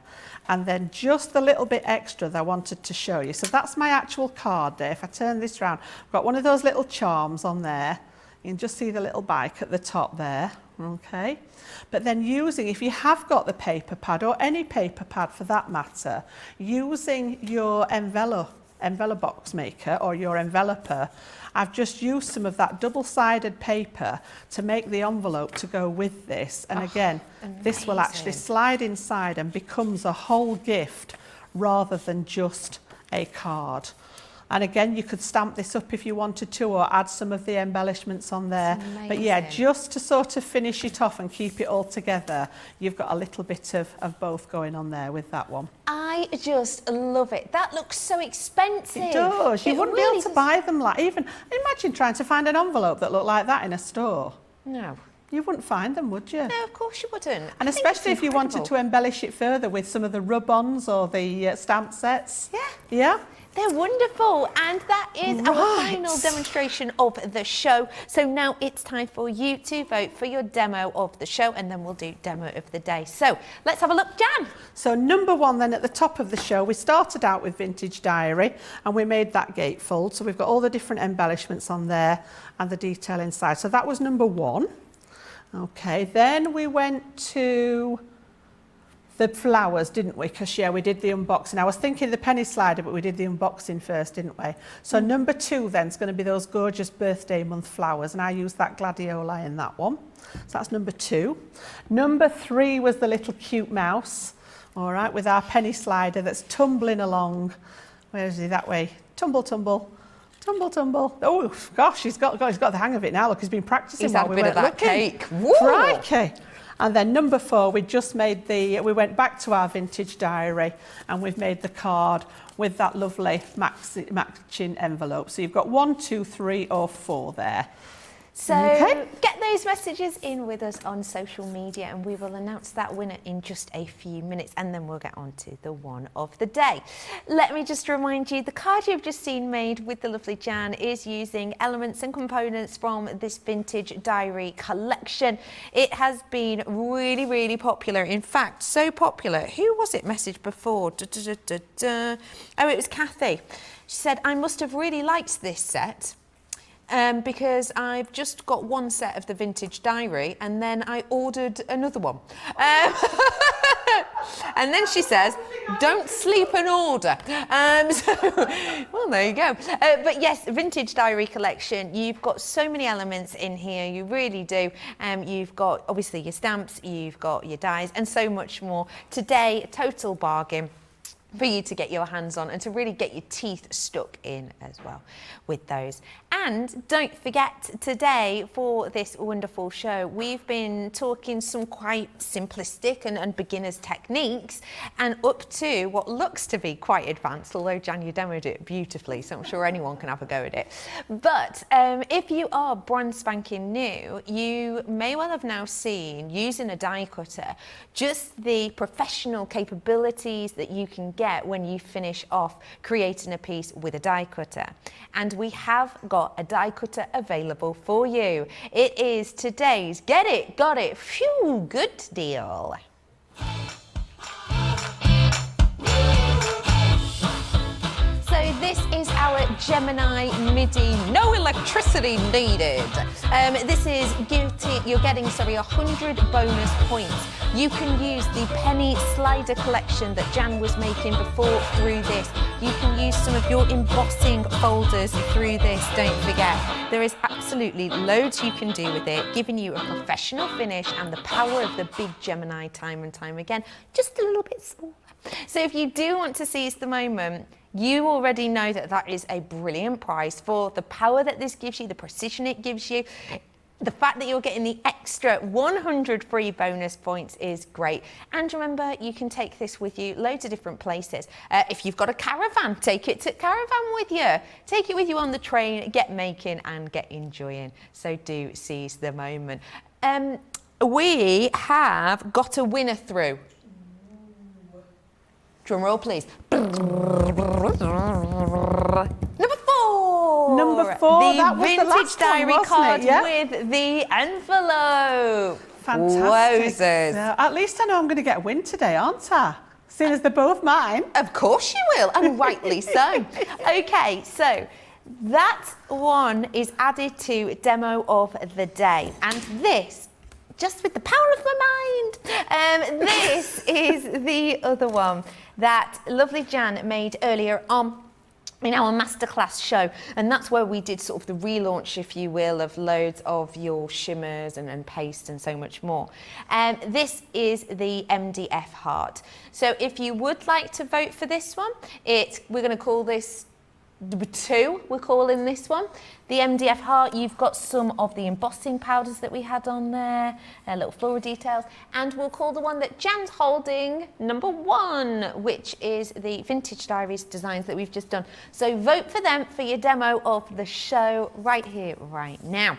[SPEAKER 2] And then just the little bit extra that I wanted to show you. So that's my actual card there. If I turn this round, I've got one of those little charms on there. You can just see the little bike at the top there. Okay, but then using, if you have got the paper pad or any paper pad for that matter, using your envelope box maker or your enveloper, I've just used some of that double-sided paper to make the envelope to go with this. And again, this will actually slide inside and becomes a whole gift rather than just a card. And again, you could stamp this up if you wanted to or add some of the embellishments on there. But yeah, just to sort of finish it off and keep it all together, you've got a little bit of both going on there with that one.
[SPEAKER 1] I just love it. That looks so expensive.
[SPEAKER 2] It does. You wouldn't be able to buy them like, even, imagine trying to find an envelope that looked like that in a store.
[SPEAKER 1] No.
[SPEAKER 2] You wouldn't find them, would you?
[SPEAKER 1] No, of course you wouldn't.
[SPEAKER 2] And especially if you wanted to embellish it further with some of the rub-ons or the stamp sets.
[SPEAKER 1] Yeah.
[SPEAKER 2] Yeah.
[SPEAKER 1] They're wonderful, and that is our final demonstration of the show. So now it's time for you to vote for your demo of the show, and then we'll do demo of the day. So let's have a look, Jan.
[SPEAKER 2] So number one then at the top of the show, we started out with Vintage Diary and we made that gatefold. So we've got all the different embellishments on there and the detail inside. So that was number one. Okay, then we went to the flowers, didn't we? Because, yeah, we did the unboxing. I was thinking the penny slider, but we did the unboxing first, didn't we? So number two then is going to be those gorgeous birthday month flowers, and I used that gladiola in that one. So that's number two. Number three was the little cute mouse, all right, with our penny slider that's tumbling along. Where is he? That way. Tumble, tumble. Tumble, tumble. Oh, gosh, he's got the hang of it now. Look, he's been practicing
[SPEAKER 1] He's
[SPEAKER 2] while
[SPEAKER 1] had
[SPEAKER 2] we
[SPEAKER 1] a bit of
[SPEAKER 2] weren't
[SPEAKER 1] that
[SPEAKER 2] looking.
[SPEAKER 1] cake. Woo!
[SPEAKER 2] Crikey. And then number four, we just made we went back to our Vintage Diary and we've made the card with that lovely matching envelope. So you've got 1, 2, 3 or 4 there.
[SPEAKER 1] So get those messages in with us on social media and we will announce that winner in just a few minutes, and then we'll get on to the one of the day. Let me just remind you, the card you've just seen made with the lovely Jan is using elements and components from this Vintage Diary collection. It has been really, really popular. In fact, so popular. Who was it messaged before? Oh, it was Kathy. She said, I must have really liked this set. Because I've just got one set of the Vintage Diary and then I ordered another one. And then she says, don't sleep and order. Well, there you go. But yes, Vintage Diary collection, you've got so many elements in here, you really do. You've got obviously your stamps, you've got your dies and so much more. Today, total bargain. for you to get your hands on and to really get your teeth stuck in as well with those. And don't forget, today for this wonderful show, we've been talking some quite simplistic and beginners techniques and up to what looks to be quite advanced, although Jan, you demoed it beautifully, so I'm sure anyone can have a go at it. But if you are brand spanking new, you may well have now seen, using a die cutter, just the professional capabilities that you can get when you finish off creating a piece with a die cutter. And we have got a die cutter available for you. It is today's Get It, Got It, Phew, good deal. So this is our Gemini MIDI, no electricity needed. This is you're getting 100 bonus points. You can use the penny slider collection that Jan was making before through this. You can use some of your embossing folders through this, don't forget. There is absolutely loads you can do with it, giving you a professional finish and the power of the big Gemini time and time again, just a little bit smaller. So if you do want to seize the moment, you already know that that is a brilliant price for the power that this gives you, the precision it gives you. The fact that you're getting the extra 100 free bonus points is great. And remember, you can take this with you loads of different places. If you've got a caravan, take it to caravan with you. Take it with you on the train, get making and get enjoying. So do seize the moment. We have got a winner through. Drum roll, please. Number 4.
[SPEAKER 2] Number 4, that was the
[SPEAKER 1] vintage
[SPEAKER 2] last
[SPEAKER 1] diary
[SPEAKER 2] one,
[SPEAKER 1] card
[SPEAKER 2] wasn't it? Yeah.
[SPEAKER 1] with the envelope.
[SPEAKER 2] Fantastic.
[SPEAKER 1] Wowzers.
[SPEAKER 2] At least I know I'm going to get a win today, aren't I? Seeing as they're both mine.
[SPEAKER 1] Of course you will, and rightly so. Okay, so that one is added to demo of the day, and this, just with the power of my mind, this is the other one that lovely Jan made earlier on in our masterclass show, and that's where we did sort of the relaunch, if you will, of loads of your shimmers and paste and so much more. This is the MDF heart. So if you would like to vote for this one, we're going to call this number 2, we're calling this one. The MDF heart, you've got some of the embossing powders that we had on there, little floral details, and we'll call the one that Jan's holding number 1, which is the Vintage Diaries designs that we've just done. So vote for them for your demo of the show right here, right now.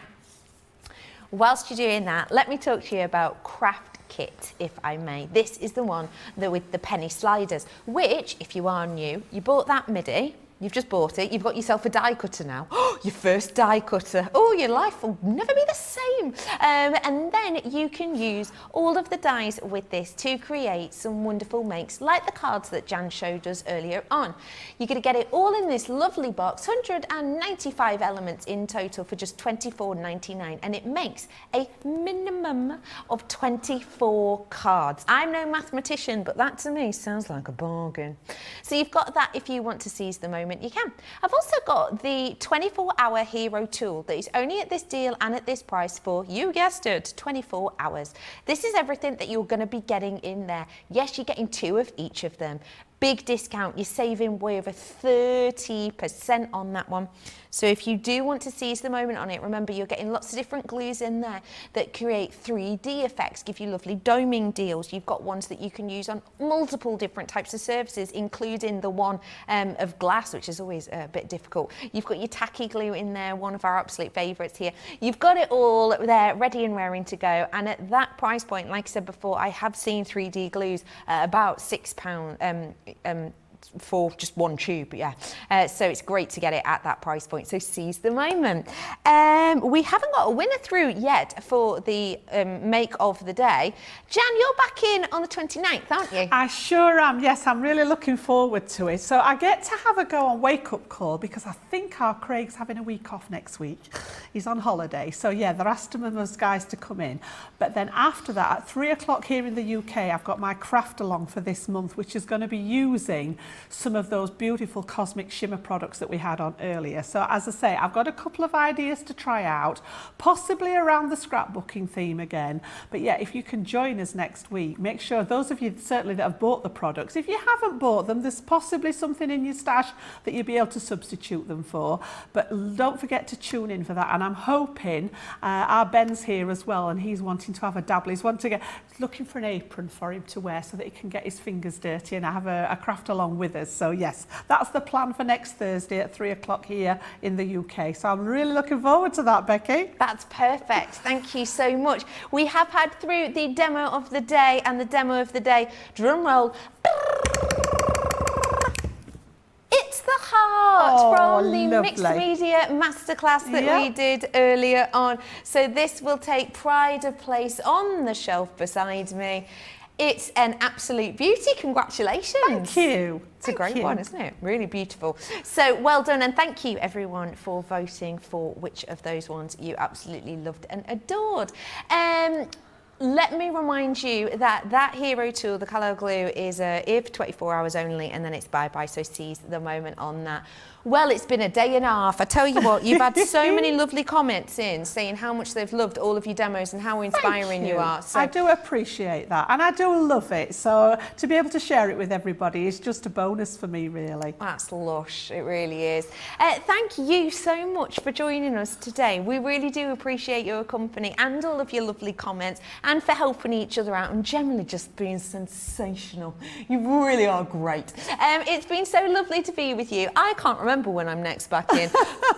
[SPEAKER 1] Whilst you're doing that, let me talk to you about Craft Kit, if I may. This is the one that with the penny sliders, which, if you are new, you bought that MIDI, you've just bought it, you've got yourself a die cutter now. Your first die cutter. Oh, your life will never be the same. And then you can use all of the dies with this to create some wonderful makes, like the cards that Jan showed us earlier on. You're going to get it all in this lovely box, 195 elements in total for just $24.99, and it makes a minimum of 24 cards. I'm no mathematician, but that to me sounds like a bargain. So you've got that if you want to seize the moment. You can. I've also got the 24-hour hero tool that is only at this deal and at this price for, you guessed it, 24 hours. This is everything that you're going to be getting in there. Yes, you're getting 2 of each of them. Big discount, you're saving way over 30% on that one. So if you do want to seize the moment on it, remember you're getting lots of different glues in there that create 3D effects, give you lovely doming deals. You've got ones that you can use on multiple different types of surfaces, including the one of glass, which is always a bit difficult. You've got your tacky glue in there, one of our absolute favourites here. You've got it all there, ready and raring to go. And at that price point, like I said before, I have seen 3D glues at about £6 for just one tube, yeah. So it's great to get it at that price point. So seize the moment. We haven't got a winner through yet for the make of the day. Jan, you're back in on the 29th, aren't you?
[SPEAKER 2] I sure am. Yes, I'm really looking forward to it. So I get to have a go on Wake Up Call because I think our Craig's having a week off next week. He's on holiday. So yeah, they're asking those guys to come in. But then after that, at 3 o'clock here in the UK, I've got my craft along for this month, which is going to be using some of those beautiful cosmic shimmer products that we had on earlier. So as I say, I've got a couple of ideas to try out, possibly around the scrapbooking theme again. But yeah, if you can join us next week, make sure those of you certainly that have bought the products, if you haven't bought them, there's possibly something in your stash that you'll be able to substitute them for. But don't forget to tune in for that. And I'm hoping our Ben's here as well, and he's wanting to have a dabble. He's looking for an apron for him to wear so that he can get his fingers dirty and have a craft along with us. So yes, that's the plan for next Thursday at 3 o'clock here in the UK. So I'm really looking forward to that, Becky.
[SPEAKER 1] That's perfect. Thank you so much. We have had through the demo of the day, and the demo of the day, drum roll. It's the heart from the
[SPEAKER 2] lovely.
[SPEAKER 1] mixed media masterclass that we did earlier on. So this will take pride of place on the shelf beside me. It's an absolute beauty. Congratulations.
[SPEAKER 2] Thank you.
[SPEAKER 1] It's a great one, isn't it? Really beautiful. So well done, and thank you everyone for voting for which of those ones you absolutely loved and adored. Let me remind you that that hero tool, the colour glue, is here for 24 hours only, and then it's bye-bye, so seize the moment on that. Well, it's been a day and a half. I tell you what, you've had so many lovely comments in saying how much they've loved all of your demos and how inspiring you are. So
[SPEAKER 2] I do appreciate that, and I do love it. So to be able to share it with everybody is just a bonus for me, really.
[SPEAKER 1] that's lush, it really is. Thank you so much for joining us today. We really do appreciate your company and all of your lovely comments, and for helping each other out and generally just being sensational. You really are great. It's been so lovely to be with you. I can't remember when I'm next back in,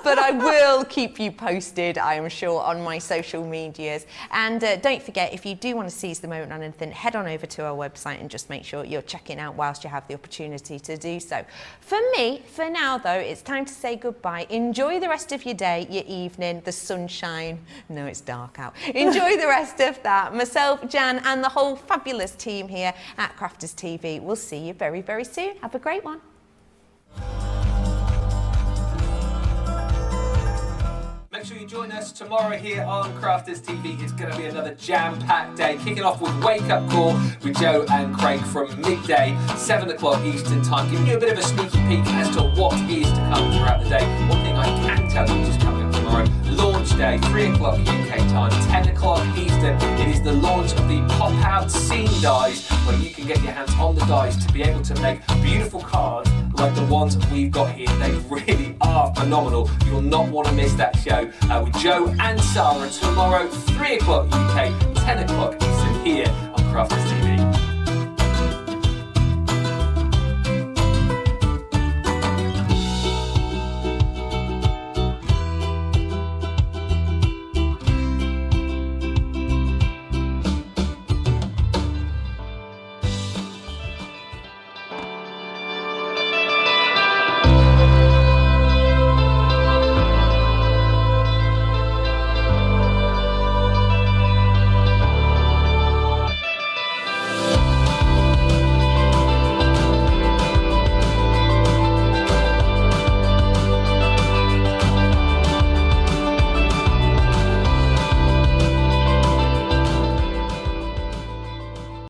[SPEAKER 1] but I will keep you posted, I am sure, on my social medias. And don't forget, if you do want to seize the moment on anything, head on over to our website and just make sure you're checking out whilst you have the opportunity to do so. For me, for now though, it's time to say goodbye. Enjoy the rest of your day, your evening, the sunshine. No, it's dark out. Enjoy the rest of that. Myself, Jan, and the whole fabulous team here at Crafters TV. We'll see you very, very soon. Have a great one.
[SPEAKER 5] Make sure you join us tomorrow here on Crafters TV. It's going to be another jam-packed day, kicking off with Wake Up Call with Joe and Craig from midday, 7 o'clock Eastern Time, giving you a bit of a sneaky peek as to what is to come throughout the day. One thing I can tell you, which is coming up tomorrow, launch day, 3 o'clock UK time, 10 o'clock Eastern. It is the launch of the pop-out scene dies, where you can get your hands on the dies to be able to make beautiful cards like the ones we've got here. They really are phenomenal. You'll not want to miss that show with Joe and Sarah tomorrow, 3 o'clock UK, 10 o'clock Eastern, here on Crafters TV.